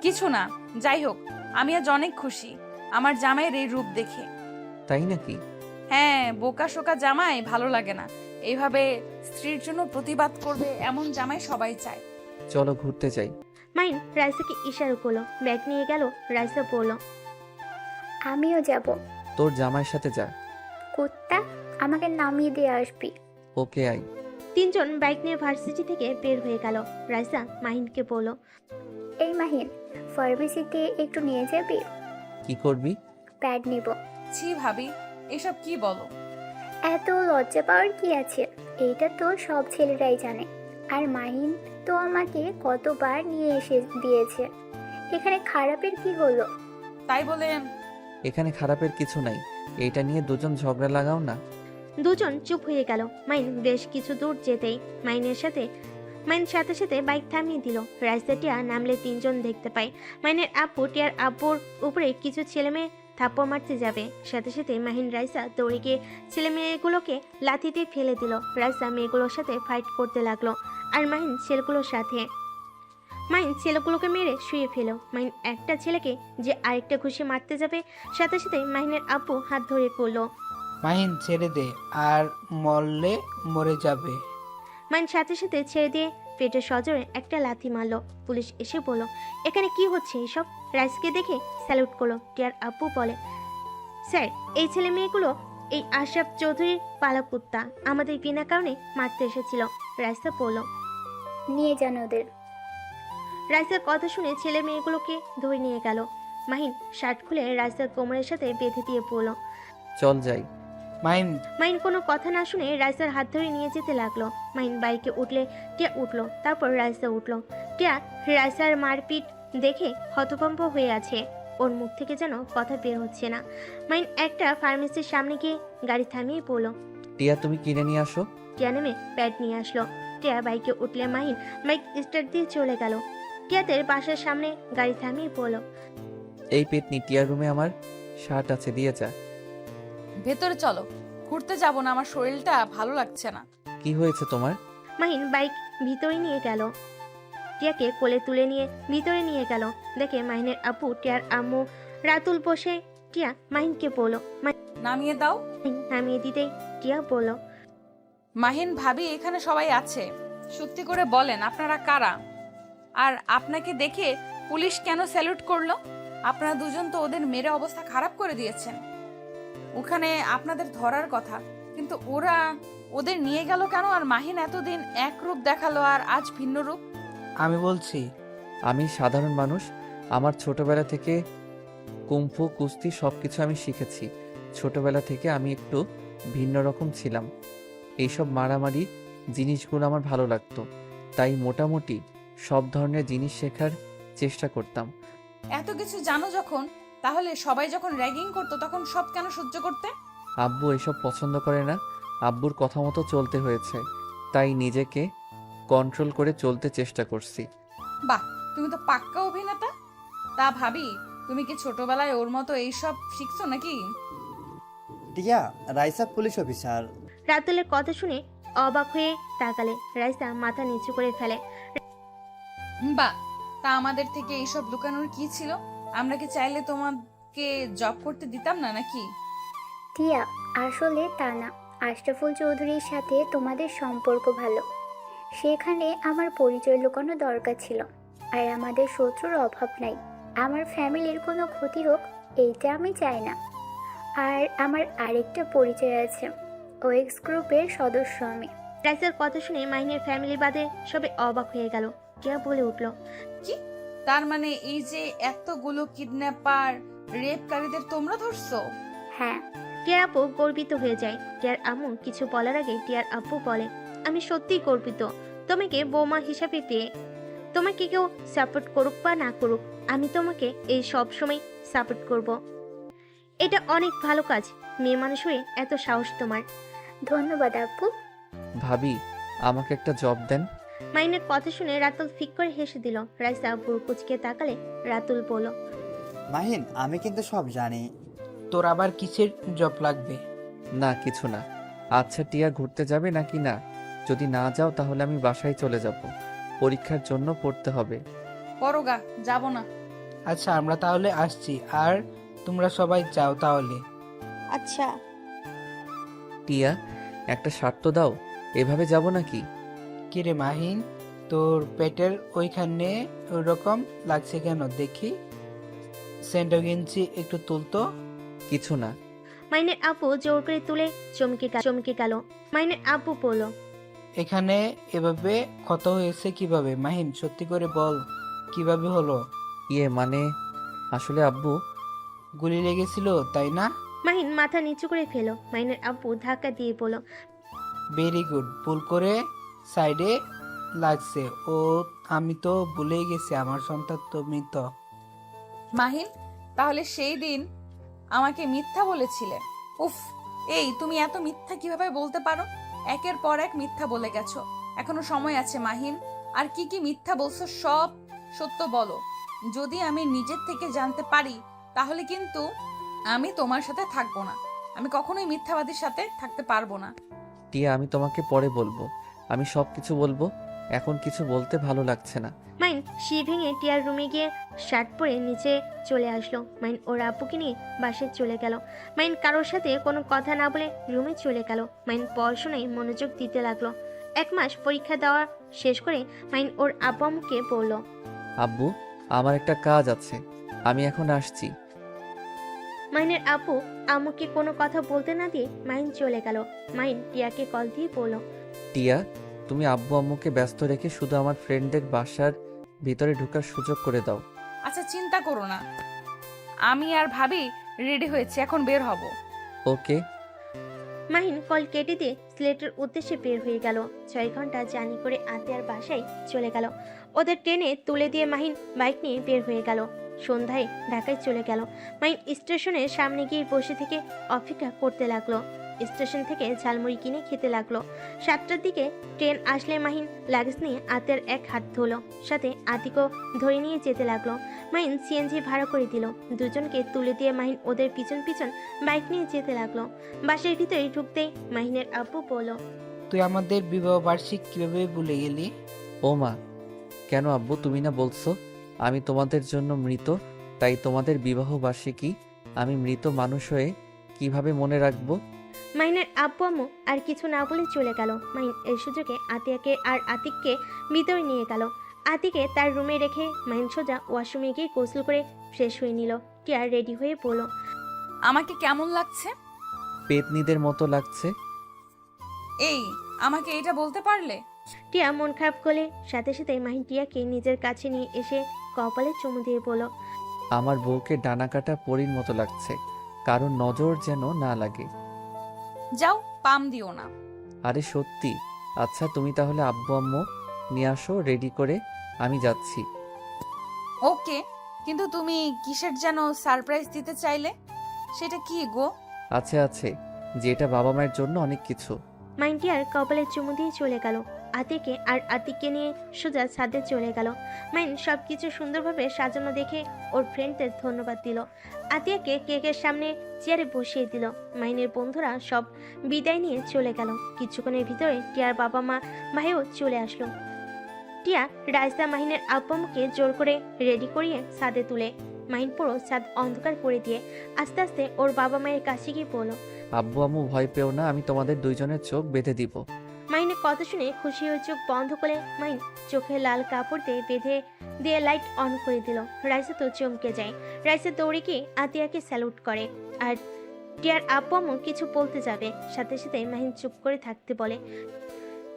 কিছু না, যাই হোক, আমি আজ অনেক খুশি আমার জামাইয়ের এই রূপ দেখে। তাই নাকি? হ্যাঁ, বোকা শোকা জামাই ভালো লাগে না। এইভাবে স্ত্রীর জন্য প্রতিবাদ করবে এমন জামাই সবাই চায়। চলো ঘুরতে যাই। মাইন রাইসাকে ইশারা করলো। ব্যাগ নিয়ে গেল। রাইসা বলল, আমিও যাব। তোর জামাইয়ের সাথে যা। কুত্তা, আমাকে নামিয়ে দিয়ে আসবি। ওকে, আই। 3 জন বাইক নিয়ে ভার্সিটি থেকে বের হয়ে গেল। রাইসা মাহিনকে বলল, এই মাহিন, ফার্মেসিতে একটু নিয়ে যাবি? কি করবি? প্যাড নিব। ছি ভাবি, এসব কি বলো? এত লজ্জা পাওয়ার কি আছে? এইটা তো সব ছেলেরাই জানে। আর মাহিন তো আমাকে কতবার নিয়ে এসে দিয়েছে। এখানে খারাপের কি হলো? তাই বলে এখানে খারাপের কিছু নাই, এইটা নিয়ে দুজন ঝগড়া লাগাও না। দুজন চুপ হয়ে গেল। মাইন বেশ কিছু দূর যেতেই মাইন সাথে সাথে বাইক থামিয়ে দিল। রাইসা টিয়া নামলে 3 জন দেখতে পায়। মাইনের আব্বু টিয়ার আব্বুর উপরে কিছু ছেলে মেয়ে থাপ্পড় মারতে যাবে। সাথে সাথে মাহিন রাইসা দৌড়ে গিয়ে ছেলে মেয়েগুলোকে লাথি দিয়ে ফেলে দিল। রাইসা মেয়েগুলোর সাথে ফাইট করতে লাগলো, আর মাহিন ছেলেগুলোর সাথে। মাইন ছেলেগুলোকে মেরে শুয়ে ফেলো। মাইন একটা ছেলেকে যে আরেকটা ঘুষি মারতে যাবে, সাথে সাথে মাহিনের আব্বু হাত ধরে পড়লো। মাহিন ছেড়ে দে, আর মরলে মরে যাবে। মাইন সাথে সাথে ছেড়ে দিয়ে পেটের সজোরে একটা লাথি মারলো। পুলিশ এসে বলল, এখানে কি হচ্ছে এসব? রাইসকে দেখে স্যালুট করলো। টিয়ার আব্বু বলে, স্যার, এই ছেলে মেয়েগুলো এই আশরাফ চৌধুরীর পালা কুত্তা, আমাদের বিনা কারণে মারতে এসেছিল। রাইসা বলল। নিয়ে যান ওদের। রাইসার কথা শুনে ছেলে মেয়েগুলোকে ধরে নিয়ে গেল। মাহিন শার্ট খুলে রাইসার কোমরের সাথে বেঁধে দিয়ে পড়ল। চল যাই। মাহিন মাহিন কোনো কথা না শুনে রাইসার হাত ধরে নিয়ে যেতে লাগলো। মাহিন বাইকে উঠলে টিয়া উঠলো, তারপর রাইসা উঠলো। টিয়া রাইসার মারপিট দেখে হতভম্ব হয়ে আছে, ওর মুখ থেকে যেন কথা বের হচ্ছে না। মাহিন একটা ফার্মেসির সামনে গিয়ে গাড়ি থামিয়ে পড়লো। টিয়া, তুমি কিনে নিয়ে আসো। টিয়া নেমে প্যাড নিয়ে আসলো। টিয়া বাইকে উঠলে মাহিন বাইক স্টার্ট দিয়ে চলে গেল। টিয়াদের বাসার সামনে গাড়ি থামিয়ে পড়লো। এই পেতনি, টিয়ার রুমে আমার শার্ট আছে, দিয়ে যা। ভেতরে চলো, ঘুরতে যাব না, আমার শরীরটা ভালো লাগছে না। কি হয়েছে তোমার? মাহিন বাইক ভিতরে নিয়ে গেল। টিয়াকে কোলে তুলে নিয়ে ভিতরে নিয়ে গেল। দেখে মাহিনের আপু টিয়ার আম্মু রাতুল বসে। টিয়া মাহিনকে বলল। নামিয়ে দাও। মাহিন নামিয়ে দিতেই টিয়া বলল, মাহিন ভাবি, এখানে সবাই আছে, সত্যি করে বলেন আপনারা কারা? আর আপনাকে দেখে পুলিশ কেন স্যালুট করলো? আপনারা দুজন তো ওদের মেরে অবস্থা খারাপ করে দিয়েছেন। ওখানে আপনাদের ধরার কথা, কিন্তু ওদের নিয়ে গেল কেন? আর মাহিন এতদিন এক রূপ দেখালো আর আজ ভিন্ন রূপ। আমি বলছি। আমি সাধারণ মানুষ, আমার ছোটবেলা থেকে কুম্ফু, কুস্তি সব কিছু আমি শিখেছি। ছোটবেলা থেকে আমি একটু ভিন্ন রকম ছিলাম। এইসব মারামারি জিনিসগুলো আমার ভালো লাগতো, তাই মোটামুটি সব ধরনের জিনিস শেখার চেষ্টা করতাম। এত কিছু জানো যখন, তাহলে সবাই যখন র্যাগিং করতো তখন সব কেন সহ্য করতে? আব্বু এসব পছন্দ করে না, আব্বুর কথা মতো চলতে হয়েছে, তাই নিজেকে কন্ট্রোল করে চলতে চেষ্টা করছি। বাহ, তুমি তো পাক্কা অভিনেতা। তা ভাবি, তুমি কি ছোটবেলায় ওর মতো এইসব শিখছো নাকি? টিয়া, রাইসা পুলিশ অফিসার। রাতুলের কথা শুনে অবাক হয়ে তাকালে। রাইসা মাথা নিচু করে ফেলে। বাহ, তা আমাদের থেকে এইসব লুকানোর কি ছিল? আমরা কি চাইলে তোমাকে জব করতে দিতাম না নাকি? টিয়া, আসলে তা না। আশরাফুল চৌধুরীর সাথে তোমাদের সম্পর্ক ভালো, সেখানে আমার পরিচয় লুকানো দরকার ছিল। আর আমাদের শত্রুর অভাব নাই। আমার ফ্যামিলির কোনো ক্ষতি হোক, এইটা আমি চাই না। আর আমার আরেকটা পরিচয় আছে, ওয়েক্স গ্রুপের সদস্য আমি। রাইসার কথা শুনে মাহিনের ফ্যামিলি বাদে সবে অবাক হয়ে গেল। টিয়া বলে উঠল, কি তার মানে এই যে এতগুলো কিডন্যাপার, রেপকারীদের তোমরা ধরছো? হ্যাঁ। টিয়ার আপু গর্বিত হয়ে যায়। টিয়ার আম্মু কিছু বলার আগে টিয়ার আব্বু বলে, আমি সত্যিই গর্বিত তোমাকে বৌমা হিসাবে পেয়ে। তোমাকে কেউ সাপোর্ট করুক বা না করুক, আমি তোমাকে এই সব সময় সাপোর্ট করব। এটা অনেক ভালো কাজ, মেয়ে মানুষ হয়ে এত সাহস তোমার। ধন্যবাদ আব্বু। ভাবি, আমাকে একটা জব দেন। মাইনের কথা শুনে রাতুল ফিক করে হেসে দিল। রাইসা বুড়ো কুচকে তাকালে রাতুল বলল, মাহিন, আমি কিন্তু সব জানি। তোর আবার কিসের জব লাগবে? না, কিছু না। আচ্ছা টিয়া, ঘুরতে যাবে নাকি না? যদি না যাও তাহলে আমি বাসায় চলে যাব, পরীক্ষার জন্য পড়তে হবে। পরগা, যাব না। আচ্ছা, আমরা তাহলে আসছি, আর তোমরা সবাই যাও তাহলে। আচ্ছা। টিয়া, একটা শার্ট তো দাও, এভাবে যাব নাকি? কিরে মাহিন, তোর পেটের ওইখানে ওইরকম লাগছে কেন দেখি? সেন্টার গেঞ্জি একটু তুলতো। কিছু না। মাইনের আপু জোর করে তুলে চমকে গেল। মাইনের আপু বলল, এখানে এভাবে ক্ষত হয়েছে কিভাবে? মাহিন, সত্যি করে বল, কিভাবে হলো? মানে আসলে আব্বু, গুলি লেগেছিল তাই না? মাহিন মাথা নিচু করে ফেলো। মাইনের আপু ধাক্কা দিয়ে বলল, ভেরি গুড, ভুল করে সাইডে লাগছে। ও, আমি তো ভুলেই গেছি, আমার সন্তান তুমি তো। মাহিন, তাহলে সেই দিন আমাকে মিথ্যা বলেছিলে? উফ, এই তুমি এত মিথ্যা কিভাবে বলতে পারো? একের পর এক মিথ্যা বলে গেছো, এখনো সময় আছে মাহিন। আর কি কি মিথ্যা বলছো সব সত্য বলো। যদি আমি নিজের থেকে জানতে পারি তাহলে কিন্তু আমি তোমার সাথে থাকবো না। আমি কখনোই মিথ্যাবাদীর সাথে থাকতে পারবো না। টিয়া, আমি তোমাকে পরে বলবো, আমি সব কিছু বলবো। এখন কিছু বলতে ভালো লাগছে না। মাইন শি ভেঙে টিয়ার রুমে গিয়ে শার্ট পরে নিচে চলে আসলো। মাইন ওর আব্বুকে নিয়ে বাসায় চলে গেল। মাইন কারোর সাথে কোনো কথা না বলে রুমে চলে গেল। মাইন পড়াশোনায় মনোযোগ দিতে লাগলো। 1 মাস পরীক্ষা দেওয়া শেষ করে মাইন ওর আব্বু আম্মুকে বলল, আব্বু, আমার একটা কাজ আছে, আমি এখন আসছি। মাইনের আব্বু আম্মুকে কোনো কথা বলতে না দিয়ে মাইন চলে গেল। মাইন টিয়াকে কল দিয়ে বলল, টিয়া, তুমি আব্বু আম্মুকে ব্যস্ত রেখে শুধু আমার ফ্রেন্ডদের বাসার ভিতরে ঢোকার সুযোগ করে দাও। আচ্ছা, চিন্তা করো না, আমি আর ভাবি রেডি হয়েছি, এখন বের হব। ওকে। মাহিন কল কেটে দিয়ে সিলেটের উদ্দেশ্যে বের হয়ে গেল। 6 ঘন্টা জার্নি করে আতিয়ার বাসায় চলে গেল। ওদের ট্রেনে তুলে দিয়ে মাহিন বাইক নিয়ে বের হয়ে গেল। সন্ধ্যায় ঢাকায় চলে গেল। মাহিন স্টেশনের সামনে গিয়ে বসে থেকে অপেক্ষা করতে লাগলো। স্টেশন থেকে ঝালমুড়ি কিনে খেতে লাগলো। 7টার দিকে ট্রেন আসলে মাহিন লাগেজ নিয়ে আতিয়ার এক হাত ধরলো, সাথে আতিকও ধরে নিয়ে যেতে লাগলো। মাহিন সিএনজি ভাড়া করে দিল। দুজনকে তুলে দিয়ে মাহিন ওদের পিছন পিছন বাইক নিয়ে যেতে লাগলো। বাসের ভিতরে ঢুকতেই মাহিনের আব্বু বলল, তুই আমাদের বিবাহ বার্ষিক কিভাবে ভুলে গেলি? ও মা, কেন আব্বু, তুমি না বলছো আমি তোমাদের জন্য মৃত, তাই তোমাদের বিবাহ বার্ষিকী আমি মৃত মানুষ হয়ে কিভাবে মনে রাখবো? মাহিনের আব্বু আম্মু আর কিছু না বলে চলে গেল। মাহিন এই সুযোগে আতিয়াকে আর আতিককে ভিতরে নিয়ে গেল। আতিকে তার রুমে রেখে মাহিন সোজা ওয়াশরুমে গিয়ে গোসল করে ফ্রেশ হয়ে নিল। টিয়া রেডি হয়ে বলল, আমাকে কেমন লাগছে? পেতনিদের মতো লাগছে। এই, আমাকে এটা বলতে পারলে? টিয়া মন খারাপ করলে সাথে সাথে মাহিন টিয়াকে নিজের কাছে নিয়ে এসে কপালে চুমু দিয়ে বলল, আমার বউকে ডানা কাটা পরীর মতো লাগছে, কারণ নজর যেন না লাগে। যাও, পাম দিও না। আরে সত্যি। আচ্ছা, তুমি তাহলে আব্বু আম্মু নিয়ে আসো রেডি করে, আমি যাচ্ছি। ওকে, কিন্তু তুমি কিসের যেন সারপ্রাইজ দিতে চাইলে, সেটা কি গো? আছে, যেটা বাবা মায়ের জন্য অনেক কিছু। মাহিন টিয়ার কপালে চুমু দিয়ে চলে গেল। আতিকে আর আতিককে নিয়ে সোজা ছাদে চলে গেল। মাহিন সবকিছু সুন্দরভাবে সাজানো দেখে ওর ফ্রেন্ডদের ধন্যবাদ দিল। আতিয়াকে কেকের সামনে চেয়ারে বসিয়ে দিল। মাহিনের বন্ধুরা সব বিদায় নিয়ে চলে গেল। কিছুক্ষণের ভিতরে টিয়ার বাবা মা ভাইও চলে আসলো। টিয়া রাজদা মাহিনের আব্বামকে জোর করে রেডি করিয়ে ছাদে তুলে মাহিন পুরো ছাদ অন্ধকার করে দিয়ে আস্তে আস্তে ওর বাবা মায়ের কাছে গিয়ে বলল, আব্বু আম্মু ভয় পেও না, আমি তোমাদের দুইজনের চোখ বেঁধে দিব। মাহিনের কথা শুনে খুশি হয়ে চোখ বন্ধ করে মাহিন চোখে লাল কাপড় দিয়ে বেঁধে দিয়ে লাইট অন করে দিল। রাইসা তো চমকে যায়। রাইসা দৌড়ে গিয়ে আতিয়াকে স্যালুট করে। আর টিয়ার আব্বু আম্মু কিছু বলতে যাবে, সাথে সাথে মাহিন চুপ করে থাকতে বলে।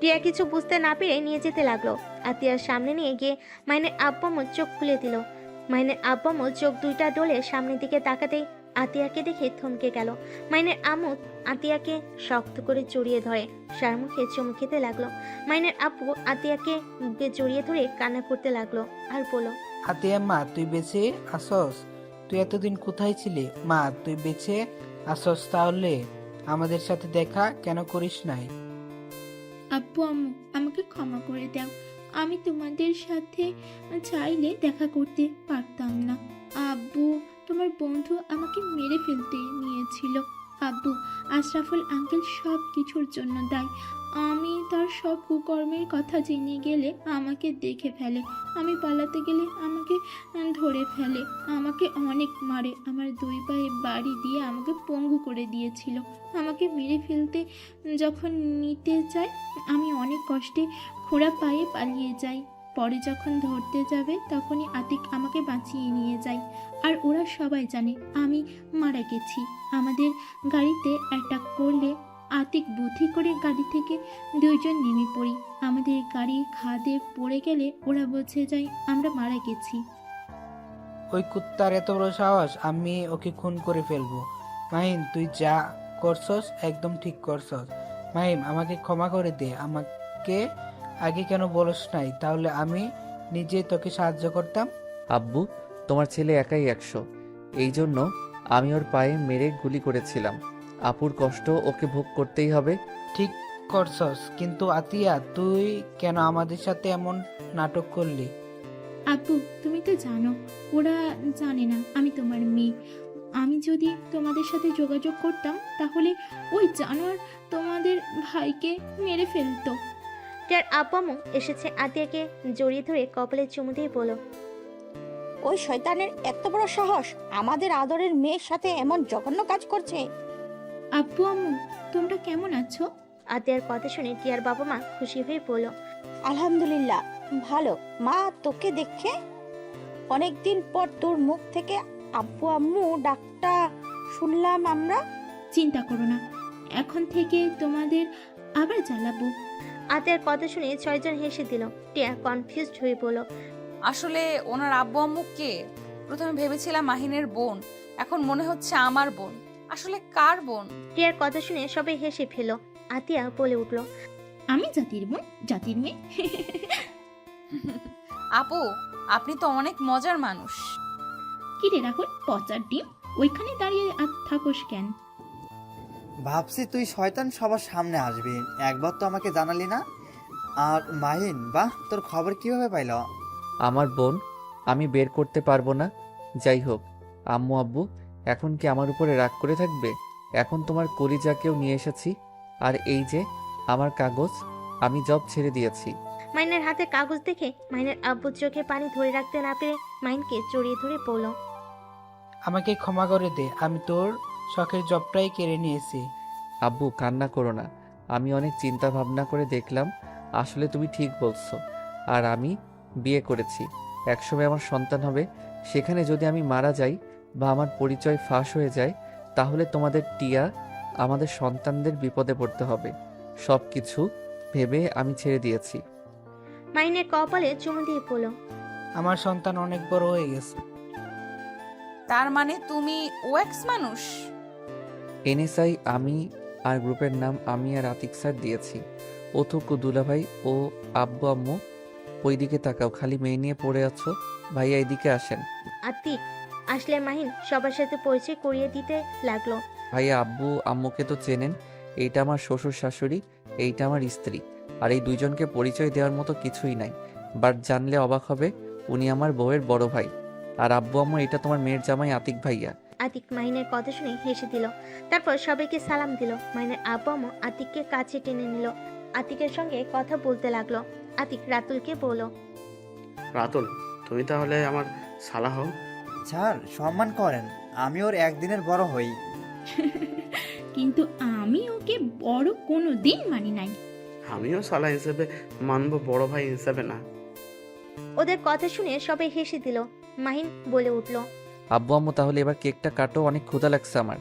টিয়া কিছু বুঝতে না পেরে নিয়ে যেতে লাগলো। আতিয়ার সামনে নিয়ে গিয়ে মাহিনের আব্বু আম্মু চোখ খুলে দিল। মাহিনের আব্বু আম্মু চোখ দুইটা ডলে সামনের দিকে তাকাতেই আতিয়াকে দেখে থমকে গেল। মাহিনের আম্মু আতিয়াকে শক্ত করে জড়িয়ে ধরে সার মুখে চুমু খেতে লাগলো। মাহিনের আব্বু আতিয়াকে বুকে জড়িয়ে ধরে কান্না করতে লাগলো আর বলল, আতিয়া মা, তুই বেঁচে আসস? তুই এতদিন কোথায় ছিলি? মা, তুই বেঁচে আসস তাহলে আমাদের সাথে দেখা কেন করিস নাই? আব্বু আম্মু, আমাকে ক্ষমা করে দাও। আমি তোমাদের সাথে চাইলে দেখা করতে পারতাম না। আব্বু, তোমার বন্ধু আমাকে মেরে ফেলতে নিয়েছিল। আব্বু, আশরাফুল আঙ্কেল সব কিছুর জন্য দায়ী। আমি তার সব কুকর্মের কথা জেনে গেলে আমাকে দেখে ফেলে, আমি পালাতে গেলে আমাকে ধরে ফেলে, আমাকে অনেক মারে, আমার 2 পায়ে বাড়ি দিয়ে আমাকে পঙ্গু করে দিয়েছিল। আমাকে মেরে ফেলতে যখন নিতে যায় আমি অনেক কষ্টে খোঁড়া পায়ে পালিয়ে যাই। পরে যখন ধরতে যাবে তখনই আতিক আমাকে বাঁচিয়ে নিয়ে যায়। আর ওরা সবাই জানে আমি মারা গেছি। আমাদের গাড়িতে অ্যাটাক করলে আতিক বুদ্ধি করে গাড়ি থেকে 2 জন নেমে পড়ি। আমাদের গাড়ি খাদে পড়ে গেলে ওরা বুঝে যায় আমরা মারা গেছি। ওই কুত্তার এত বড় সাহস! আমি ওকে খুন করে ফেলবো। মাহিম, তুই যা করছস একদম ঠিক করছস। মাহিম, আমাকে ক্ষমা করে দে। আমাকে আগে কেন বলস নাই? তাহলে আমি নিজে তোকে সাহায্য করতাম। আব্বু, তোমার ছেলে একাই 100, এই জন্য আমি ওর পায়ে মেরে গুলি করেছিলাম। আপুর কষ্ট ওকে ভোগ করতেই হবে। ঠিক করছস, কিন্তু আতিয়া, তুই কেন আমাদের সাথে এমন নাটক করলি? আব্বু, তুমি তো জানো ওরা জানে না আমি তোমার মেয়ে। আমি যদি তোমাদের সাথে যোগাযোগ করতাম তাহলে ওই জানোয়ার তোমাদের ভাইকে মেরে ফেলতো। টিয়ার আব্বু আম্মু এসেছে আতিয়াকে জড়িয়ে ধরে কপালে চুমু দিয়ে বলল, ওই শয়তানের এত বড় সাহস আমাদের আদরের মেয়ের সাথে এমন জঘন্য কাজ করছে। আব্বু আম্মু তোমরা কেমন আছো? আতিয়ার কথা শুনে টিয়ার বাবা মা খুশি হয়ে বলল, আলহামদুলিল্লাহ ভালো। মা, তোকে দেখে অনেকদিন পর তোর মুখ থেকে আব্বু আম্মু ডাকটা শুনলাম আমরা। চিন্তা করো না, এখন থেকে তোমাদের আবার জ্বালাবো। আতিয়ার কথা শুনে 6 জন হেসে দিল। টিয়া কনফিউজড হয়ে বলল, আসলে ওনার আব্বু আম্মু কে? প্রথমে ভেবেছিলাম মাহিনের বোন, এখন মনে হচ্ছে আমার বোন। আসলে কার বোন? টিয়ার কথা শুনে সবাই হেসে ফেল। আতিয়া বলে উঠল, আমি জাতির বোন, জাতির মেয়ে। আপু, আপনি তো অনেক মজার মানুষ। কি রে রাহুল, পচার ডিম, ওইখানে দাঁড়িয়ে থাকোস কেন? ভাবছি তুই শয়তান সবার সামনে আসবি, একবার তো আমাকে জানালি না। আর মাহিন, বাহ, তোর খবর কিভাবে পাইল? আমার বোন, আমি বের করতে পারবো না। যাই হোক, আম্মু আব্বু এখন কি আমার উপরে রাগ করে থাকবে? এখন তোমার কলিজাকেও নিয়ে এসেছি। আর এই যে আমার কাগজ, আমি জব ছেড়ে দিয়েছি। মাইনের হাতে কাগজ দেখে মাইনের আব্বুর চোখে পানি ধরে রাখতে না পেরে মাইনকে জড়িয়ে ধরে বলল, আমাকে ক্ষমা করে দে, আমি তোর শখের জবটাই কেড়ে নিয়েছি। আব্বু কান্না করো না, আমি অনেক চিন্তা ভাবনা করে দেখলাম আসলে তুমি ঠিক বলছো। আর আমি বিয়ে করেছি, একসময় আমার সন্তান হবে। সেখানে যদি আমি মারা যাই বা আমার পরিচয় ফাঁস হয়ে যায়, তাহলে তোমাদের টিয়া আমাদের সন্তানদের বিপদে পড়তে হবে। সব কিছু ভেবে আমি ছেড়ে দিয়েছি। মাইনের কপালে চুমু দিয়ে বলল, আমার সন্তান অনেক বড় হয়ে গেছে। তার মানে তুমি ওএক্স মানুষ? এনএসআই আমি, আর গ্রুপের নাম আমি আর আতিক স্যার দিয়েছি। অথুকু দুলাভাই ও আব্বু আম্মু, ওইদিকে তাকাও, খালি মেয়ে নিয়ে পড়ে আছো। ভাইয়া এদিকে আসেন। আতিক আসলে মাহিন সবার সাথে পরিচয় করিয়ে দিতে লাগলো। ভাইয়া আব্বু আম্মুকে তো চেনেন, এইটা আমার শ্বশুর শাশুড়ি, এইটা আমার স্ত্রী। আর এই দুইজনকে পরিচয় দেওয়ার মতো কিছুই নাই, বাট জানলে অবাক হবে, উনি আমার বউয়ের বড় ভাই। আর আব্বু আম্মু, এটা তোমার মেয়ের জামাই আতিক ভাইয়া। আতিক মাহিনের কথা শুনে হেসে দিল। তারপর সবাইকে সালাম দিল। মাহিনের আব্বু আম্মু আতিককে কাছে টেনে নিল। আতিকের সঙ্গে কথা বলতে লাগলো। আতিক রাতুলকে বলল, রাতুল, তুমি তাহলে আমার সালা হও। স্যার সম্মান করেন, আমি ওর একদিনের বড় হই। কিন্তু আমি ওকে বড় কোনো দিন মানি নাই। আমিও সালা হিসেবে মানবো, বড় ভাই হিসেবে না। ওদের কথা শুনে সবাই হেসে দিল। মাহিন বলে উঠল, আব্বু আম্মু তাহলে এবার কেকটা কাটো, অনেক ক্ষুধা লাগছে আমার।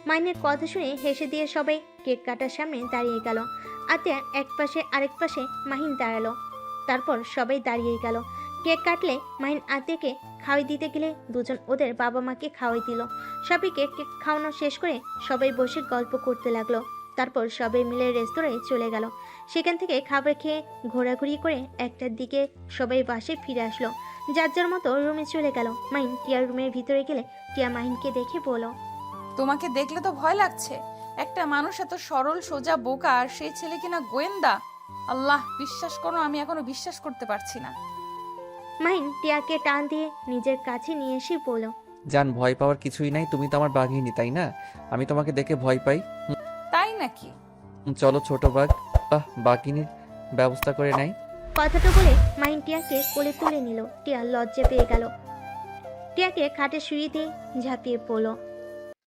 মাহিনের কথা শুনে হেসে দিয়ে সবাই কেক কাটার সামনে দাঁড়িয়ে গেল। আতিয়া এক পাশে আরেক পাশে মাহিন দাঁড়ালো। তারপর সবাই দাঁড়িয়ে গেল। কেক কাটলে মাহিন আতিয়াকে খাওয়াই দিতে গেলে দুজন ওদের বাবা মাকে খাওয়াই দিল। সবাইকে কেক খাওয়ানো শেষ করে সবাই বসে গল্প করতে লাগলো। তারপর সবাই মিলে রেস্তোরাঁয় চলে গেল। সেখান থেকে খাবার খেয়ে ঘোরাঘুরি করে 1টার দিকে সবাই বাসায় ফিরে আসলো। যার যার মতো রুমে চলে গেল। মাহিন টিয়ার রুমের ভিতরে গেলে টিয়া মাহিনকে দেখে বলল, তোমাকে দেখলে তো ভয় লাগছে। একটা মানুষ এত সরল সোজা বোকা, আর সেই ছেলে কিনা গোয়েন্দা। আল্লাহ, বিশ্বাস করো, আমি এখনো বিশ্বাস করতে পারছি না। মাহিন টিয়াকে টান দিয়ে নিজের কাছে নিয়ে এসে বলল, জান, ভয় পাওয়ার কিছুই নাই, তুমি তো আমার বাঘিনী, তাই না? আমি তোমাকে দেখে ভয় পাই? তাই নাকি? চলো ছোট বাঘ, বাঘিনীর ব্যবস্থা করে নাই। কথাটা বলে মাহিন টিয়াকে কোলে তুলে নিল। টিয়া লজ্জা পেয়ে গেল। টিয়াকে খাটে শুয়ে দিয়ে ঝাঁপিয়ে পড়ল।